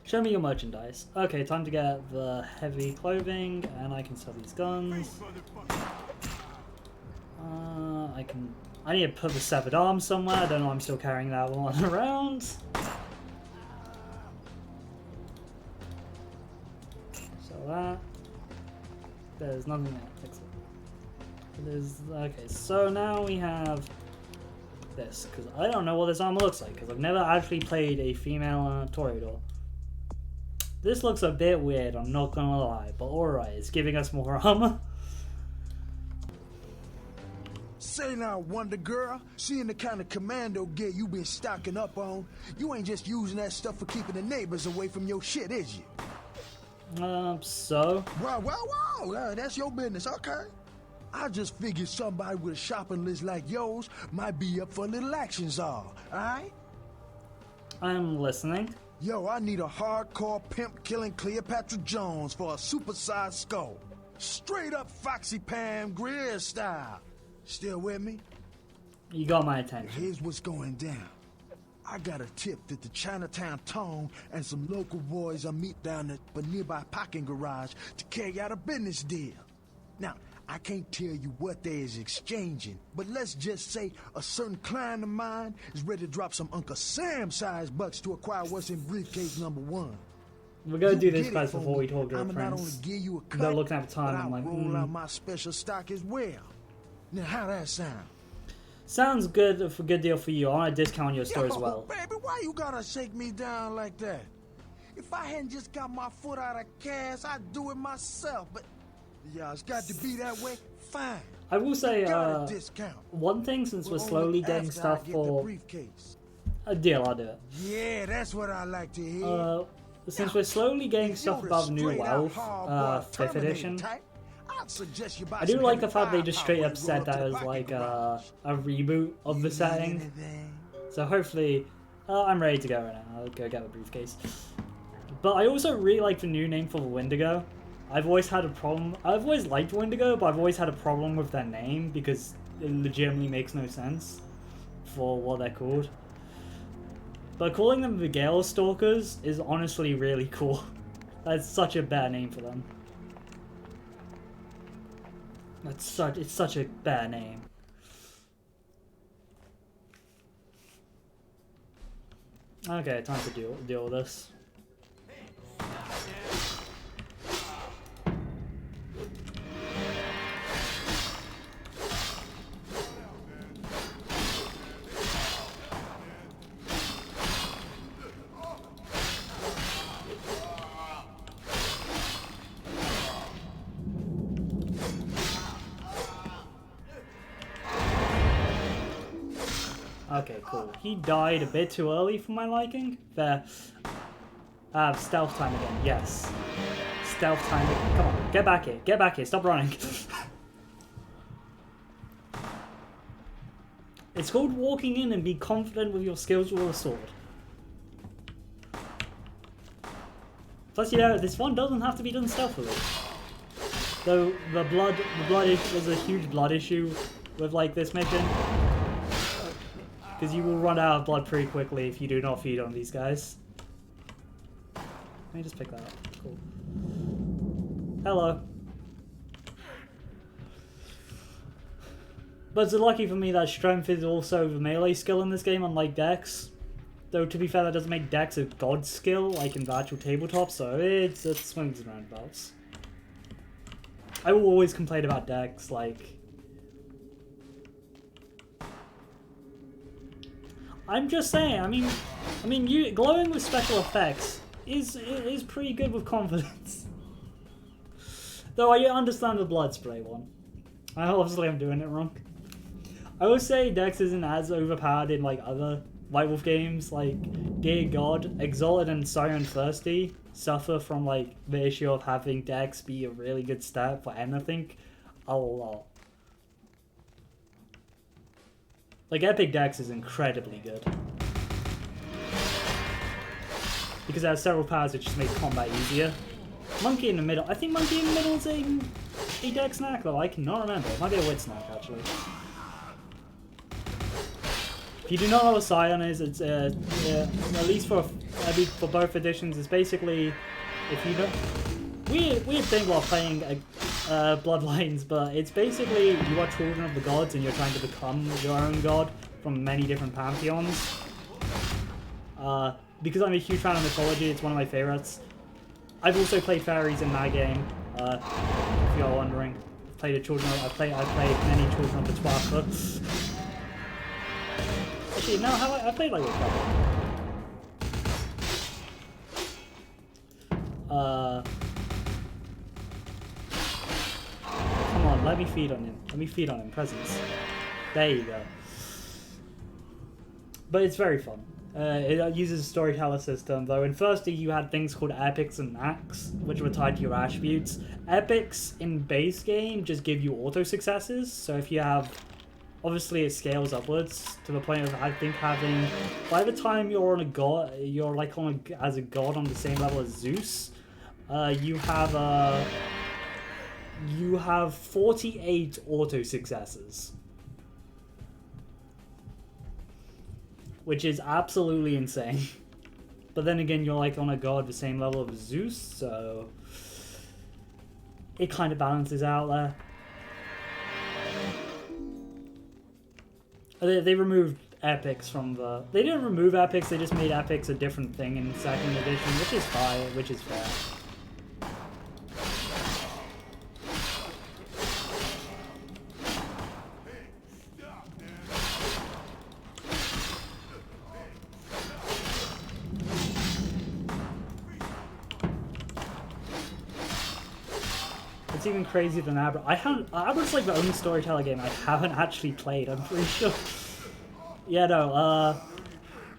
Show me your merchandise. Okay, time to get the heavy clothing, and I can sell these guns. I need to put the severed arm somewhere. I don't know, I'm still carrying that one around. So that. There's nothing there. Excellent. Okay, so now we have this, because I don't know what this armor looks like, because I've never actually played a female Toreador. This looks a bit weird, I'm not gonna lie, but alright, it's giving us more armor. Say now, Wonder Girl, seeing the kind of commando gear you been stocking up on, you ain't just using that stuff for keeping the neighbors away from your shit, is you? So? Well, that's your business, okay? I just figured somebody with a shopping list like yours might be up for a little action, all right? I'm listening. Yo, I need a hardcore pimp killing Cleopatra Jones for a supersized skull. Straight up Foxy Pam Grier style. Still with me? You got my attention. Here's what's going down. I got a tip that the Chinatown Tone and some local boys I meet down at the nearby parking garage to carry out a business deal. Now, I can't tell you what they is exchanging, but let's just say a certain client of mine is ready to drop some Uncle Sam-sized bucks to acquire what's in briefcase number 1. We're gonna do this first before we talk to our I'ma not only friends. give you a cut, They're looking at the but time. I'll I'm like, roll out my special stock as well. Now, how that sound? Sounds good. For good deal for you. I want a discount on your store as well. Baby, why you gotta shake me down like that? If I hadn't just got my foot out of cash, I'd do it myself. But yeah, it's got to be that way. Fine. I will say, got a discount. one thing, since we're slowly getting stuff for a deal, I'll do it. Yeah, that's what I like to hear. Since we're slowly getting stuff about the new Wealth, 5th edition, I do like the fact they just straight up said that as like a reboot of the setting. So hopefully, I'm ready to go right now. I'll go get the briefcase. But I also really like the new name for the Wendigo. I've always liked Wendigo, but I've always had a problem with their name because it legitimately makes no sense for what they're called. But calling them the Gale Stalkers is honestly really cool. That's such a bad name for them. It's such a bad name. Okay, time to deal with this. Okay, cool. He died a bit too early for my liking. There. Stealth time again. Yes. Stealth time. Come on, get back here. Get back here. Stop running. It's called walking in and be confident with your skills with a sword. Plus, you know, this one doesn't have to be done stealthily. Though the blood there's a huge blood issue with like this mission. Because you will run out of blood pretty quickly if you do not feed on these guys. Let me just pick that up. Cool. Hello. But it's lucky for me that strength is also the melee skill in this game, unlike Dex. Though, to be fair, that doesn't make Dex a god skill, like in the actual tabletop, so it swings and roundabouts. I will always complain about Dex, like... I'm just saying, I mean, you glowing with special effects is pretty good with confidence. Though I understand the blood spray one. Obviously I'm doing it wrong. I would say Dex isn't as overpowered in like other White Wolf games, like Dear God, Exalted and Siren Thirsty suffer from like the issue of having Dex be a really good stat for anything a lot. Like, Epic Dex is incredibly good. Because it has several powers that just make combat easier. Monkey in the Middle. I think Monkey in the Middle is a Dex snack, though. I cannot remember. It might be a wit snack, actually. If you do not know what Scion is, it's, at least for both editions, it's basically, if you don't... Weird thing while playing Bloodlines, but it's basically you are children of the gods and you're trying to become your own god from many different pantheons. Because I'm a huge fan of mythology, it's one of my favorites. I've also played fairies in that game, if you're wondering. I played many children of the Twelfth. Actually, no, I played like a couple. Come on, let me feed on him. Let me feed on him. Presents. There you go. But it's very fun. It uses a storyteller system, though. In firstly, you had things called epics and max, which were tied to your attributes. Epics in base game just give you auto successes. So if you have, obviously, it scales upwards to the point of I think having, by the time you're on a god, you're like as a god on the same level as Zeus. You have 48 auto successes. Which is absolutely insane. But then again, you're like on a god the same level of Zeus, so it kind of balances out there. They removed epics from the... They didn't remove epics, they just made epics a different thing in 2nd edition, which is fine, which is fair. Even crazier than Abra. Abra's like the only storyteller game I haven't actually played, I'm pretty sure. Yeah, no,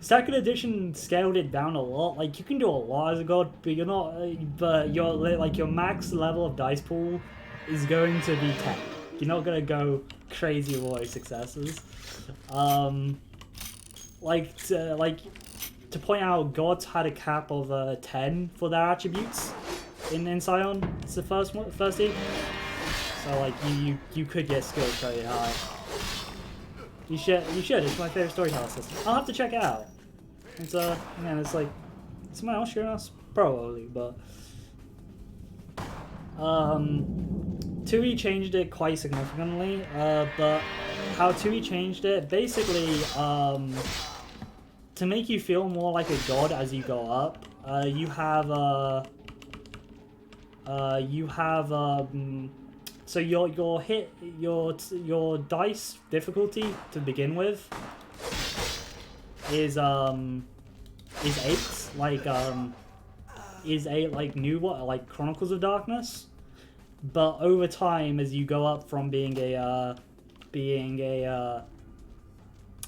2nd edition scaled it down a lot. Like, you can do a lot as a god, but you're not, but your max level of dice pool is going to be 10. You're not gonna go crazy with all successes. to point out, gods had a cap of 10 for their attributes in Scion. It's the first seed. So like you could get skills very high. You should. It's my favorite storytelling system. I'll have to check it out. It's man, it's like someone else sure enough probably, but 2E changed it quite significantly. But how 2E changed it, basically, to make you feel more like a god as you go up, you have so your dice difficulty to begin with is 8, like new like Chronicles of Darkness, but over time as you go up from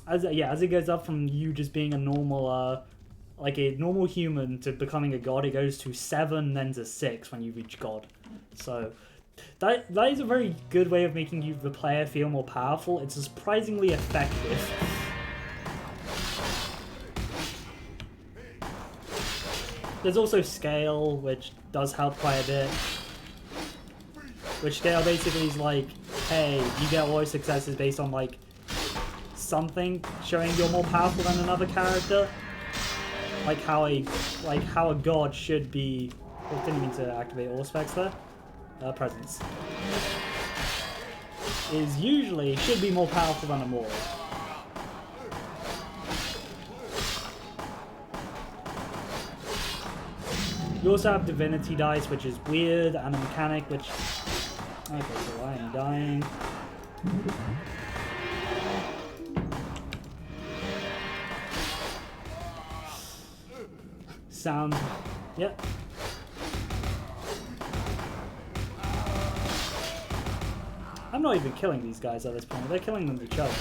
as it goes up from you just being a normal like a normal human to becoming a god, it goes to 7 then to 6 when you reach god. So that is a very good way of making the player feel more powerful. It's surprisingly effective. There's also scale, which does help quite a bit. Which scale basically is like, hey, you get all your successes based on like something showing you're more powerful than another character. Like how a god should be. I didn't mean to activate all specs there. Presence should be more powerful than a mortal. You also have divinity dice, which is weird, and a mechanic, which... Okay, so I am dying. Sound... Yep. I'm not even killing these guys at this point. They're killing them each other.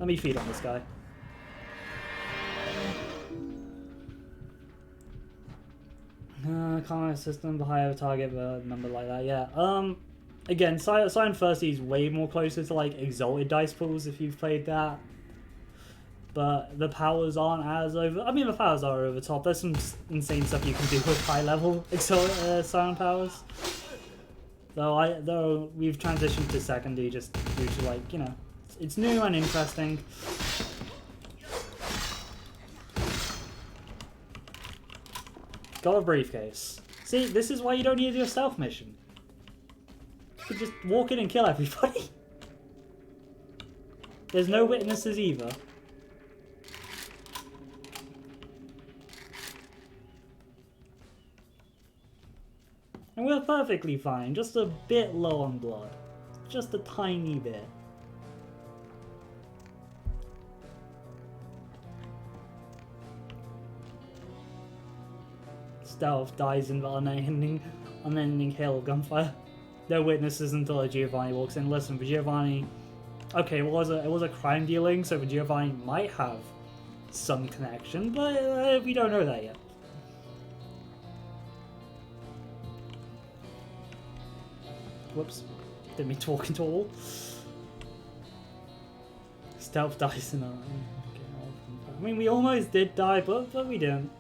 Let me feed on this guy. Combat system, the higher target number like that, yeah. Again, Scion First is way more closer to like Exalted Dice Pools if you've played that. But the powers aren't as over... I mean, the powers are over the top. There's some insane stuff you can do with high level Scion powers. Though we've transitioned to Second D just due to like, you know, it's new and interesting. Got a briefcase. See, this is why you don't need your stealth mission. You could just walk in and kill everybody. There's no witnesses either. And we're perfectly fine, just a bit low on blood. Just a tiny bit. Stealth dies in the unending hail of gunfire. No witnesses until Giovanni walks in. Listen, for Giovanni... Okay, it was a crime dealing, so Giovanni might have some connection, but we don't know that yet. Whoops. Didn't mean to walk into a wall. Stealth dies in a... I mean, we almost did die, but we didn't.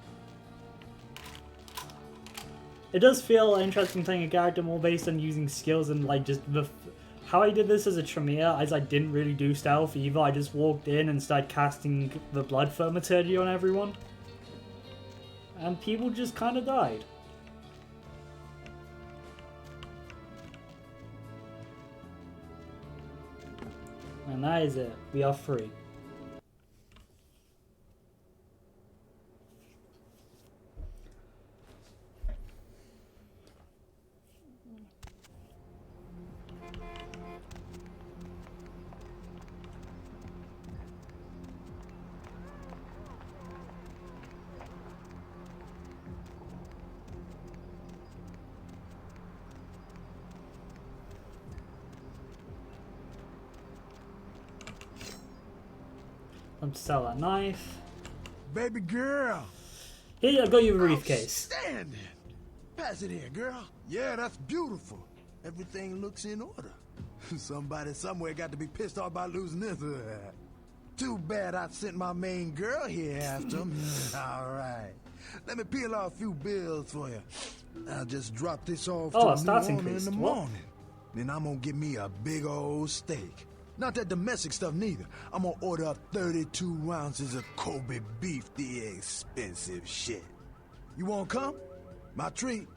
It does feel interesting playing a character more based on using skills and like just the... How I did this as a Tremere, as I didn't really do stealth either. I just walked in and started casting the Blood Thaumaturgy on everyone. And people just kind of died. And that is it. We are free. Let's sell that knife. Baby girl. Here, I got you a briefcase. Outstanding. Pass it here, girl. Yeah, that's beautiful. Everything looks in order. Somebody somewhere got to be pissed off by losing this. Too bad I sent my main girl here after him. All right. Let me peel off a few bills for you. I'll just drop this off to the new owner in the morning. Then I'm gonna get me a big old steak. Not that domestic stuff neither. I'm gonna order up 32 ounces of Kobe beef, the expensive shit. You wanna come? My treat.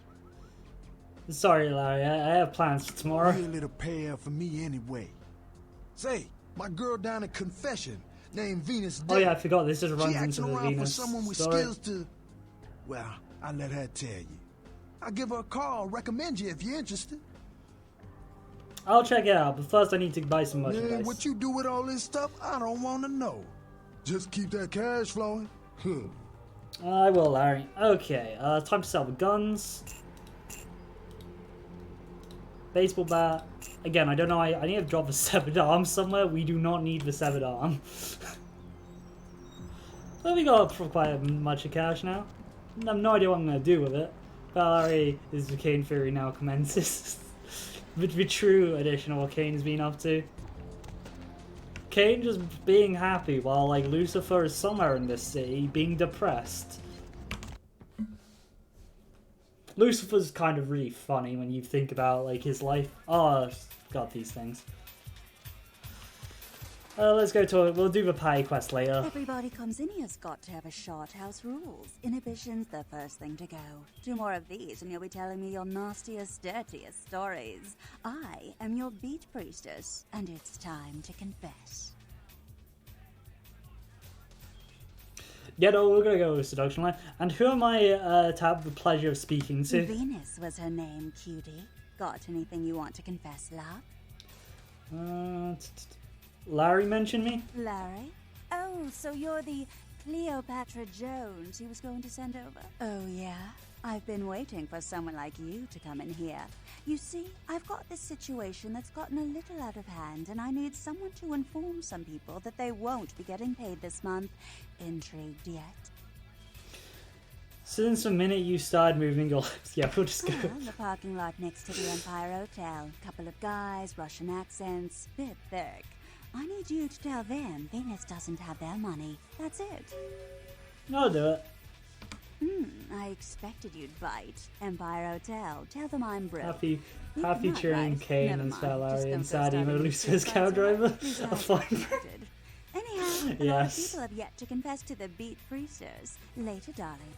Sorry, Larry, I have plans for tomorrow. Be a little pale for me anyway. Say, my girl down at Confession, named Venus. Oh yeah, I forgot this just runs she into the around Venus for someone with story. skills to. Well, I'll let her tell you. I'll give her a call, recommend you if you're interested. I'll check it out, but first I need to buy some merchandise. Man, what you do with all this stuff, I don't want to know. Just keep that cash flowing. I will, Larry. Okay, time to sell the guns. Baseball bat. Again, I don't know, I need to drop the severed arm somewhere. We do not need the severed arm. Well, we got quite much of cash now. I have no idea what I'm going to do with it. Larry is the Kane Fury now commences. the true edition of what Kane's been up to. Kane just being happy while like Lucifer is somewhere in this city being depressed. Lucifer's kind of really funny when you think about like his life. Oh, I've got these things. Let's go to we'll do the pie quest later. Everybody comes in here's got to have a shot. House rules. Inhibition's the first thing to go. 2 more of these and you'll be telling me your nastiest, dirtiest stories. I am your beat priestess, and it's time to confess. Yeah, no, we're gonna go with seduction line. And who am I to have the pleasure of speaking to? Venus was her name, cutie. Got anything you want to confess, love? Larry mentioned me? Larry? Oh, so you're the Cleopatra Jones he was going to send over? Oh, yeah? I've been waiting for someone like you to come in here. You see, I've got this situation that's gotten a little out of hand, and I need someone to inform some people that they won't be getting paid this month. Intrigued yet? Since the minute you started moving your lips, yeah, we'll just go. The parking lot next to the Empire Hotel. Couple of guys, Russian accents, bit thick. I need you to tell them Venus doesn't have their money. That's it. I'll do it. I expected you'd bite. Empire Hotel. Tell them I'm broke. Happy cheering Kane and Larry and sad emo Lucifer's cow driver. A fine. Anyhow, a lot of people have yet to confess to the beat priestess. Later, darling.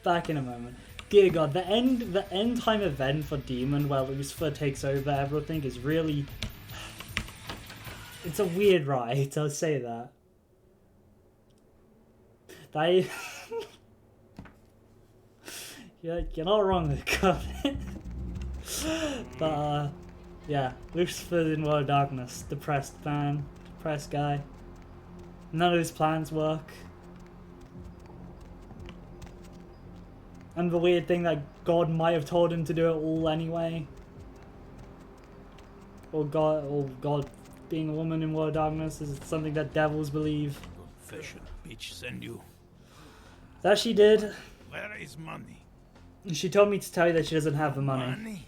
Back in a moment. Dear God, the end time event for Demon where Lucifer takes over everything is really. It's a weird ride, I'll say that. You're not wrong with Covenant. But, yeah, Lucifer's in World of Darkness. Depressed man, depressed guy. None of his plans work. And the weird thing that God might have told him to do it all anyway. Or God being a woman in World of Darkness is something that devils believe. Confession, bitch, send you. That she did. Where is money? She told me to tell you that she doesn't have the money.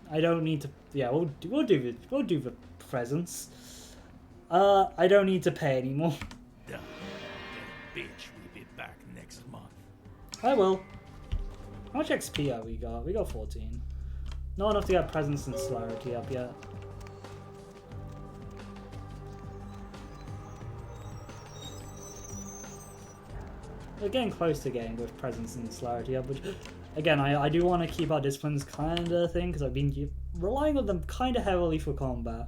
I don't need to. Yeah, we'll do the presents. I don't need to pay anymore. That bitch will be back next month. I will. How much XP have we got? We got 14. Not enough to get presence and celerity up yet. We're getting close to getting with presence and celerity up, which, again, I do want to keep our disciplines kind of thing, because I've been relying on them kind of heavily for combat.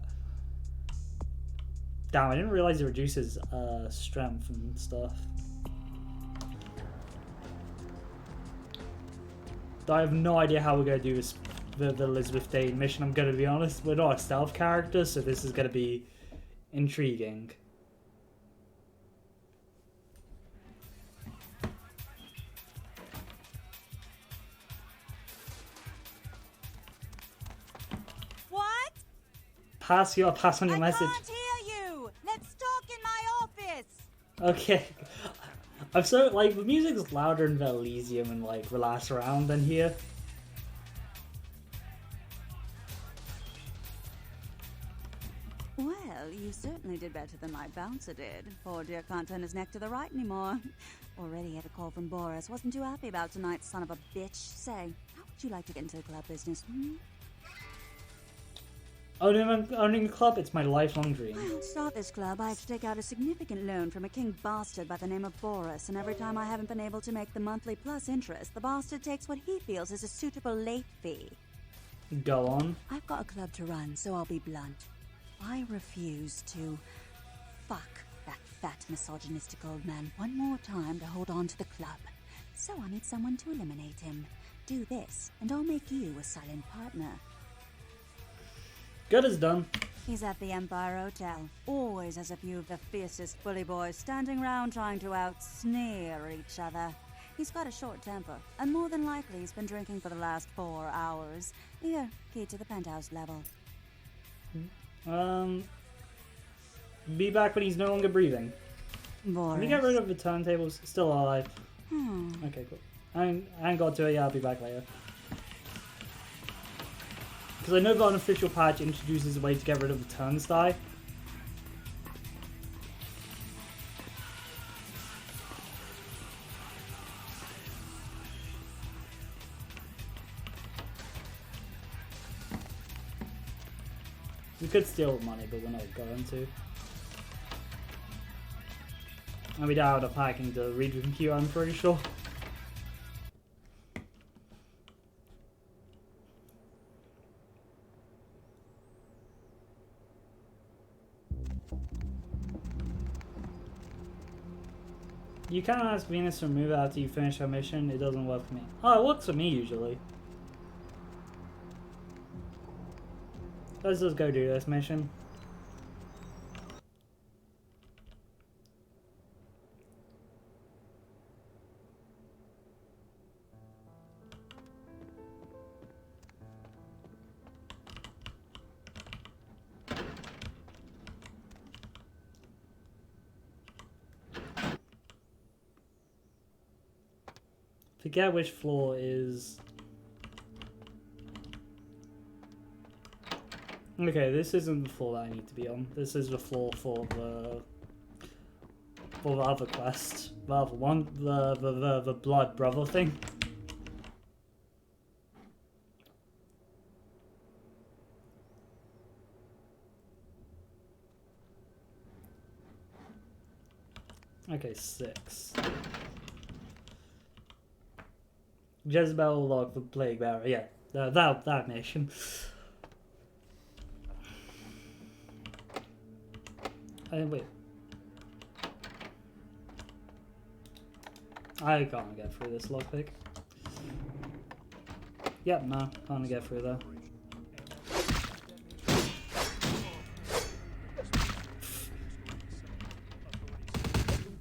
Damn, I didn't realize it reduces strength and stuff. I have no idea how we're going to do this, the Elizabeth Day mission, I'm going to be honest. We're not a stealth character, so this is going to be intriguing. What? Pass on your message. I can't hear you. Let's talk in my office. Okay. I'm so, like, the music's louder in the Elysium and, like, Relax Around than here. Well, you certainly did better than my bouncer did. Poor dear can't turn his neck to the right anymore. Already had a call from Boris. Wasn't too happy about tonight's son of a bitch. Say, how would you like to get into the club business, Owning a club, it's my lifelong dream. To start this club, I have to take out a significant loan from a king bastard by the name of Boris, and every time I haven't been able to make the monthly plus interest, the bastard takes what he feels is a suitable late fee. Go on. I've got a club to run, so I'll be blunt. I refuse to fuck that fat misogynistic old man one more time to hold on to the club. So I need someone to eliminate him. Do this, and I'll make you a silent partner. Good as done. He's at the Empire Hotel. Always has a few of the fiercest bully boys standing round trying to out-sneer each other. He's got a short temper, and more than likely he's been drinking for the last 4 hours. Here, key to the penthouse level. Be back when he's no longer breathing. Boris. Can we get rid of the turntables? Still alive. Okay, cool. I ain't got to it yet, I'll be back later. Because I know the unofficial patch introduces a way to get rid of the turnstile. We could steal money, but we're not going to. And we don't have the packing to read the queue, I'm pretty sure. You can ask Venus to remove it after you finish her mission. It doesn't work for me. Oh, it works for me usually. Let's just go do this mission. Forget which floor is... Okay, this isn't the floor that I need to be on. This is the floor for the other quest. The other one. The blood brother thing. Okay, 6. Jezebel log the plague bearer, yeah. That mission. Wait. I can't get through this lockpick. Yep, no, can't get through there.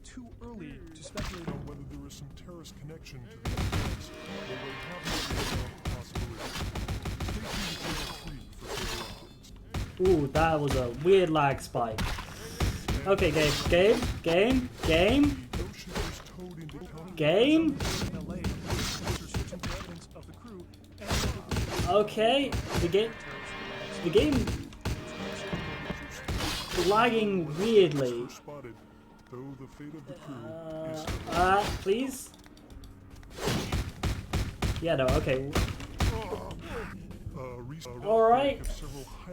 Too early to speculate on whether there is some terrorist connection to the events, although we haven't ruled out the possibility. Ooh, that was a weird lag spike. Okay, game. Okay, the game lagging weirdly. Please? Yeah, no, okay. Alright.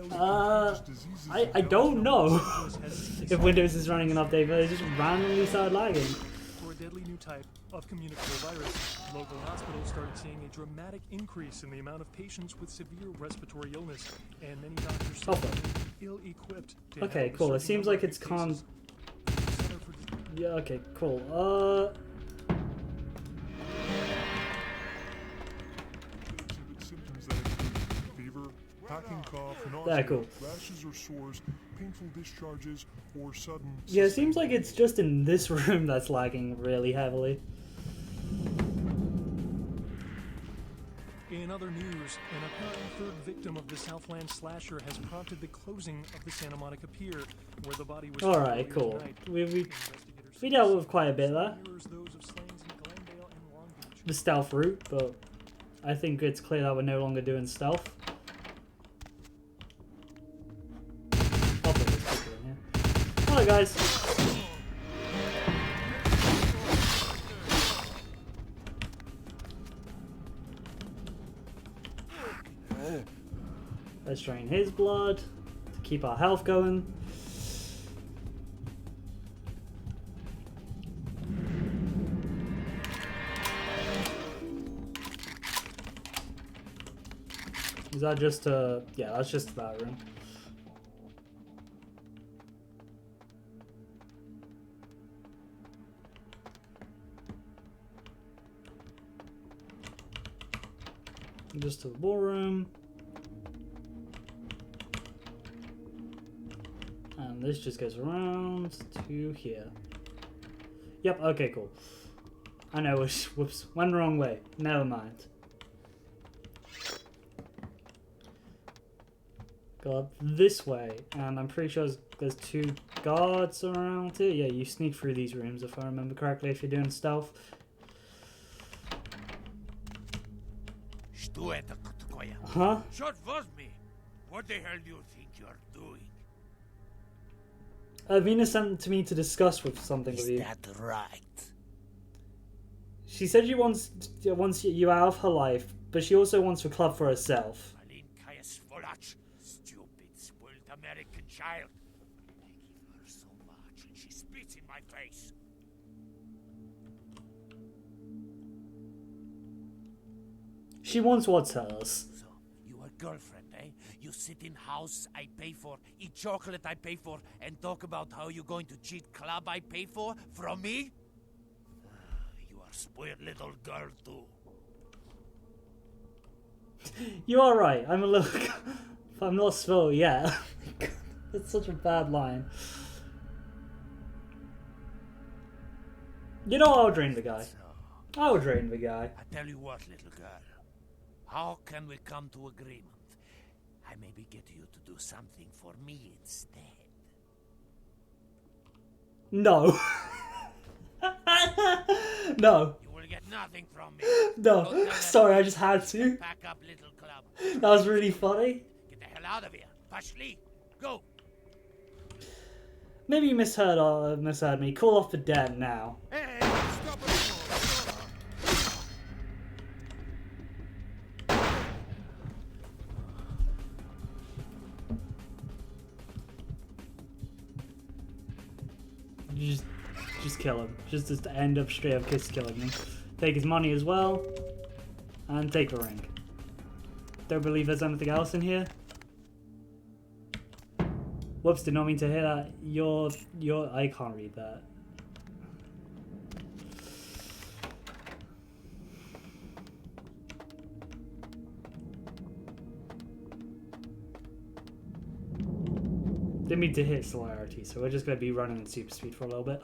I don't know if Windows is running an update, but it just randomly started lagging. For a deadly new type of communicable virus, local hospitals started seeing a dramatic increase in the amount of patients with severe respiratory illness, and many doctors are ill-equipped. Okay, cool. It seems like it's Yeah, okay, cool. Hacking cough, cool. rashes or sores, painful discharges, or sudden... Yeah, it seems like it's just in this room that's lagging really heavily. In other news, an apparent third victim of the Southland slasher has prompted the closing of the Santa Monica Pier, where the body was... Alright, cool. We dealt with quite a bit there. The stealth route, but I think it's clear that we're no longer doing stealth. guys. Let's drain his blood to keep our health going. Is that just yeah, that's just that room. Just to the ballroom. And this just goes around to here. Yep, okay, cool. I know, whoops, went the wrong way. Never mind. Go up this way, and I'm pretty sure there's 2 guards around here. Yeah, you sneak through these rooms if I remember correctly if you're doing stealth. Huh? Short was me. What the hell do you think you're doing? Venus sent to me to discuss with something with you. Is that right? She said she wants you out of her life, but she also wants a club for herself. Stupid, spoiled American child. I give her so much, and she spits in my face. She wants what's hers. So, you are girlfriend, eh? You sit in house I pay for, eat chocolate I pay for, and talk about how you're going to cheat club I pay for from me? You are spoiled little girl too. You are right. I'm a little. I'm not slow yet. That's such a bad line. You know, I'll drain the guy. I'll drain the guy. I tell you what, little girl. How can we come to agreement? I maybe get you to do something for me instead. No. No. You will get nothing from me. No. Sorry, I just had to. Pack up, little club. That was really funny. Get the hell out of here. Pashli, go. Maybe you misheard me. Call off the den now. Hey, stop it. Just kill him. Just to end up straight up killing him. Take his money as well. And take the ring. Don't believe there's anything else in here. Whoops, did not mean to hear that. I can't read that. Didn't mean to hit celerity, so we're just going to be running at super speed for a little bit.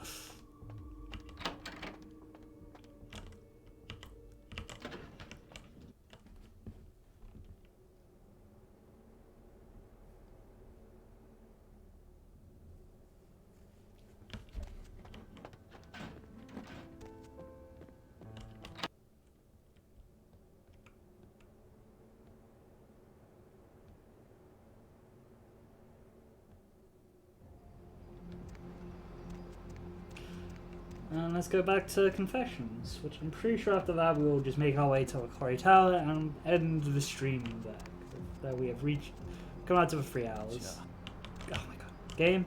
And let's go back to Confessions, which I'm pretty sure after that we will just make our way to a Quarry Tower and end the stream there. That we have reached. Come out to the 3 hours. Oh my god. Game?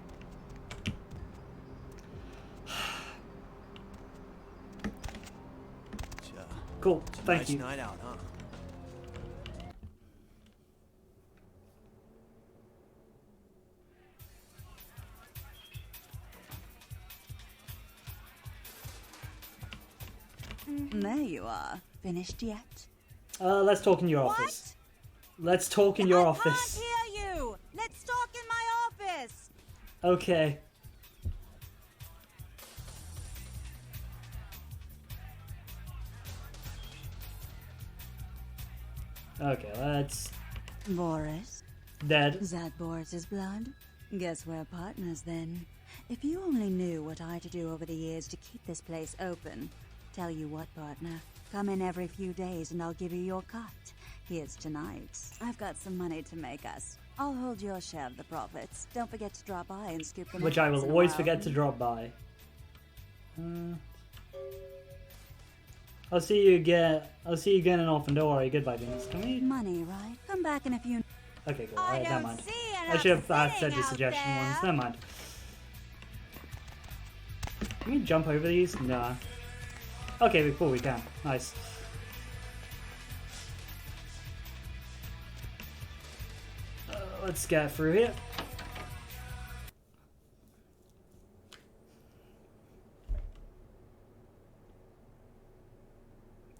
Cool, thank you. Night out, huh? There you are. Finished yet? Let's talk in your office. Let's talk in your office. I can't hear you! Let's talk in my office! Okay. Okay, let's... Boris? Dead. Is that Boris's blood? Guess we're partners then. If you only knew what I had to do over the years to keep this place open. Tell you what, partner. Come in every few days and I'll give you your cut. Here's tonight's. I've got some money to make us. I'll hold your share of the profits. Don't forget to drop by and scoop them. Which I will always forget to drop by. I'll see you again in Orphan. Don't worry. Goodbye, Dennis. Can we? Money, right? Come back in a few. Okay, cool. Alright, never mind. I should have said the suggestion once. Never mind. Can we jump over these? Nah. Okay, cool. We can. Nice. Let's get through here.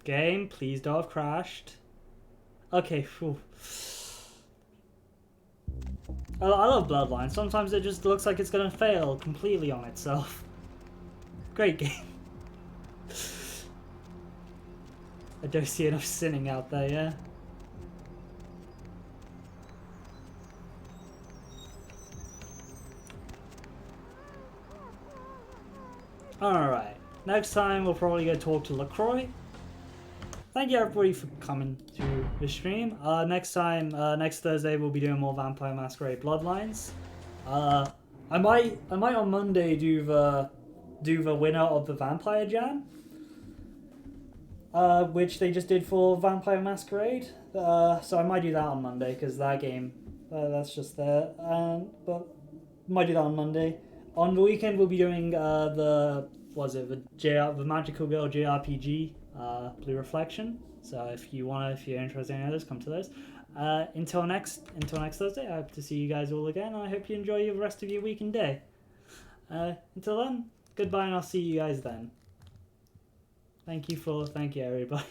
Game, please don't have crashed. Okay, phew. I love Bloodlines. Sometimes it just looks like it's gonna fail completely on itself. Great game. I don't see enough sinning out there, yeah? Alright, next time we'll probably go talk to LaCroix. Thank you everybody for coming to the stream. Next Thursday we'll be doing more Vampire Masquerade Bloodlines. I might on Monday do the winner of the Vampire Jam, which they just did for Vampire Masquerade. So I might do that on Monday because that game, that's just there. But might do that on Monday. On the weekend we'll be doing the Magical Girl JRPG. Blue Reflection. So if you're interested in others, come to those. Until next Thursday, I hope to see you guys all again. And I hope you enjoy the rest of your week and day. Until then, goodbye, and I'll see you guys then. Thank you everybody.